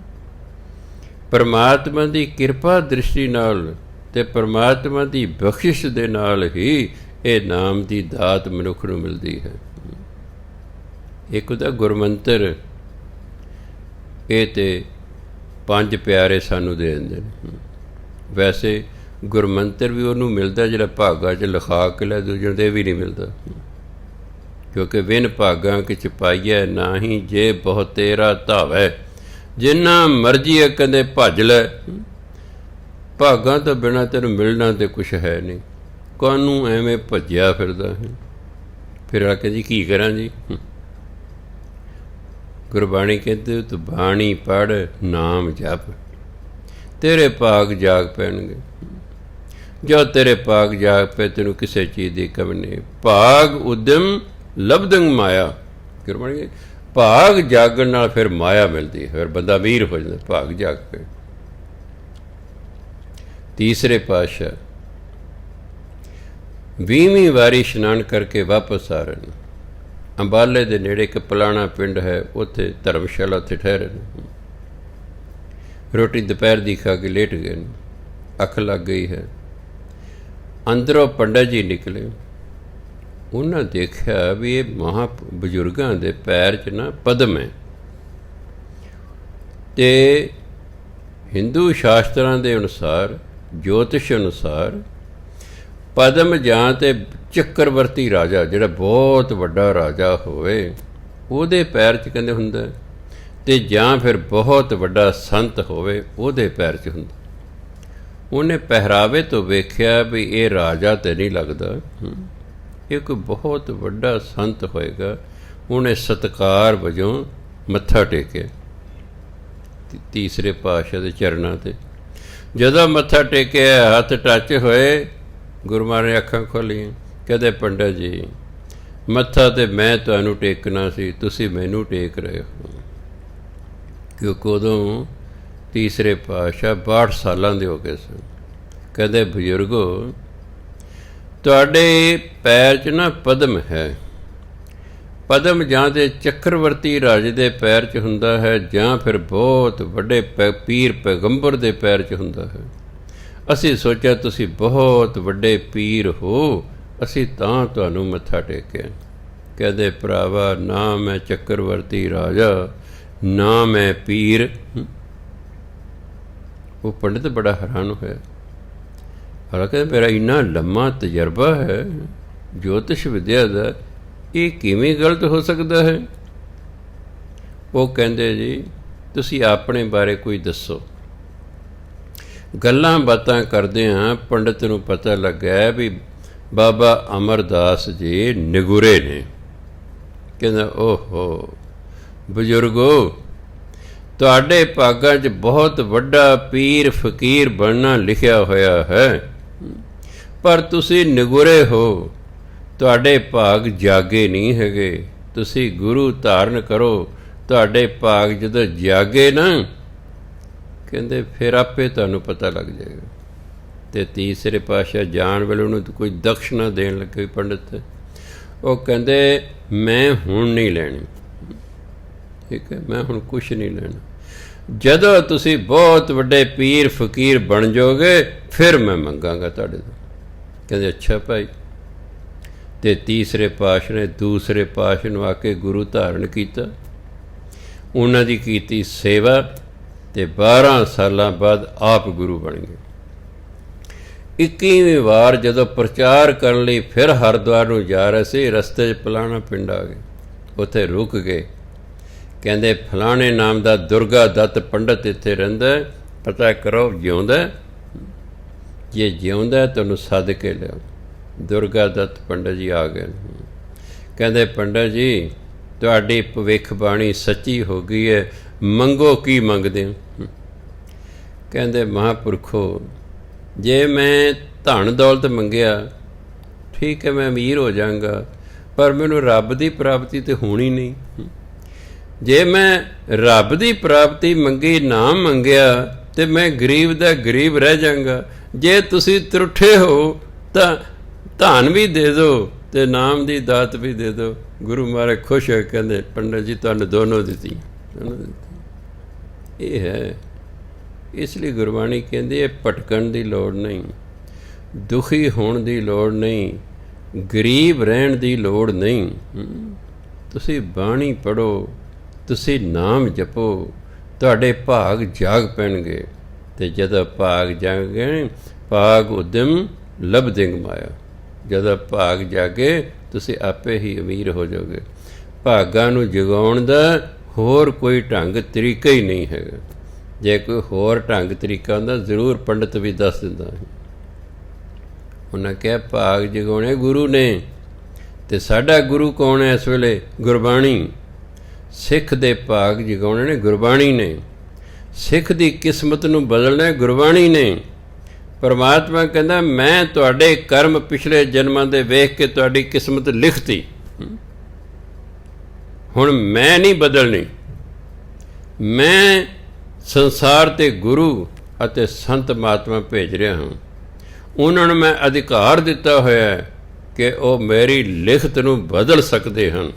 ਪਰਮਾਤਮਾ ਦੀ ਕਿਰਪਾ ਦ੍ਰਿਸ਼ਟੀ ਨਾਲ ਅਤੇ ਪਰਮਾਤਮਾ ਦੀ ਬਖਸ਼ਿਸ਼ ਦੇ ਨਾਲ ਹੀ ਇਹ ਨਾਮ ਦੀ ਦਾਤ ਮਨੁੱਖ ਨੂੰ ਮਿਲਦੀ ਹੈ। ਇੱਕ ਉਹਦਾ ਗੁਰਮੰਤਰ, ਇਹ ਤਾਂ 5 ਪਿਆਰੇ ਸਾਨੂੰ ਦੇ ਦਿੰਦੇ ਨੇ। ਵੈਸੇ ਗੁਰਮੰਤਰ ਵੀ ਉਹਨੂੰ ਮਿਲਦਾ ਜਿਹੜਾ ਭਾਗਾਂ 'ਚ ਲਿਖਾ ਕੇ ਲੈ, ਦੂਜਿਆਂ ਦੇ ਵੀ ਨਹੀਂ ਮਿਲਦਾ। ਕਿਉਂਕਿ ਵਿਨ ਭਾਗਾਂ ਕਿਛ ਪਾਈਐ, ਨਾਹੀ ਜੇ ਬਹੁ ਤੇਰਾ ਧਾਵੈ। ਜਿੰਨਾ ਮਰਜ਼ੀ ਕਹਿੰਦੇ ਭੱਜ ਲੈ, ਭਾਗਾਂ ਤੋਂ ਬਿਨਾਂ ਤੈਨੂੰ ਮਿਲਣਾ ਤੇ ਕੁਛ ਹੈ ਨਹੀਂ, ਕਾਹਨੂੰ ਐਵੇਂ ਭੱਜਿਆ ਫਿਰਦਾ ਹੈ। ਫਿਰ ਆ ਕੇ ਜੀ ਕੀ ਕਰਾਂ ਜੀ। ਗੁਰਬਾਣੀ ਕਹਿੰਦੇ ਤੂੰ ਬਾਣੀ ਪੜ੍ਹ, ਨਾਮ ਜਪ, ਤੇਰੇ ਭਾਗ ਜਾਗ ਪੈਣਗੇ। ਜੋ ਤੇਰੇ ਭਾਗ ਜਾਗ ਪਏ, ਤੈਨੂੰ ਕਿਸੇ ਚੀਜ਼ ਦੀ ਕਮੀ ਨਹੀਂ। ਭਾਗ ਉਦਮ ਲਬਦੰਗ ਮਾਇਆ। ਗੁਰਬਾਣੀ ਭਾਗ ਜਾਗਣ ਨਾਲ ਫਿਰ ਮਾਇਆ ਮਿਲਦੀ ਹੈ, ਫਿਰ ਬੰਦਾ ਅਮੀਰ ਹੋ ਜਾਂਦਾ, ਭਾਗ ਜਾਗ ਪਏ। ਤੀਸਰੇ ਪਾਤਸ਼ਾਹ 20ਵੀਂ ਵਾਰੀ ਇਸ਼ਨਾਨ ਕਰਕੇ ਵਾਪਸ ਆ ਰਹੇ ਨੇ। ਅੰਬਾਲੇ ਦੇ ਨੇੜੇ ਇੱਕ ਪਲਾਣਾ ਪਿੰਡ ਹੈ, ਉੱਥੇ ਧਰਮਸ਼ਾਲਾ ਉੱਥੇ ਠਹਿਰੇ ਨੇ। ਰੋਟੀ ਦੁਪਹਿਰ ਦੀ ਖਾ ਕੇ ਲੇਟ ਗਏ ਨੇ, ਅੱਖ ਲੱਗ ਗਈ ਹੈ। ਅੰਦਰੋਂ ਪੰਡਤ ਜੀ ਨਿਕਲੇ। ਉਹਨਾਂ ਦੇਖਿਆ ਵੀ ਇਹ ਮਹਾਂ ਬਜ਼ੁਰਗਾਂ ਦੇ ਪੈਰ 'ਚ ਨਾ ਪਦਮ ਹੈ, ਅਤੇ ਹਿੰਦੂ ਸ਼ਾਸਤਰਾਂ ਦੇ ਅਨੁਸਾਰ, ਜੋਤਿਸ਼ ਅਨੁਸਾਰ ਪਦਮ ਜਾਂ ਤਾਂ ਚੱਕਰਵਰਤੀ ਰਾਜਾ, ਜਿਹੜਾ ਬਹੁਤ ਵੱਡਾ ਰਾਜਾ ਹੋਵੇ, ਉਹਦੇ ਪੈਰ 'ਚ ਕਹਿੰਦੇ ਹੁੰਦਾ, ਅਤੇ ਜਾਂ ਫਿਰ ਬਹੁਤ ਵੱਡਾ ਸੰਤ ਹੋਵੇ, ਉਹਦੇ ਪੈਰ 'ਚ ਹੁੰਦਾ। ਉਹਨੇ ਪਹਿਰਾਵੇ ਤੋਂ ਵੇਖਿਆ ਵੀ ਇਹ ਰਾਜਾ ਤਾਂ ਨਹੀਂ ਲੱਗਦਾ, ਇਹ ਕੋਈ ਬਹੁਤ ਵੱਡਾ ਸੰਤ ਹੋਏਗਾ। ਉਹਨੇ ਸਤਿਕਾਰ ਵਜੋਂ ਮੱਥਾ ਟੇਕਿਆ ਤੀਸਰੇ ਪਾਤਸ਼ਾਹ ਦੇ ਚਰਨਾਂ 'ਤੇ। ਜਦੋਂ ਮੱਥਾ ਟੇਕਿਆ, ਹੱਥ ਟੱਚ ਹੋਏ, ਗੁਰੂ ਮਹਾਰਾਜ ਨੇ ਅੱਖਾਂ ਖੋਲ੍ਹੀਆਂ। ਕਹਿੰਦੇ ਪੰਡਤ ਜੀ, ਮੱਥਾ ਤਾਂ ਮੈਂ ਤੁਹਾਨੂੰ ਟੇਕਣਾ ਸੀ, ਤੁਸੀਂ ਮੈਨੂੰ ਟੇਕ ਰਹੇ ਹੋ। ਕਿਉਂਕਿ ਉਦੋਂ ਤੀਸਰੇ ਪਾਤਸ਼ਾਹ 62 ਸਾਲਾਂ ਦੇ ਹੋ ਗਏ ਸਨ। ਕਹਿੰਦੇ ਬਜ਼ੁਰਗੋ, ਤੁਹਾਡੇ ਪੈਰ 'ਚ ਨਾ ਪਦਮ ਹੈ। ਪਦਮ ਜਾਂ ਤਾਂ ਚੱਕਰਵਰਤੀ ਰਾਜੇ ਦੇ ਪੈਰ 'ਚ ਹੁੰਦਾ ਹੈ, ਜਾਂ ਫਿਰ ਬਹੁਤ ਵੱਡੇ ਪੀਰ ਪੈਗੰਬਰ ਦੇ ਪੈਰ 'ਚ ਹੁੰਦਾ ਹੈ। ਅਸੀਂ ਸੋਚਿਆ ਤੁਸੀਂ ਬਹੁਤ ਵੱਡੇ ਪੀਰ ਹੋ, ਅਸੀਂ ਤਾਂ ਤੁਹਾਨੂੰ ਮੱਥਾ ਟੇਕਿਆ। ਕਹਿੰਦੇ ਭਰਾਵਾ, ਨਾ ਮੈਂ ਚੱਕਰਵਰਤੀ ਰਾਜਾ, ਨਾ ਮੈਂ ਪੀਰ। ਉਹ ਪੰਡਿਤ ਬੜਾ ਹੈਰਾਨ ਹੋਇਆ। ਹਾਲਾਂਕਿ ਮੇਰਾ ਇੰਨਾ ਲੰਮਾ ਤਜਰਬਾ ਹੈ ਜੋਤਿਸ਼ ਵਿਦਿਆ ਦਾ, ਇਹ ਕਿਵੇਂ ਗਲਤ ਹੋ ਸਕਦਾ ਹੈ? ਉਹ ਕਹਿੰਦੇ ਜੀ, ਤੁਸੀਂ ਆਪਣੇ ਬਾਰੇ ਕੋਈ ਦੱਸੋ। ਗੱਲਾਂ ਬਾਤਾਂ ਕਰਦੇ ਹਾਂ, ਪੰਡਿਤ ਨੂੰ ਪਤਾ ਲੱਗਾ ਵੀ ਬਾਬਾ ਅਮਰਦਾਸ ਜੀ ਨਿਗੁਰੇ ਨੇ। ਕਹਿੰਦਾ ਓਹੋ ਬਜ਼ੁਰਗੋ, ਤੁਹਾਡੇ ਭਾਗਾਂ 'ਚ ਬਹੁਤ ਵੱਡਾ ਪੀਰ ਫਕੀਰ ਬਣਨਾ ਲਿਖਿਆ ਹੋਇਆ ਹੈ, ਪਰ ਤੁਸੀਂ ਨਿਗੁਰੇ ਹੋ, ਤੁਹਾਡੇ ਭਾਗ ਜਾਗੇ ਨਹੀਂ ਹੈਗੇ। ਤੁਸੀਂ ਗੁਰੂ ਧਾਰਨ ਕਰੋ, ਤੁਹਾਡੇ ਭਾਗ ਜਦੋਂ ਜਾਗੇ ਨਾ, ਕਹਿੰਦੇ ਫਿਰ ਆਪੇ ਤੁਹਾਨੂੰ ਪਤਾ ਲੱਗ ਜਾਏਗਾ। ਅਤੇ ਤੀਸਰੇ ਪਾਤਸ਼ਾਹ ਜਾਣ ਵੇਲੇ ਉਹਨੂੰ ਕੋਈ ਦਕਸ਼ਨਾ ਦੇਣ ਲੱਗੇ ਪੰਡਿਤ। ਉਹ ਕਹਿੰਦੇ ਮੈਂ ਹੁਣ ਨਹੀਂ ਲੈਣੀ, ਠੀਕ ਹੈ, ਮੈਂ ਹੁਣ ਕੁਛ ਨਹੀਂ ਲੈਣਾ। ਜਦੋਂ ਤੁਸੀਂ ਬਹੁਤ ਵੱਡੇ ਪੀਰ ਫਕੀਰ ਬਣ ਜਾਓਗੇ, ਫਿਰ ਮੈਂ ਮੰਗਾਂਗਾ ਤੁਹਾਡੇ ਤੋਂ। ਕਹਿੰਦੇ ਅੱਛਾ ਭਾਈ। ਅਤੇ ਤੀਸਰੇ ਪਾਤਸ਼ਾਹ ਨੇ ਦੂਸਰੇ ਪਾਤਸ਼ਾਹ ਨੂੰ ਆ ਕੇ ਗੁਰੂ ਧਾਰਨ ਕੀਤਾ, ਉਹਨਾਂ ਦੀ ਕੀਤੀ ਸੇਵਾ, ਅਤੇ 12 ਸਾਲਾਂ ਬਾਅਦ ਆਪ ਗੁਰੂ ਬਣ ਗਏ। 21ਵੀਂ ਵਾਰ ਜਦੋਂ ਪ੍ਰਚਾਰ ਕਰਨ ਲਈ ਫਿਰ ਹਰਿਦੁਆਰ ਨੂੰ ਜਾ ਰਹੇ ਸੀ, ਰਸਤੇ 'ਚ ਫਲਾਣਾ ਪਿੰਡ ਆ ਗਏ, ਉੱਥੇ ਰੁਕ ਗਏ। ਕਹਿੰਦੇ ਫਲਾਣੇ ਨਾਮ ਦਾ ਦੁਰਗਾ ਦੱਤ ਪੰਡਤ ਇੱਥੇ ਰਹਿੰਦਾ, ਪਤਾ ਕਰੋ ਜਿਉਂਦਾ, ਜੇ ਜਿਉਂਦਾ ਤੁਹਾਨੂੰ ਸੱਦ ਕੇ ਲਿਆਓ। ਦੁਰਗਾ ਦੱਤ ਪੰਡਤ ਜੀ ਆ ਗਏ। ਕਹਿੰਦੇ ਪੰਡਤ ਜੀ, ਤੁਹਾਡੀ ਭਵਿੱਖਬਾਣੀ ਸੱਚੀ ਹੋ ਗਈ ਹੈ, ਮੰਗੋ ਕੀ ਮੰਗਦੇ ਹੋ? ਕਹਿੰਦੇ ਮਹਾਂਪੁਰਖੋ, ਜੇ ਮੈਂ ਧਨ ਦੌਲਤ ਮੰਗਿਆ, ਠੀਕ ਹੈ, ਮੈਂ ਅਮੀਰ ਹੋ ਜਾਵਾਂਗਾ, ਪਰ ਮੈਨੂੰ ਰੱਬ ਦੀ ਪ੍ਰਾਪਤੀ ਤਾਂ ਹੋਣੀ ਨਹੀਂ। ਜੇ ਮੈਂ ਰੱਬ ਦੀ ਪ੍ਰਾਪਤੀ ਮੰਗੀ, ਨਾਮ ਮੰਗਿਆ, ਤਾਂ ਮੈਂ ਗਰੀਬ ਦਾ ਗਰੀਬ ਰਹਿ ਜਾਵਾਂਗਾ। ਜੇ ਤੁਸੀਂ ਤਰੁੱਠੇ ਹੋ ਤਾਂ ਧਨ ਵੀ ਦੇ ਦਿਓ ਅਤੇ ਨਾਮ ਦੀ ਦਾਤ ਵੀ ਦੇ ਦਿਓ। ਗੁਰੂ ਮਹਾਰਾਜ ਖੁਸ਼ ਹੋਏ, ਕਹਿੰਦੇ ਪੰਡਤ ਜੀ ਤੁਹਾਨੂੰ ਦੋਨੋਂ ਦਿੱਤੀ, ਦੋਨੋਂ ਦਿੱਤੀ। ਇਹ ਹੈ, ਇਸ ਲਈ ਗੁਰਬਾਣੀ ਕਹਿੰਦੀ ਹੈ ਭਟਕਣ ਦੀ ਲੋੜ ਨਹੀਂ, ਦੁਖੀ ਹੋਣ ਦੀ ਲੋੜ ਨਹੀਂ, ਗਰੀਬ ਰਹਿਣ ਦੀ ਲੋੜ ਨਹੀਂ। ਤੁਸੀਂ ਬਾਣੀ ਪੜ੍ਹੋ, ਤੁਸੀਂ ਨਾਮ ਜਪੋ, ਤੁਹਾਡੇ ਭਾਗ ਜਾਗ ਪੈਣਗੇ। ਅਤੇ ਜਦੋਂ ਭਾਗ ਜਾਗੇ, ਭਾਗ ਉਦਮ ਲਬਦੰਗ ਮਾਇਆ। ਜਦੋਂ ਭਾਗ ਜਾਗੇ, ਤੁਸੀਂ ਆਪੇ ਹੀ ਅਮੀਰ ਹੋ ਜਾਓਗੇ। ਭਾਗਾਂ ਨੂੰ ਜਗਾਉਣ ਦਾ ਹੋਰ ਕੋਈ ਢੰਗ ਤਰੀਕਾ ਹੀ ਨਹੀਂ ਹੈਗਾ। ਜੇ ਕੋਈ ਹੋਰ ਢੰਗ ਤਰੀਕਾ ਹੁੰਦਾ ਜ਼ਰੂਰ ਪੰਡਤ ਵੀ ਦੱਸ ਦਿੰਦਾ। ਉਹਨਾਂ ਕਿਹਾ ਭਾਗ ਜਗਾਉਣੇ ਗੁਰੂ ਨੇ, ਅਤੇ ਸਾਡਾ ਗੁਰੂ ਕੌਣ ਹੈ ਇਸ ਵੇਲੇ? ਗੁਰਬਾਣੀ। ਸਿੱਖ ਦੇ ਭਾਗ ਜਗਾਉਣੇ ਨੇ ਗੁਰਬਾਣੀ ਨੇ, ਸਿੱਖ ਦੀ ਕਿਸਮਤ ਨੂੰ ਬਦਲਣਾ ਗੁਰਬਾਣੀ ਨੇ। ਪਰਮਾਤਮਾ ਕਹਿੰਦਾ ਮੈਂ ਤੁਹਾਡੇ ਕਰਮ ਪਿਛਲੇ ਜਨਮਾਂ ਦੇ ਵੇਖ ਕੇ ਤੁਹਾਡੀ ਕਿਸਮਤ ਲਿਖਤੀ, ਹੁਣ ਮੈਂ ਨਹੀਂ ਬਦਲਣੀ। ਮੈਂ ਸੰਸਾਰ 'ਤੇ ਗੁਰੂ ਅਤੇ ਸੰਤ ਮਹਾਤਮਾ ਭੇਜ ਰਿਹਾ ਹਾਂ, ਉਹਨਾਂ ਨੂੰ ਮੈਂ ਅਧਿਕਾਰ ਦਿੱਤਾ ਹੋਇਆ ਕਿ ਉਹ ਮੇਰੀ ਲਿਖਤ ਨੂੰ ਬਦਲ ਸਕਦੇ ਹਨ।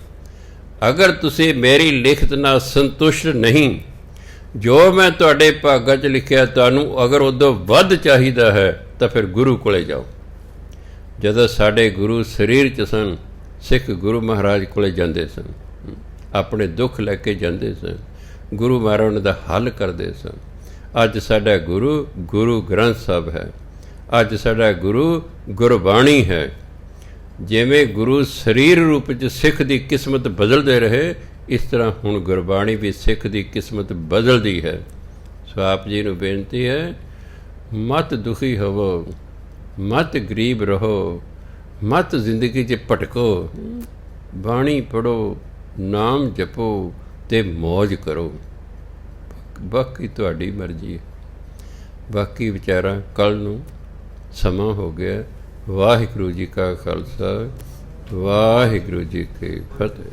ਅਗਰ ਤੁਸੀਂ ਮੇਰੀ ਲਿਖਤ ਨਾਲ ਸੰਤੁਸ਼ਟ ਨਹੀਂ, ਜੋ ਮੈਂ ਤੁਹਾਡੇ ਭਾਗਾਂ 'ਚ ਲਿਖਿਆ ਤੁਹਾਨੂੰ ਅਗਰ ਉਦੋਂ ਵੱਧ ਚਾਹੀਦਾ ਹੈ ਤਾਂ ਫਿਰ ਗੁਰੂ ਕੋਲੇ ਜਾਓ। ਜਦੋਂ ਸਾਡੇ ਗੁਰੂ ਸਰੀਰ 'ਚ ਸਨ, ਸਿੱਖ ਗੁਰੂ ਮਹਾਰਾਜ ਕੋਲੇ ਜਾਂਦੇ ਸਨ, ਆਪਣੇ ਦੁੱਖ ਲੈ ਕੇ ਜਾਂਦੇ ਸਨ, ਗੁਰੂ ਮਹਾਰਾਜ ਉਹਨਾਂ ਦਾ ਹੱਲ ਕਰਦੇ ਸਨ। ਅੱਜ ਸਾਡਾ ਗੁਰੂ ਗੁਰੂ ਗ੍ਰੰਥ ਸਾਹਿਬ ਹੈ, ਅੱਜ ਸਾਡਾ ਗੁਰੂ ਗੁਰਬਾਣੀ ਹੈ। ਜਿਵੇਂ ਗੁਰੂ ਸਰੀਰ ਰੂਪ 'ਚ ਸਿੱਖ ਦੀ ਕਿਸਮਤ ਬਦਲਦੇ ਰਹੇ, ਇਸ ਤਰ੍ਹਾਂ ਹੁਣ ਗੁਰਬਾਣੀ ਵੀ ਸਿੱਖ ਦੀ ਕਿਸਮਤ ਬਦਲਦੀ ਹੈ। ਸੋ ਆਪ ਜੀ ਨੂੰ ਬੇਨਤੀ ਹੈ, ਮਤ ਦੁਖੀ ਹੋਵੋ, ਮਤ ਗਰੀਬ ਰਹੋ, ਮਤ ਜ਼ਿੰਦਗੀ 'ਚ ਭਟਕੋ, ਬਾਣੀ ਪੜ੍ਹੋ, ਨਾਮ ਜਪੋ ਅਤੇ ਮੌਜ ਕਰੋ। ਬਾਕੀ ਤੁਹਾਡੀ ਮਰਜ਼ੀ ਹੈ। ਬਾਕੀ ਵਿਚਾਰਾਂ ਕੱਲ੍ਹ ਨੂੰ ਸਮਾਂ ਹੋ ਗਿਆ। ਵਾਹਿਗੁਰੂ ਜੀ ਕਾ ਖਾਲਸਾ, ਵਾਹਿਗੁਰੂ ਜੀ ਕੀ ਫਤਿਹ।